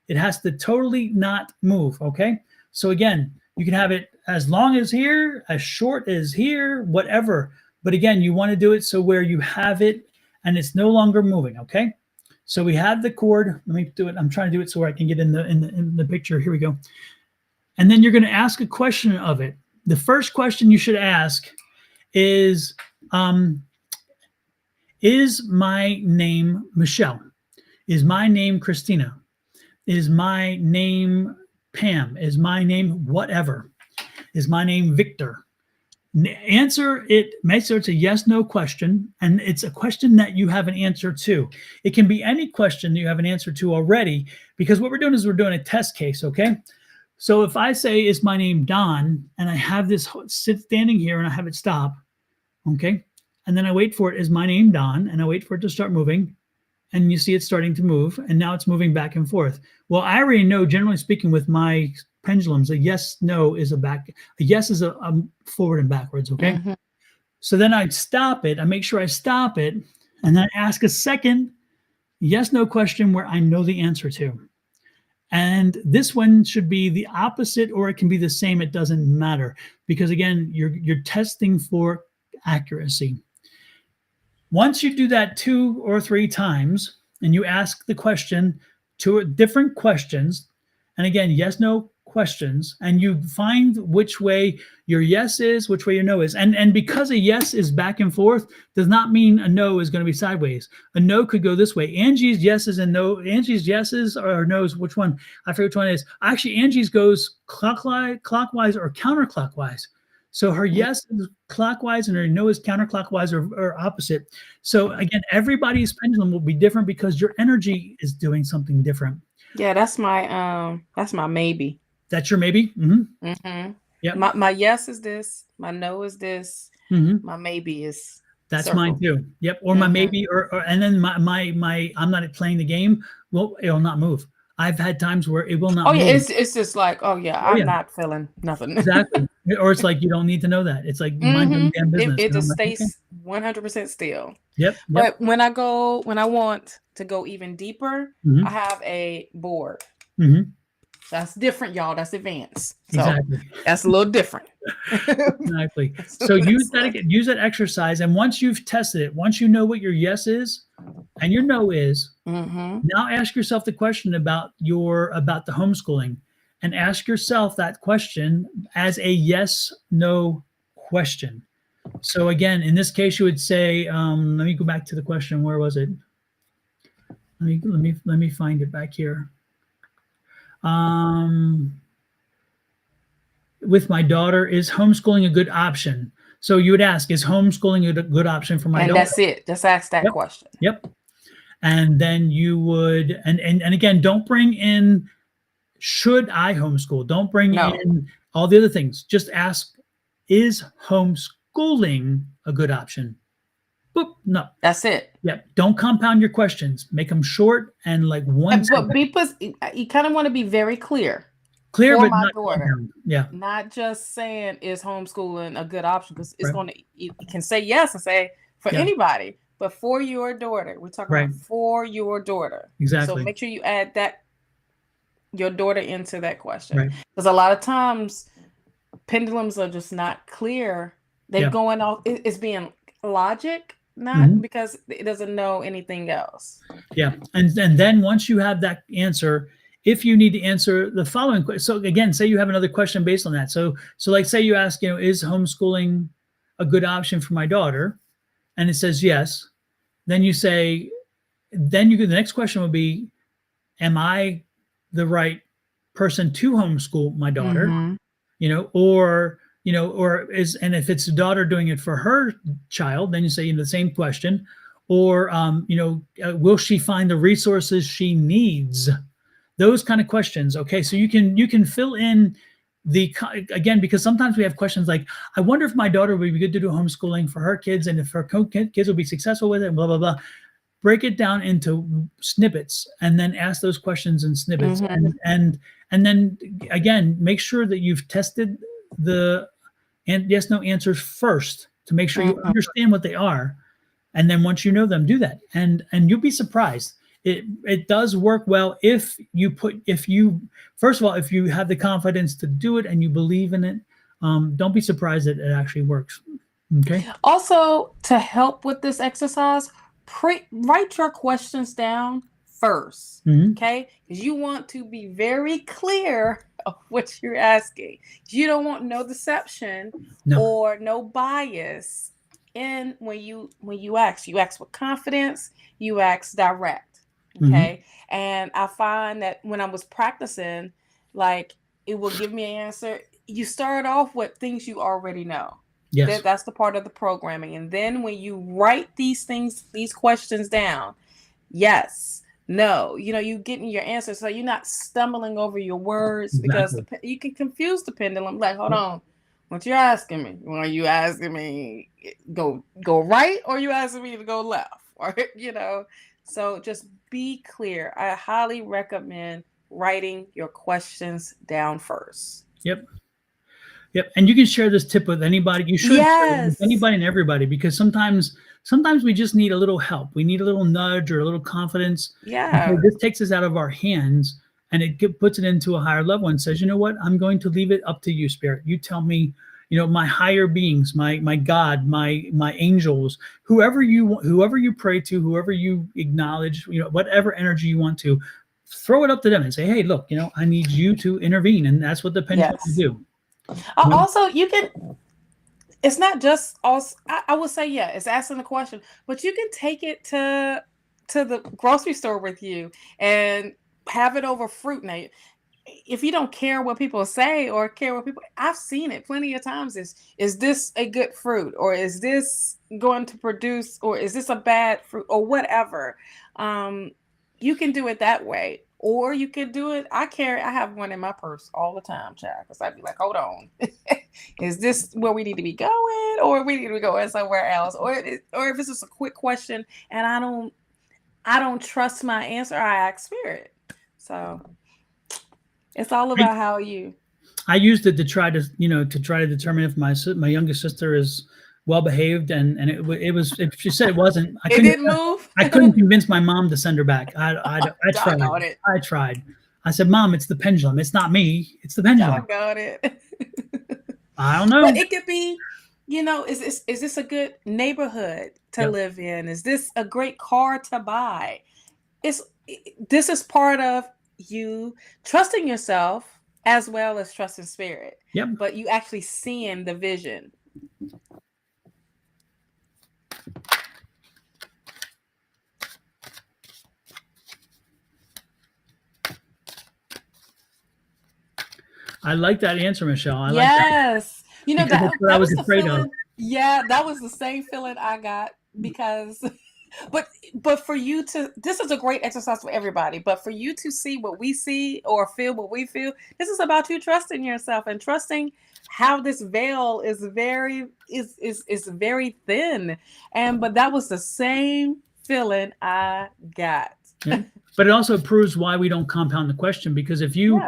It has to totally not move, okay? So again, you can have it as long as here, as short as here, whatever. But again, you want to do it so where you have it and it's no longer moving, okay? So we have the cord. Let me do it. I'm trying to do it so I can get in the picture. Here we go. And then you're going to ask a question of it. The first question you should ask is my name Michelle? Is my name Christina? Is my name Pam? Is my name whatever? Is my name Victor? Answer it. Make sure it's a yes, no question. And it's a question that you have an answer to. It can be any question that you have an answer to already, because what we're doing is we're doing a test case, okay? So if I say, is my name Don, and I have this standing here and I have it stop, okay? And then I wait for it, is my name Don, and I wait for it to start moving, and you see it starting to move, and now it's moving back and forth. Well, I already know, generally speaking, with my pendulums, a yes, no is a yes is a forward and backwards, okay? Mm-hmm. So then I stop it, I make sure I stop it, and then I ask a second yes, no question where I know the answer to. And this one should be the opposite, or it can be the same. It doesn't matter, because again, you're testing for accuracy. Once you do that 2 or 3 times, and you ask the question, 2 different questions, and again, yes, no questions, and you find which way your yes is, which way your no is. And because a yes is back and forth does not mean a no is going to be sideways. A no could go this way. Angie's yeses and no, Angie's yeses or no's, which one? I forget which one it is. Actually, Angie's goes clockwise or counterclockwise. So her yes is clockwise and her no is counterclockwise or opposite. So again, everybody's pendulum will be different because your energy is doing something different. Yeah, that's my maybe. That's your maybe? Mm-hmm. Mm-hmm. Yep. My yes is this. My no is this. Mm-hmm. My maybe is that's circle. Mine too. Yep. Or my maybe or and then my I'm not playing the game. Well, it'll not move. I've had times where it will not move. Yeah, it's just like, I'm not feeling nothing. Exactly. Or it's like, you don't need to know that. It's like mind your damn business. It just stays 100% still. Yep. But when I want to go even deeper, mm-hmm. I have a board. Mm-hmm. That's different, y'all. That's advanced. So exactly. That's a little different. Exactly. So use that exercise. And once you've tested it, once you know what your yes is and your no is, mm-hmm. now ask yourself the question about the homeschooling, and ask yourself that question as a yes, no question. So again, in this case, you would say, let me go back to the question. Where was it? Let me find it back here. With my daughter, is homeschooling a good option? So you would ask, is homeschooling a good option for my daughter? And that's it. Just ask that question. Yep. And then you would, and again, don't bring in, should I homeschool? Don't bring in all the other things. Just ask, is homeschooling a good option? Boop, no. That's it. Yep. Don't compound your questions. Make them short and like one. But you kind of want to be very clear. Clear, for but my not daughter. Compound. Yeah. Not just saying, is homeschooling a good option? Because it's going to, you can say yes and say for anybody, but for your daughter. We're talking about for your daughter. Exactly. So make sure you add your daughter into that question. Because a lot of times pendulums are just not clear. They're going off, it's being logic, not because it doesn't know anything else. Yeah. And then once you have that answer, if you need to answer the following question, so again, say you have another question based on that. So like say you ask, is homeschooling a good option for my daughter? And it says yes. Then you say, the next question would be, am I the right person to homeschool my daughter? Mm-hmm. or and if it's a daughter doing it for her child, then you say the same question, or will she find the resources she needs? Those kind of questions. Okay, so you can fill in again, because sometimes we have questions like, I wonder if my daughter would be good to do homeschooling for her kids, and if her kids will be successful with it, and blah blah blah. Break it down into snippets, and then ask those questions in snippets, and then again, make sure that you've tested the yes no answers first to make sure you understand what they are, and then once you know them, do that, and you'll be surprised. It does work well if you first of all, if you have the confidence to do it and you believe in it. Don't be surprised that it actually works. Okay. Also, to help with this exercise, write your questions down first. Okay, because you want to be very clear of what you're asking. You don't want no deception or no bias in when you ask. You ask with confidence. You ask direct. Okay. And I find that when I was practicing, like, it will give me an answer. You start off with things you already know. Yes. That's the part of the programming. And then when you write these questions down, yes, no, you getting your answer. So you're not stumbling over your words, because you can confuse the pendulum. Like, hold on, what you're asking me? Are you asking me go right, or are you asking me to go left? Or, so just be clear. I highly recommend writing your questions down first. Yep. And you can share this tip with anybody. You should share it with anybody and everybody, because sometimes we just need a little help. We need a little nudge or a little confidence. Yeah. So this takes us out of our hands, and it puts it into a higher level and says, you know what? I'm going to leave it up to you, Spirit. You tell me, my higher beings, my God, my angels, whoever you pray to, whoever you acknowledge, whatever energy you want to, throw it up to them and say, hey, look, I need you to intervene. And that's what the pendulum will do. Also, it's not just us. I would say, it's asking the question, but you can take it to the grocery store with you and have it over fruit. Now, if you don't care what people say or care what people, I've seen it plenty of times. Is this a good fruit, or is this going to produce, or is this a bad fruit, or whatever? You can do it that way. Or you could do it. I have one in my purse all the time, child, because I'd be like, hold on. Is this where we need to be going, or we need to be going somewhere else? Or if it's just a quick question and I don't trust my answer, I ask Spirit. So it's all about how you. I used it to try to determine if my youngest sister is well behaved, and it was, if she said it wasn't, It didn't move. I couldn't convince my mom to send her back. I tried. I tried. I said, Mom, it's the pendulum. It's not me. It's the pendulum. I got it. I don't know. But it could be, is this a good neighborhood to live in? Is this a great car to buy? This is part of you trusting yourself as well as trusting Spirit. Yep. But you actually seeing the vision. I like that answer, Michelle. Yes. Like that I was afraid of. Yeah, that was the same feeling I got, because but for you to, this is a great exercise for everybody, but for you to see what we see or feel what we feel, this is about you trusting yourself and trusting how this veil is very thin. But that was the same feeling I got. Yeah. But it also proves why we don't compound the question, because if you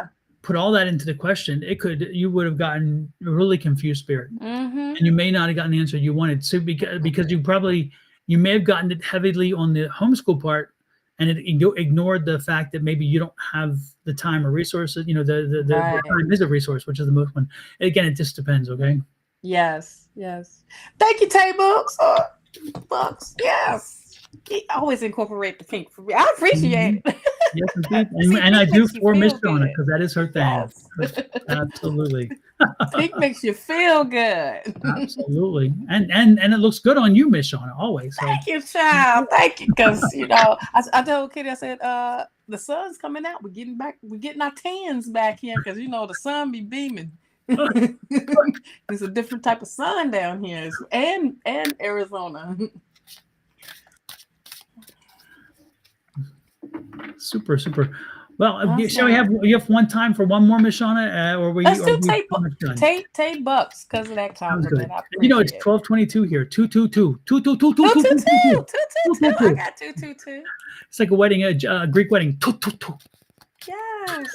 put all that into the question, you would have gotten a really confused Spirit, and you may not have gotten the answer you wanted. So because you may have gotten it heavily on the homeschool part, and it ignored the fact that maybe you don't have the time or resources. The time is a resource, which is the most one. Again, it just depends. Okay. Yes. Thank you, Tay Books. Books. Yes. He always incorporate the pink for me. I appreciate it. Yes, indeed. And I do for Miss Shawna, because that is her thing. Yes. Absolutely. Pink makes you feel good. Absolutely. And it looks good on you, Miss Shawna, always. So. Thank you, child. Thank you. Because I told Kitty, I said, the sun's coming out. We're getting our tans back here, because the sun be beaming. It's a different type of sun down here, and Arizona. Super, super. Well, Awesome. shall we have one time for one more, Miss Shawna, or we? Let's do Tay Bucks because of that compliment. You know, it's 12:22 here. 222. 222. I got 222. It's like a wedding, a Greek wedding. Yes.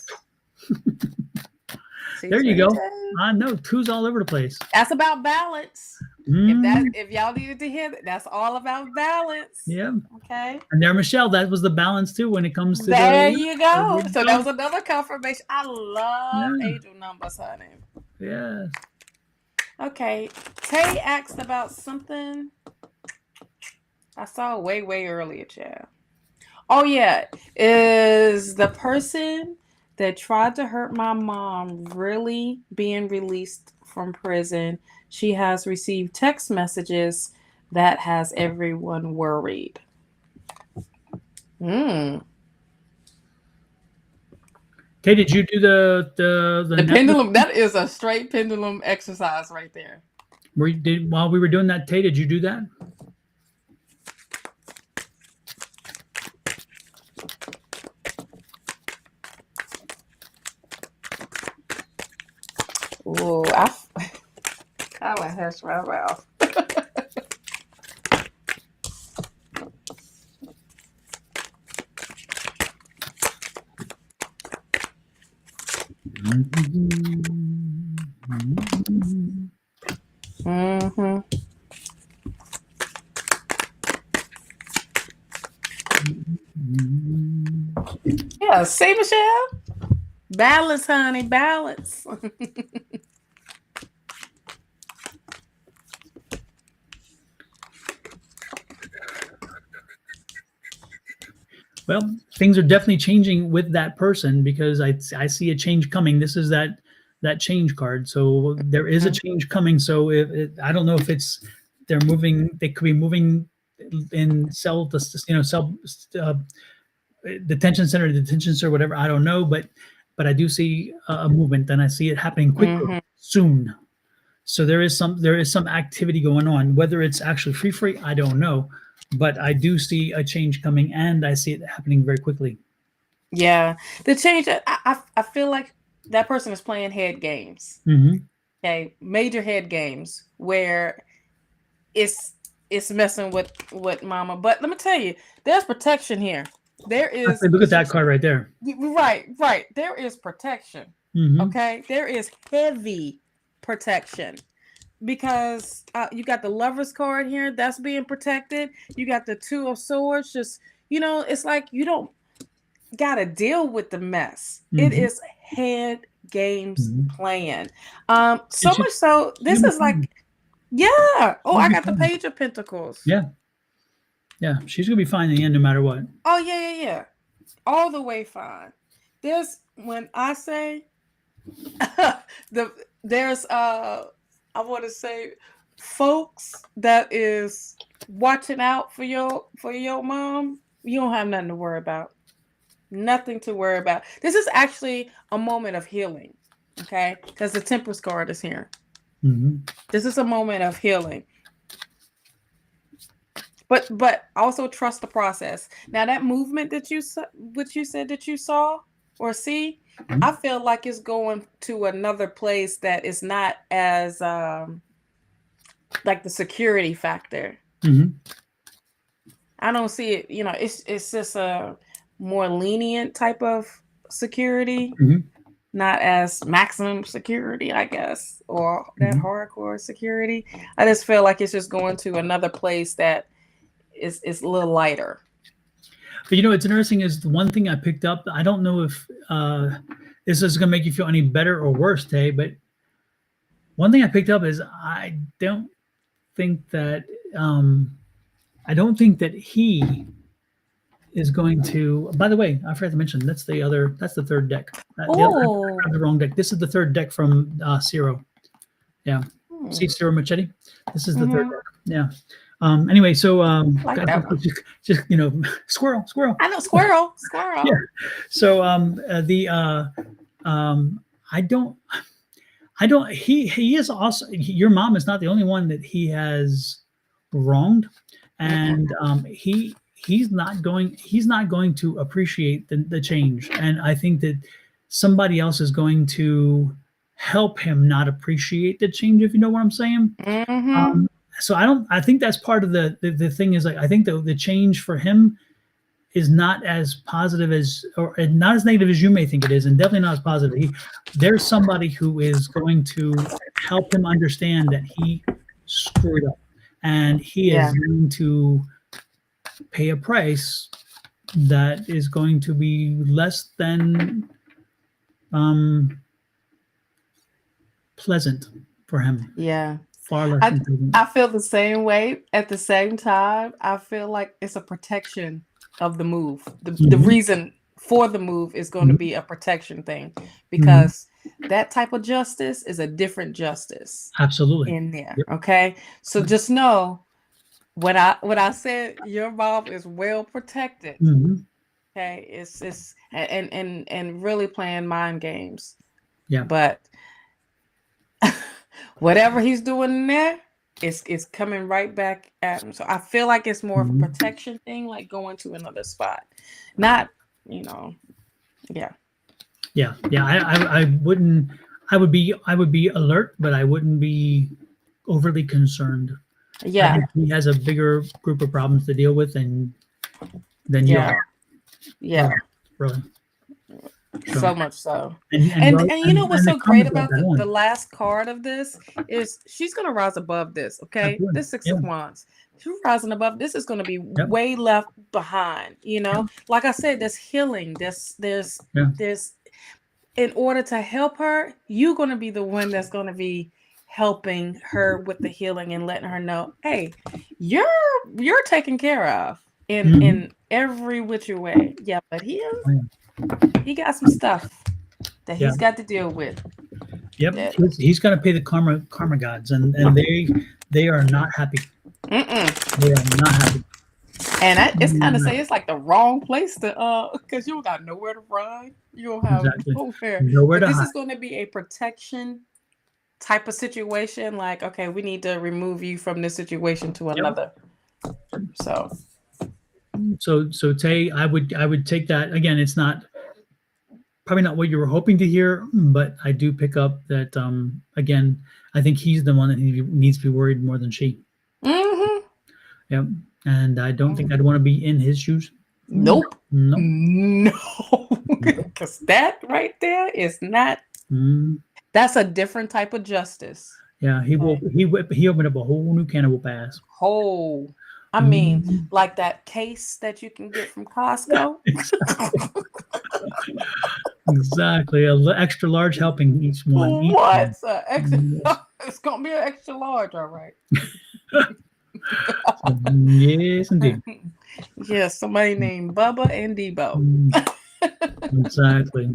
There you go. I know, twos all over the place. That's about balance. If y'all needed to hear that, that's all about balance. Yeah. Okay. And there, Michelle, that was the balance too when it comes to there you go. So that was another confirmation. I love angel numbers, honey. Yeah. Okay. Tay asked about something I saw way earlier, child. Oh yeah. Is the person that tried to hurt my mom really being released from prison? She has received text messages that has everyone worried. Okay, did you do the pendulum? That is a straight pendulum exercise right there. While we were doing that, Tay, did you do that? Oh, I went hush my mouth. Yeah, see, Michelle? Balance, honey, balance. Well, things are definitely changing with that person because I see a change coming. This is that change card. So there is a change coming. So I don't know if they're moving. They could be moving in detention center, whatever. I don't know, but I do see a movement, and I see it happening quicker, soon. So there is some activity going on. Whether it's actually free, I don't know. But I do see a change coming, and I see it happening very quickly. Yeah, the change. I feel like that person is playing head games. Okay, major head games where it's messing with mama. But let me tell you, there's protection here. There is. Look at that card right there. Right. There is protection. Okay, there is heavy protection. Because you got the Lover's card here that's being protected. You got the Two of Swords. Just, it's like you don't got to deal with the mess. It is head games playing. So much so, this is like, yeah. Oh, I got the Page of Pentacles. Yeah. She's going to be fine in the end no matter what. Oh, yeah. All the way fine. When I say, there's, I want to say, folks that is watching out for your mom, you don't have nothing to worry about. Nothing to worry about. This is actually a moment of healing, okay? Because the Temperance card is here. This is a moment of healing. But also trust the process. Now that movement that you said that you saw or see, I feel like it's going to another place that is not as like the security factor. I don't see it. It's just a more lenient type of security, not as maximum security, I guess, or that hardcore security. I just feel like it's just going to another place that is a little lighter. But it's interesting is the one thing I picked up. I don't know if this is going to make you feel any better or worse, Tay, but one thing I picked up is I don't think that he is going to. By the way, I forgot to mention that's the third deck. I grabbed the wrong deck. This is the third deck from Ciro. Yeah, see Ciro Machete. This is the third deck. Yeah. Anyway, so just squirrel. I know squirrel. Yeah. So I don't. He is also. Your mom is not the only one that he has wronged, and he's not going. He's not going to appreciate the change, and I think that somebody else is going to help him not appreciate the change. If you know what I'm saying. Mm-hmm. So I don't. I think that's part of the thing is like I think the change for him is not as positive as or not as negative as you may think it is, and definitely not as positive. There's somebody who is going to help him understand that he screwed up, and he is going to pay a price that is going to be less than pleasant for him. Yeah. Far less than pleasant. I feel the same way. At the same time, I feel like it's a protection of the move. The reason for the move is going to be a protection thing, because that type of justice is a different justice. Absolutely. In there. Yep. Okay. So just know when I said your mom is well protected. Okay. It's and really playing mind games. Yeah. But whatever he's doing in there, it's coming right back at him. So I feel like it's more of a protection thing, like going to another spot. Not, yeah. Yeah. I wouldn't. I would be alert, but I wouldn't be overly concerned. Yeah. I think he has a bigger group of problems to deal with than you are. Yeah. Really. So much so. And you know what's so great about the last card of this is she's going to rise above this. Okay. Absolutely. This 6 of Wands. She's rising above. This is going to be way left behind. Like I said, there's healing. There's in order to help her, you're going to be the one that's going to be helping her with the healing and letting her know, hey, you're taken care of in every which way. Yeah, but he got some stuff that he's got to deal with. Yep, he's going to pay the karma gods, and they are not happy. They are not happy. And it's kind of say it's like the wrong place to because you don't got nowhere to run. You don't have nowhere to hide. This is going to be a protection type of situation. Like, okay, we need to remove you from this situation to another. So Tay, I would take that again. It's probably not what you were hoping to hear, but I do pick up that again. I think he's the one that needs to be worried more than she. Yep. And I don't think I'd want to be in his shoes. Nope. No. Because that right there is not. That's a different type of justice. Yeah, he opened up a whole new can of whoop ass. I mean, like that case that you can get from Costco. Exactly. An extra large helping each one. What? It's gonna be an extra large, all right. Yes, indeed. Yes, somebody named Bubba and Debo. Exactly.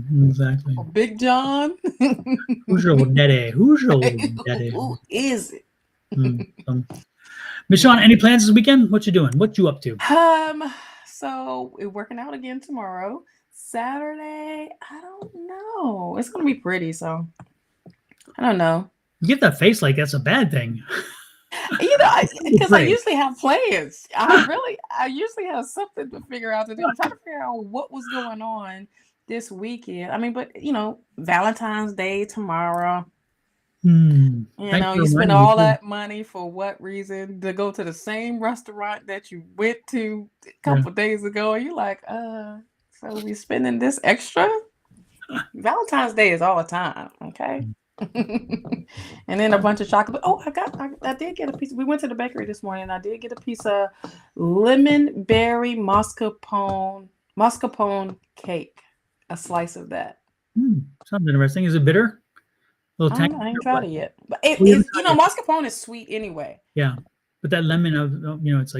Big John. Who's your daddy? Who is it? Miss Shawna, any plans this weekend? What you doing? What you up to? So we're working out again tomorrow. Saturday, I don't know. It's gonna be pretty, so I don't know. You get that face like that's a bad thing. Because I usually have plans. I usually have something to figure out to do. I'm trying to figure out what was going on this weekend. I mean, but Valentine's Day tomorrow. You spend all that money for what reason? To go to the same restaurant that you went to a couple of days ago, and you're like, so we spending this extra? Valentine's Day is all the time, okay? And then a bunch of chocolate. Oh, I did get a piece. We went to the bakery this morning. I did get a piece of lemon berry mascarpone cake. A slice of that. Sounds interesting. Is it bitter? I ain't tried it yet. But mascarpone is sweet anyway. Yeah, but that lemon it's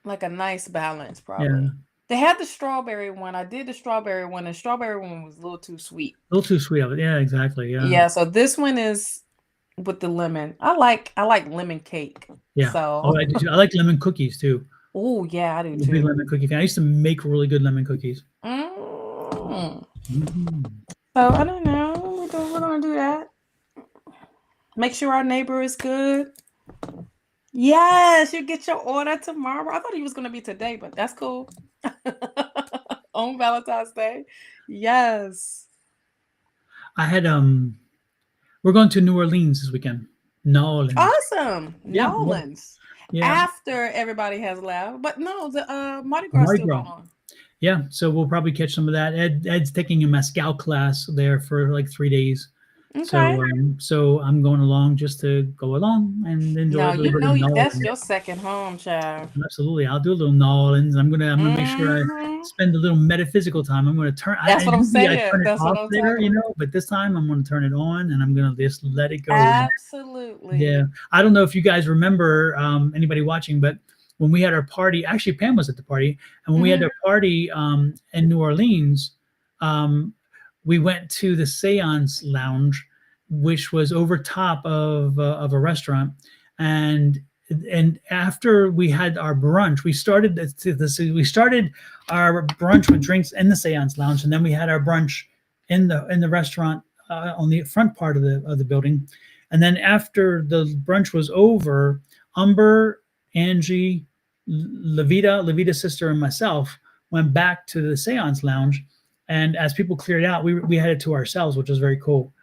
like a nice balance, probably. Yeah. They had the strawberry one. I did the strawberry one. The strawberry one was a little too sweet. A little too sweet of it. Yeah, exactly. Yeah. Yeah. So this one is with the lemon. I like lemon cake. Yeah. So I like lemon cookies too. Oh yeah, I do too. Big lemon cookie fan. I used to make really good lemon cookies. So I don't know. We're gonna do that. Make sure our neighbor is good. Yes, you get your order tomorrow. I thought he was going to be today, but that's cool. On Valentine's Day. Yes. I had we're going to New Orleans this weekend. New Orleans. Awesome. Yeah, New Orleans. yeah. After everybody has left. But no, the Mardi Gras still going on. Yeah, so we'll probably catch some of that. Ed's taking a mezcal class there for like 3 days. Okay. So I'm going along just to go along and enjoy a little bit of New that's Orleans. your second home, child. Absolutely, I'll do a little New Orleans. I'm gonna make sure I spend a little metaphysical time. I'm gonna turn. That's what I'm saying. I turn it That's what off I'm there, talking about. but this time I'm gonna turn it on and I'm gonna just let it go. Absolutely. Yeah, I don't know if you guys remember anybody watching, but when we had our party, actually Pam was at the party, and when we had our party in New Orleans, we went to the Seance Lounge, which was over top of a restaurant, and after we had our brunch, we started our brunch with drinks in the Seance Lounge, and then we had our brunch in the restaurant on the front part of the building. And then after the brunch was over, Umber, Angie, Levita's sister, and myself went back to the Seance Lounge. And as people cleared out, we had it to ourselves, which was very cool.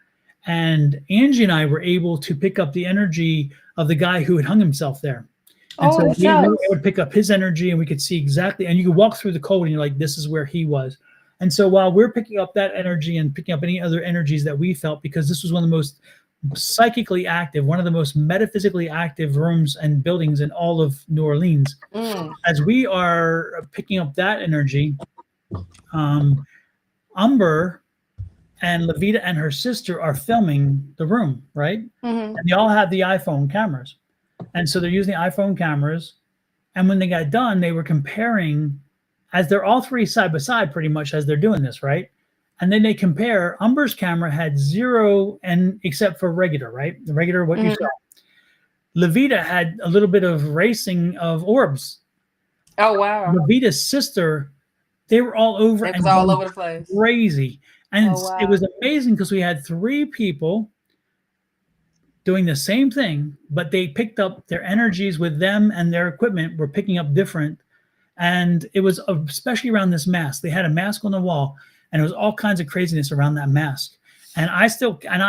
And Angie and I were able to pick up the energy of the guy who had hung himself there. And so we were able to pick up his energy, and we could see exactly, and you could walk through the code and you're like, this is where he was. And so while we're picking up that energy and picking up any other energies that we felt, because this was one of the most psychically active, one of the most metaphysically active rooms and buildings in all of New Orleans, as we are picking up that energy, Umber and Levita and her sister are filming the room, right? And they all have the iPhone cameras. And so they're using the iPhone cameras. And when they got done, they were comparing, as they're all three side by side pretty much as they're doing this, right? And then they compare. Umber's camera had 0 and except for regular, right? The regular, what you saw. Levita had a little bit of racing of orbs. Oh, wow. Levita's sister, they were all over. It was all over the place. Crazy. And wow. it was amazing because we had 3 people doing the same thing, but they picked up their energies with them, and their equipment were picking up different. And it was especially around this mask. They had a mask on the wall, and it was all kinds of craziness around that mask. And I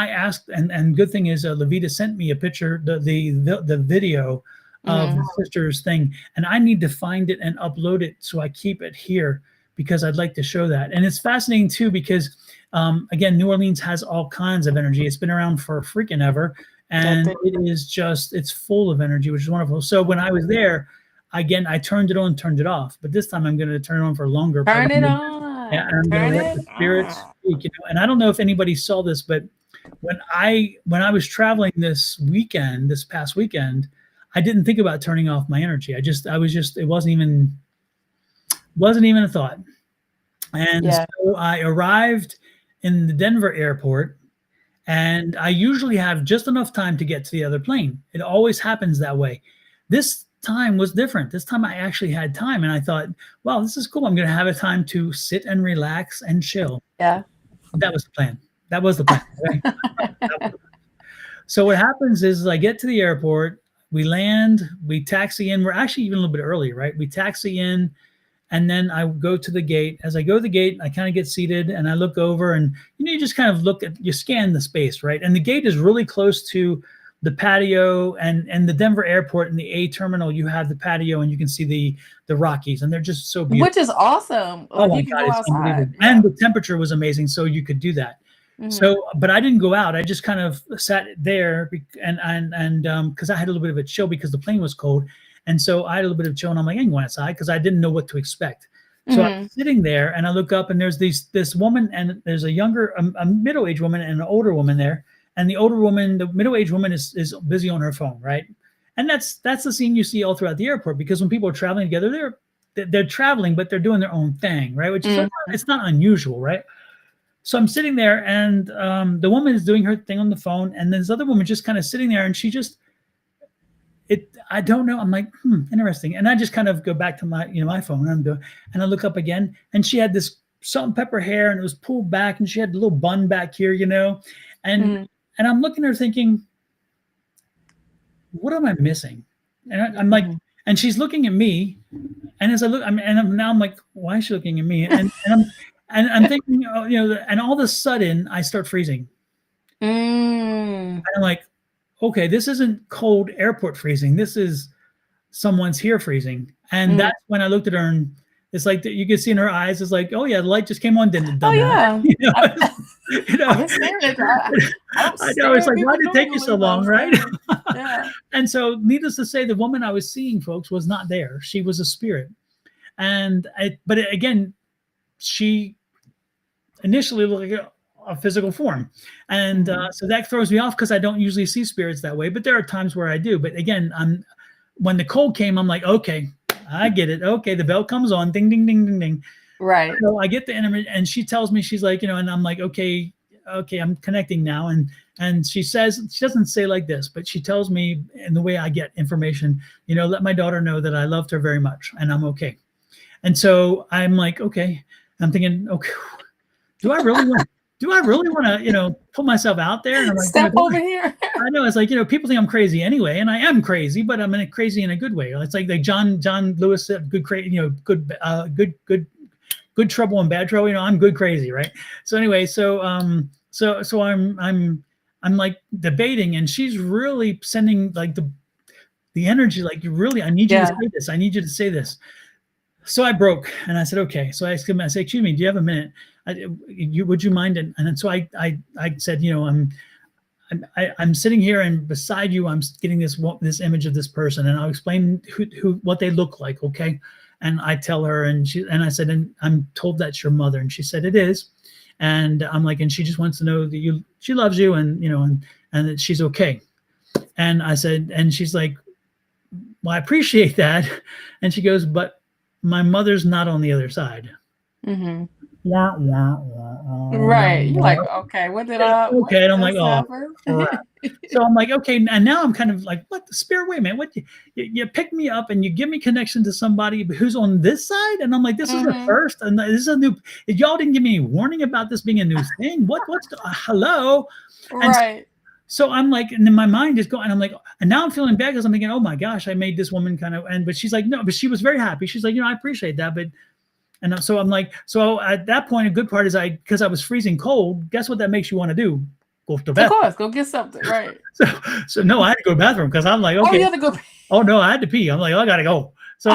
asked, and good thing is Levita sent me a picture, the video of the sister's thing, and I need to find it and upload it so I keep it here because I'd like to show that. And it's fascinating too because again, New Orleans has all kinds of energy. It's been around for freaking ever, and it is just, it's full of energy, which is wonderful. So when I was there, again, I turned it on, turned it off, but this time I'm going to turn it on for longer. Turn it on. Yeah, and I'm going to let the spirits speak. And I don't know if anybody saw this, but when I was traveling this past weekend, I didn't think about turning off my energy. It wasn't even a thought. And so I arrived in the Denver airport, and I usually have just enough time to get to the other plane. It always happens that way. This time was different. This time I actually had time, and I thought, wow, this is cool. I'm going to have a time to sit and relax and chill. Yeah. That was the plan. Right? So what happens is I get to the airport, we land, we taxi in. We're actually even a little bit early, right? We taxi in, and then I go to the gate. As I go to the gate, I kind of get seated, and I look over, and you just kind of you scan the space, right? And the gate is really close to the patio, and the Denver airport and the A terminal, you have the patio, and you can see the Rockies, and they're just so beautiful. Which is awesome. Oh my God, it's unbelievable. Yeah. And the temperature was amazing, so you could do that. So, but I didn't go out. I just kind of sat there, and because I had a little bit of a chill because the plane was cold, and so I had a little bit of chill, and I'm like, I can go outside because I didn't know what to expect. So I'm sitting there, and I look up, and there's this woman, and there's a middle-aged woman and an older woman there. And the older woman, the middle-aged woman is busy on her phone, right? And that's the scene you see all throughout the airport, because when people are traveling together, they're traveling, but they're doing their own thing, right? Which is it's not unusual, right? So I'm sitting there, and the woman is doing her thing on the phone, and this other woman just kind of sitting there, and she just I don't know. I'm like, interesting. And I just kind of go back to my my phone, and I look up again, and she had this salt and pepper hair, and it was pulled back, and she had a little bun back here, and I'm looking at her thinking, what am I missing? And I'm like, and she's looking at me, and as I look, now I'm like, why is she looking at me? And I'm thinking, oh, and all of a sudden I start freezing. And I'm like, okay, this isn't cold airport freezing. This is someone's here freezing. And that's when I looked at her, and it's like you can see in her eyes, it's like, oh yeah, the light just came on, didn't it? Oh yeah. I've been staring at I know, it's like, why did it take you so long, right? Yeah. And so, needless to say, the woman I was seeing, folks, was not there. She was a spirit, but again, she initially looked like a physical form, and so that throws me off because I don't usually see spirits that way. But there are times where I do. But again, when the cold came, I'm like, okay, I get it. Okay, the bell comes on, ding, ding, ding, ding, ding. Right. So I get the internet, and she tells me, she's like, and I'm like, okay, I'm connecting now. And she says, she doesn't say like this, but she tells me in the way I get information, let my daughter know that I loved her very much and I'm okay. And so I'm like, okay. I'm thinking, okay, do I really want to, put myself out there? And I'm like, step over here. I know, it's like, people think I'm crazy anyway, and I am crazy, but I'm crazy in a good way. It's like John Lewis said, good trouble and bad trouble. I'm good crazy, right? So anyway, so I'm like debating, and she's really sending like the energy, like, really, I need you to say this. I need you to say this. So I broke, and I said, okay. So I said, excuse me, do you have a minute? Would you mind? And then so I said, I'm sitting here, and beside you, I'm getting this image of this person, and I'll explain what they look like, okay? And I tell her, and I said, and I'm told that's your mother, and she said it is, and I'm like, and she just wants to know that she loves you, and and that she's okay. And I said, and she's like, well, I appreciate that, and she goes, but my mother's not on the other side. Mm-hmm. Wah, wah, wah, wah, right. You're like, okay, what did I? Okay, and I'm like, oh, crap. So I'm like, okay, and now I'm kind of like, what the spirit? Wait a minute, what? You pick me up and you give me connection to somebody who's on this side, and I'm like, this is the first, and this is a new. Y'all didn't give me any warning about this being a new thing. What's hello? Right. So I'm like, and then my mind is going, and I'm like, and now I'm feeling bad because I'm thinking, oh my gosh, I made this woman kind of, but she's like, no, but she was very happy. She's like, I appreciate that, but. And so I'm like, so at that point, a good part is because I was freezing cold. Guess what that makes you want to do? Go to the bathroom. Of course, go get something, right? so no, I had to go to the bathroom because I'm like, okay. Oh, you had to go. Oh no, I had to pee. I'm like, I gotta go. So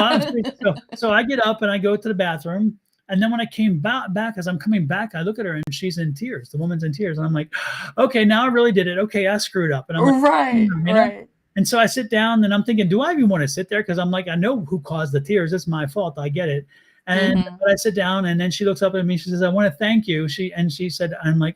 so I get up and I go to the bathroom, and then when I came back, as I'm coming back, I look at her and she's in tears. The woman's in tears, and I'm like, okay, now I really did it. Okay, I screwed up, and I'm like, right. And so I sit down, and I'm thinking, do I even want to sit there? Because I'm like, I know who caused the tears. It's my fault. I get it. And I sit down, and then she looks up at me. She says, I want to thank you. She said, I'm like,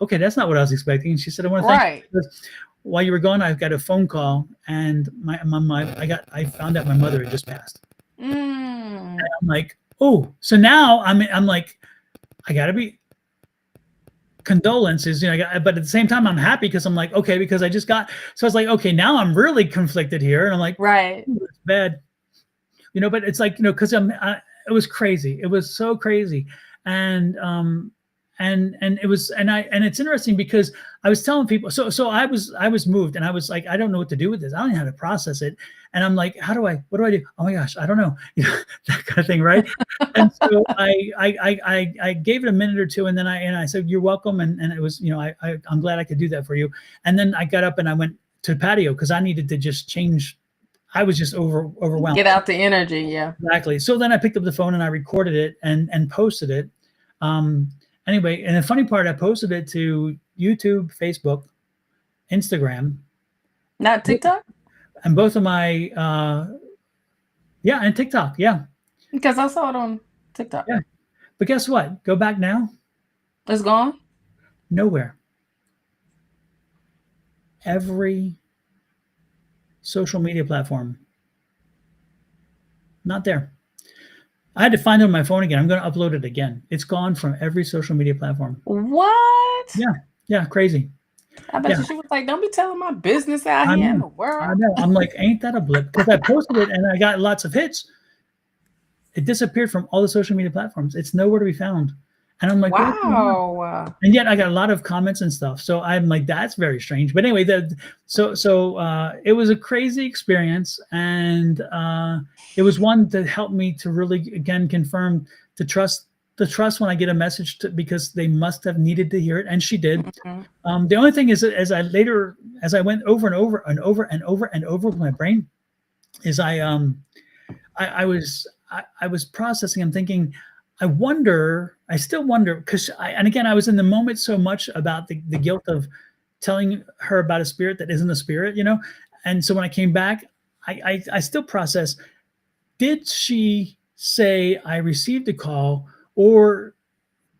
okay, that's not what I was expecting. And she said, I want to thank you. Because while you were gone, I've got a phone call, and I found out my mother had just passed. And I'm like, oh, so now I'm like, I gotta be condolences, but at the same time, I'm happy because I'm like, okay, because I just got, so I was like, okay, now I'm really conflicted here. And I'm like, right, it's bad. But it's like, because it was crazy. It was so crazy. And it was, and it's interesting because I was telling people, so I was moved, and I was like, I don't know what to do with this. I don't know how to process it. And I'm like, what do I do? Oh my gosh, I don't know. That kind of thing. Right. And so I gave it a minute or two, and then I said, you're welcome. And it was, I'm glad I could do that for you. And then I got up and I went to the patio because I needed to just change. I was just overwhelmed. Get out the energy. Yeah, exactly. So then I picked up the phone and I recorded it and posted it. Anyway, and the funny part, I posted it to YouTube, Facebook, Instagram. Not TikTok? And both of my, and TikTok, yeah. Because I saw it on TikTok. Yeah. But guess what? Go back now. It's gone? Nowhere. Every social media platform. Not there. I had to find it on my phone again. I'm going to upload it again. It's gone from every social media platform. What? Yeah, crazy. I bet she was like, don't be telling my business out here in the world. I know. I'm like, ain't that a blip? Because I posted it and I got lots of hits. It disappeared from all the social media platforms. It's nowhere to be found. And I'm like, what's going on? Wow. And yet I got a lot of comments and stuff. So I'm like, that's very strange. But anyway, it was a crazy experience. And it was one that helped me to really, again, confirm to trust when I get a message because they must have needed to hear it. And she did. The only thing is that as I went over and over and over and over and over with my brain is I was processing. I'm thinking, I still wonder, because and again, I was in the moment so much about the guilt of telling her about a spirit that isn't a spirit, And so when I came back, I still process, did she say I received a call, or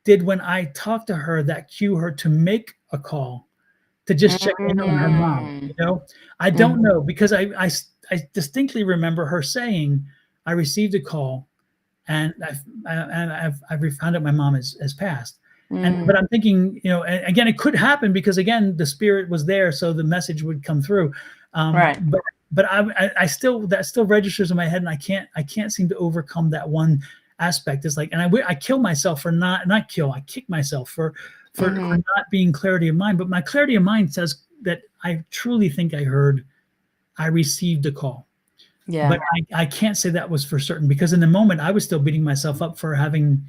did when I talked to her that cue her to make a call to just check in on her mom, I don't know, because I distinctly remember her saying, I received a call, and I've found out my mom has passed. But I'm thinking, and again, it could happen because again, the spirit was there, so the message would come through. Right. But I still, that still registers in my head, and I can't seem to overcome that one aspect. It's like, and I kill myself for I kick myself for not being clarity of mind. But my clarity of mind says that I truly think I received a call. Yeah. But I can't say that was for certain, because in the moment I was still beating myself up for having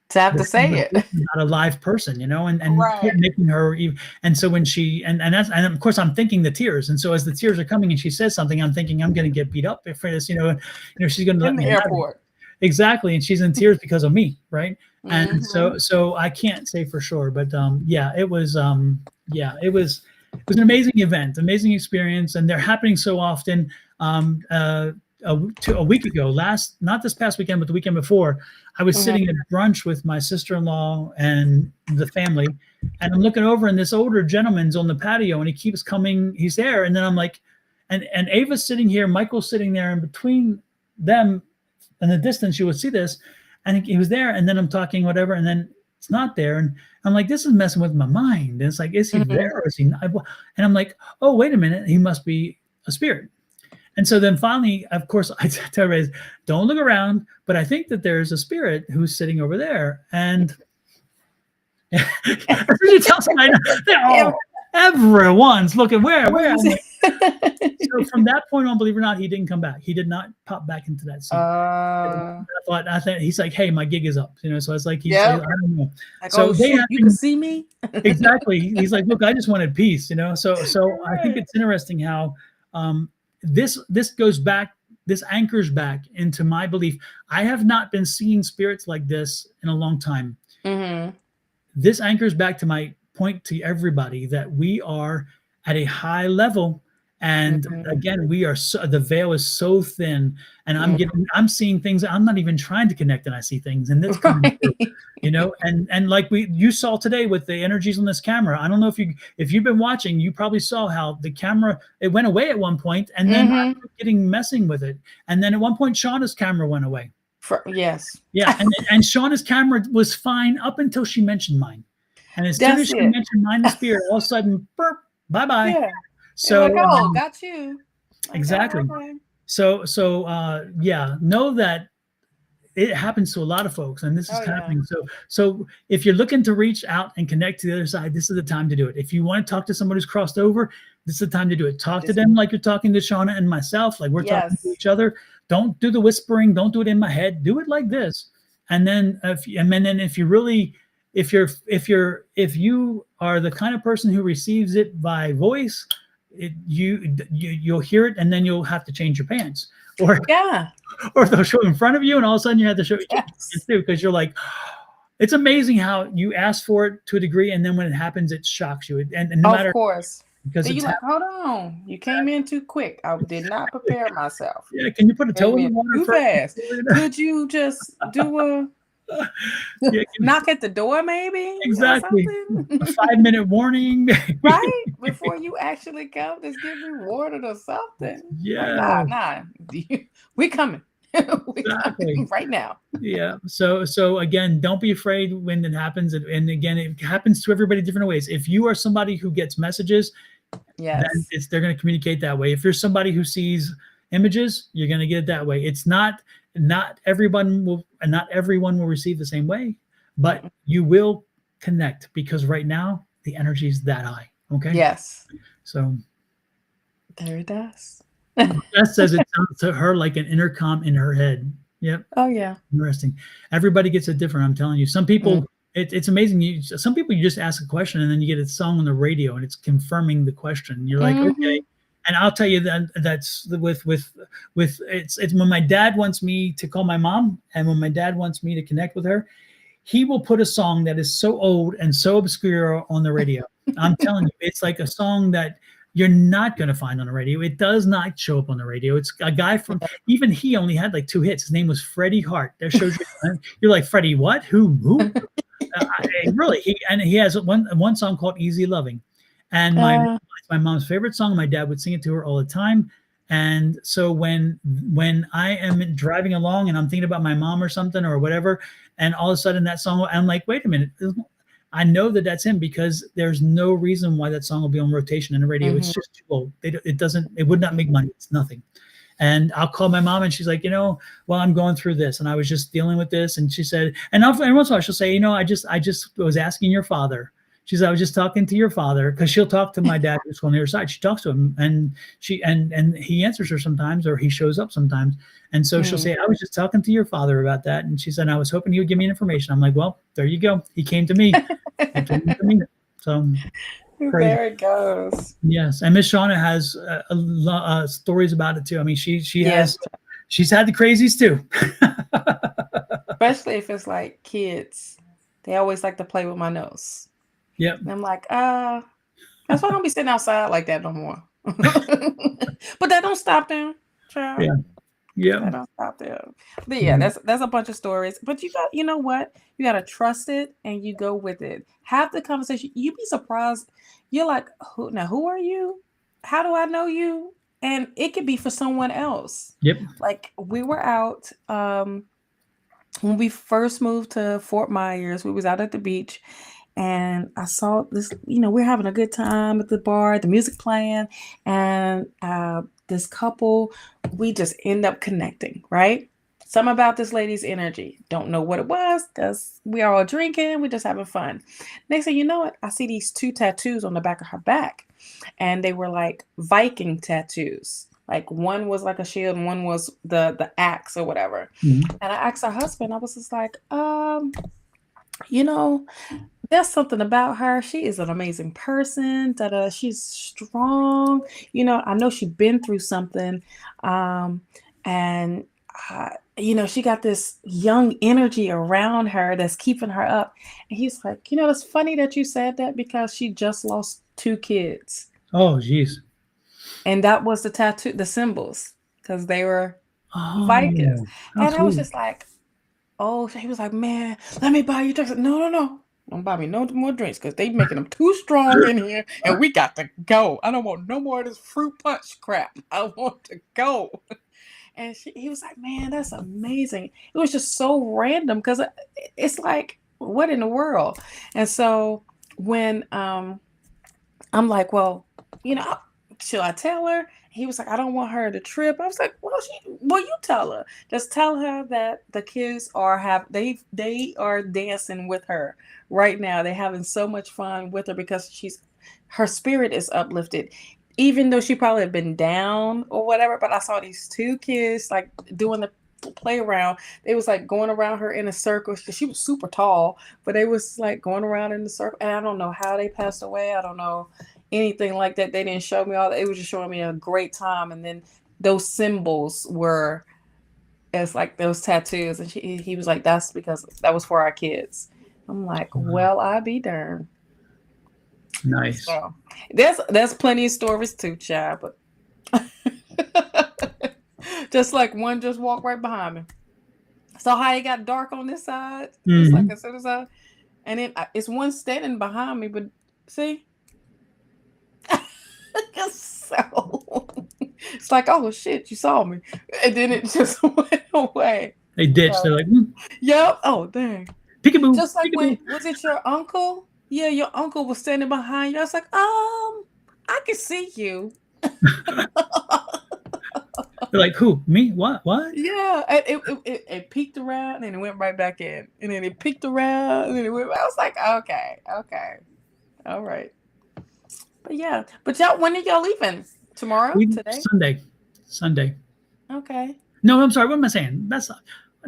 to have to say it about a live person, and right. making her. And so when she and of course I'm thinking the tears, and so as the tears are coming and she says something, I'm thinking I'm going to get beat up for this, she's going to let in the me airport. Exactly, and she's in tears because of me, right? And so I can't say for sure, but it was an amazing event, amazing experience, and they're happening so often. A week ago, not this past weekend, but the weekend before, I was sitting at brunch with my sister-in-law and the family, and I'm looking over, and this older gentleman's on the patio, and he keeps coming. He's there, and then I'm like, and Ava's sitting here, Michael's sitting there, and between them, in the distance, you would see this, and he was there, and then I'm talking whatever, and then it's not there, and I'm like, this is messing with my mind. And it's like, is he there or is he not? And I'm like, oh, wait a minute, he must be a spirit. And so then finally, of course, I tell everybody, don't look around, but I think that there's a spirit who's sitting over there. And you tell somebody, everyone's looking where? So from that point on, believe it or not, he didn't come back. He did not pop back into that scene. I thought he's like, hey, my gig is up. So it's like, I don't know. Like, so you can see me. Exactly. He's like, look, I just wanted peace. So I think it's interesting how this goes back, this anchors back into my belief. I have not been seeing spirits like this in a long time. This anchors back to my point to everybody that we are at a high level. And again, we are the veil is so thin, and I'm seeing things. I'm not even trying to connect, and I see things, and that's coming through, and like you saw today with the energies on this camera. I don't know if you've been watching, you probably saw how the camera, it went away at one point, and then I was messing with it, and then at one point Shawna's camera went away. Yes. Yeah, and Shawna's camera was fine up until she mentioned mine, and as soon as she mentioned mine, the spirit, all of a sudden, burp, bye bye. Yeah. So like, got you. Exactly. Okay. So know that it happens to a lot of folks, and this is happening. So if you're looking to reach out and connect to the other side, this is the time to do it. If you want to talk to someone who's crossed over, this is the time to do it. Talk to them like you're talking to Shawna and myself, like we're talking to each other. Don't do the whispering. Don't do it in my head. Do it like this. And then if you are the kind of person who receives it by voice, you'll hear it, and then you'll have to change your pants, or they'll show in front of you, and all of a sudden you have to show your pants too, because you're like, it's amazing how you ask for it to a degree, and then when it happens, it shocks you. And no matter, of course, because you're like, hold on, you came in too quick. I did not prepare myself. Yeah, can you put a toe in the water too fast? Could you just do a knock at the door, maybe? Exactly. A 5-minute warning, right before you actually come. Just give me water or something. Yeah, nah. We coming. Coming right now. Yeah. So again, don't be afraid when it happens, and again, it happens to everybody different ways. If you are somebody who gets messages, then they're going to communicate that way. If you're somebody who sees images, you're going to get it that way. It's not everyone will receive the same way, but you will connect because right now the energy is that high. Okay. Yes. So there it does. Beth says it sounds to her like an intercom in her head. Yep. Oh yeah. Interesting. Everybody gets it different. I'm telling you. Some people, it's amazing. Some people, you just ask a question and then you get a song on the radio and it's confirming the question. You're like, okay. And I'll tell you that that's with it's when my dad wants me to call my mom and when my dad wants me to connect with her, he will put a song that is so old and so obscure on the radio. I'm telling you, it's like a song that you're not going to find on the radio. It does not show up on the radio. It's a guy from, even he only had like 2 hits. His name was Freddie Hart. That shows you, you're like, Freddie, what? Who? Really? He has one song called Easy Loving. And my mom's favorite song. My dad would sing it to her all the time. And so when I am driving along and I'm thinking about my mom or something or whatever, and all of a sudden that song, I'm like, wait a minute. I know that that's him because there's no reason why that song will be on rotation in the radio. It's just too old. It would not make money. It's nothing. And I'll call my mom and she's like, well, I'm going through this and I was just dealing with this. And she said, and every once in a while she'll say, I just was asking your father. She said, I was just talking to your father because she'll talk to my dad who's on the other side. She talks to him and and he answers her sometimes or he shows up sometimes. And so she'll say, I was just talking to your father about that. And she said, I was hoping he would give me information. I'm like, well, there you go. He came to me. So crazy. There it goes. Yes. And Miss Shawna has stories about it too. I mean, she's had the crazies too. Especially if it's like kids. They always like to play with my nose. Yep. And I'm like, that's why I don't be sitting outside like that no more. But that don't stop them. Child. Yeah. That don't stop them. But yeah, that's a bunch of stories. But you know what? You gotta trust it and you go with it. Have the conversation. You'd be surprised. You're like, who are you? How do I know you? And it could be for someone else. Yep. Like we were out when we first moved to Fort Myers, we was out at the beach. And I saw this, we're having a good time at the bar, the music playing, and this couple, we just end up connecting, right? Something about this lady's energy. Don't know what it was because we are all drinking, we're just having fun. Next thing you know it, I see these 2 tattoos on the back of her back, and they were like Viking tattoos. Like one was like a shield, and one was the axe or whatever. And I asked her husband, I was just like, there's something about her. She is an amazing person. She's strong. I know she's been through something. She got this young energy around her that's keeping her up. And he's like, it's funny that you said that because she just lost 2 kids. Oh, geez. And that was the tattoo, the symbols, because they were Vikings. And I was just like, he was like, man, let me buy you drinks. No. Don't buy me no more drinks because they making them too strong in here and we got to go. I don't want no more of this fruit punch crap. I want to go. And he was like, man, that's amazing. It was just so random because it's like, what in the world? And so when I'm like, well, should I tell her? He was like, I don't want her to trip. I was like, well, you tell her. Just tell her that the kids they are dancing with her right now. They're having so much fun with her because her spirit is uplifted, even though she probably had been down or whatever. But I saw these 2 kids like doing the play around. They was like going around her in a circle because she was super tall, but they was like going around in the circle. And I don't know how they passed away. I don't know anything like that. They didn't show me all that. It was just showing me a great time. And then those symbols were as like those tattoos. And he was like, that's because that was for our kids. I'm like, well, I be darned. Nice. So there's plenty of stories too, child, but just like one just walked right behind me. So how it got dark on this side, it's like as soon as and then it's one standing behind me, but see, so it's like, oh shit, you saw me, and then it just went away. They ditched. They're like, yep. Oh dang. Peekaboo. Just like peekaboo. was it your uncle? Yeah, your uncle was standing behind you. I was like, I can see you. They're like, who? Me? What? Yeah, it peeked around and it went right back in, and then it peeked around and then it went. I was like, okay, all right. But yeah, but y'all, when are y'all leaving? Tomorrow? Today? Sunday. Okay. No, I'm sorry. What am I saying?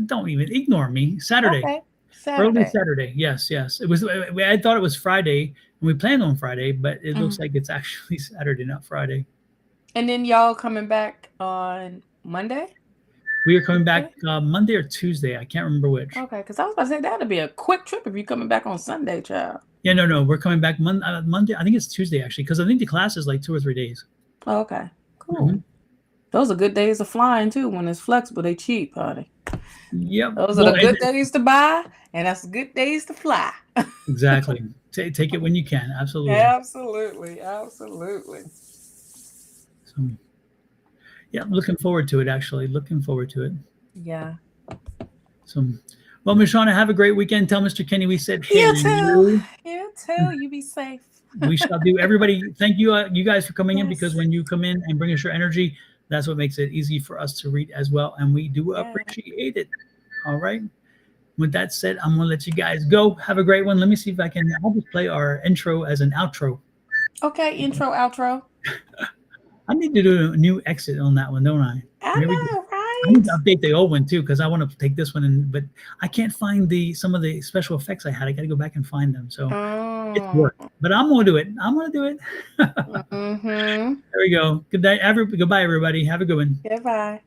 Don't even ignore me. Saturday. Okay. Early Saturday. Saturday. Yes. It was. I thought it was Friday, and we planned on Friday, but it looks like it's actually Saturday, not Friday. And then y'all coming back on Monday? We are coming back Monday or Tuesday. I can't remember which. Okay, because I was about to say that'd be a quick trip if you're coming back on Sunday, child. Yeah, no. We're coming back Monday. I think it's Tuesday actually, because I think the class is like 2 or 3 days. Oh, okay, cool. Those are good days of flying too. When it's flexible, they cheap, honey. Yep. Those are the good days to buy, and that's good days to fly. Exactly. Take it when you can. Absolutely. Absolutely. So, yeah, looking forward to it. Actually, looking forward to it. Yeah. So, well, Miss Shawna, have a great weekend. Tell Mr. Kenny we said You hello. too. You too. You be safe. We shall do. Everybody, thank you, you guys, for coming in, because when you come in and bring us your energy, that's what makes it easy for us to read as well, and we do appreciate it. All right. With that said, I'm gonna let you guys go. Have a great one. Let me see if I can. I'll just play our intro as an outro. Okay, intro, outro. I need to do a new exit on that one, don't I? I know, right? I need to update the old one too, because I want to take this one in, but I can't find some of the special effects I had. I got to go back and find them. So it's work, but I'm gonna do it. There we go. Good night. Goodbye, everybody. Have a good one. Goodbye.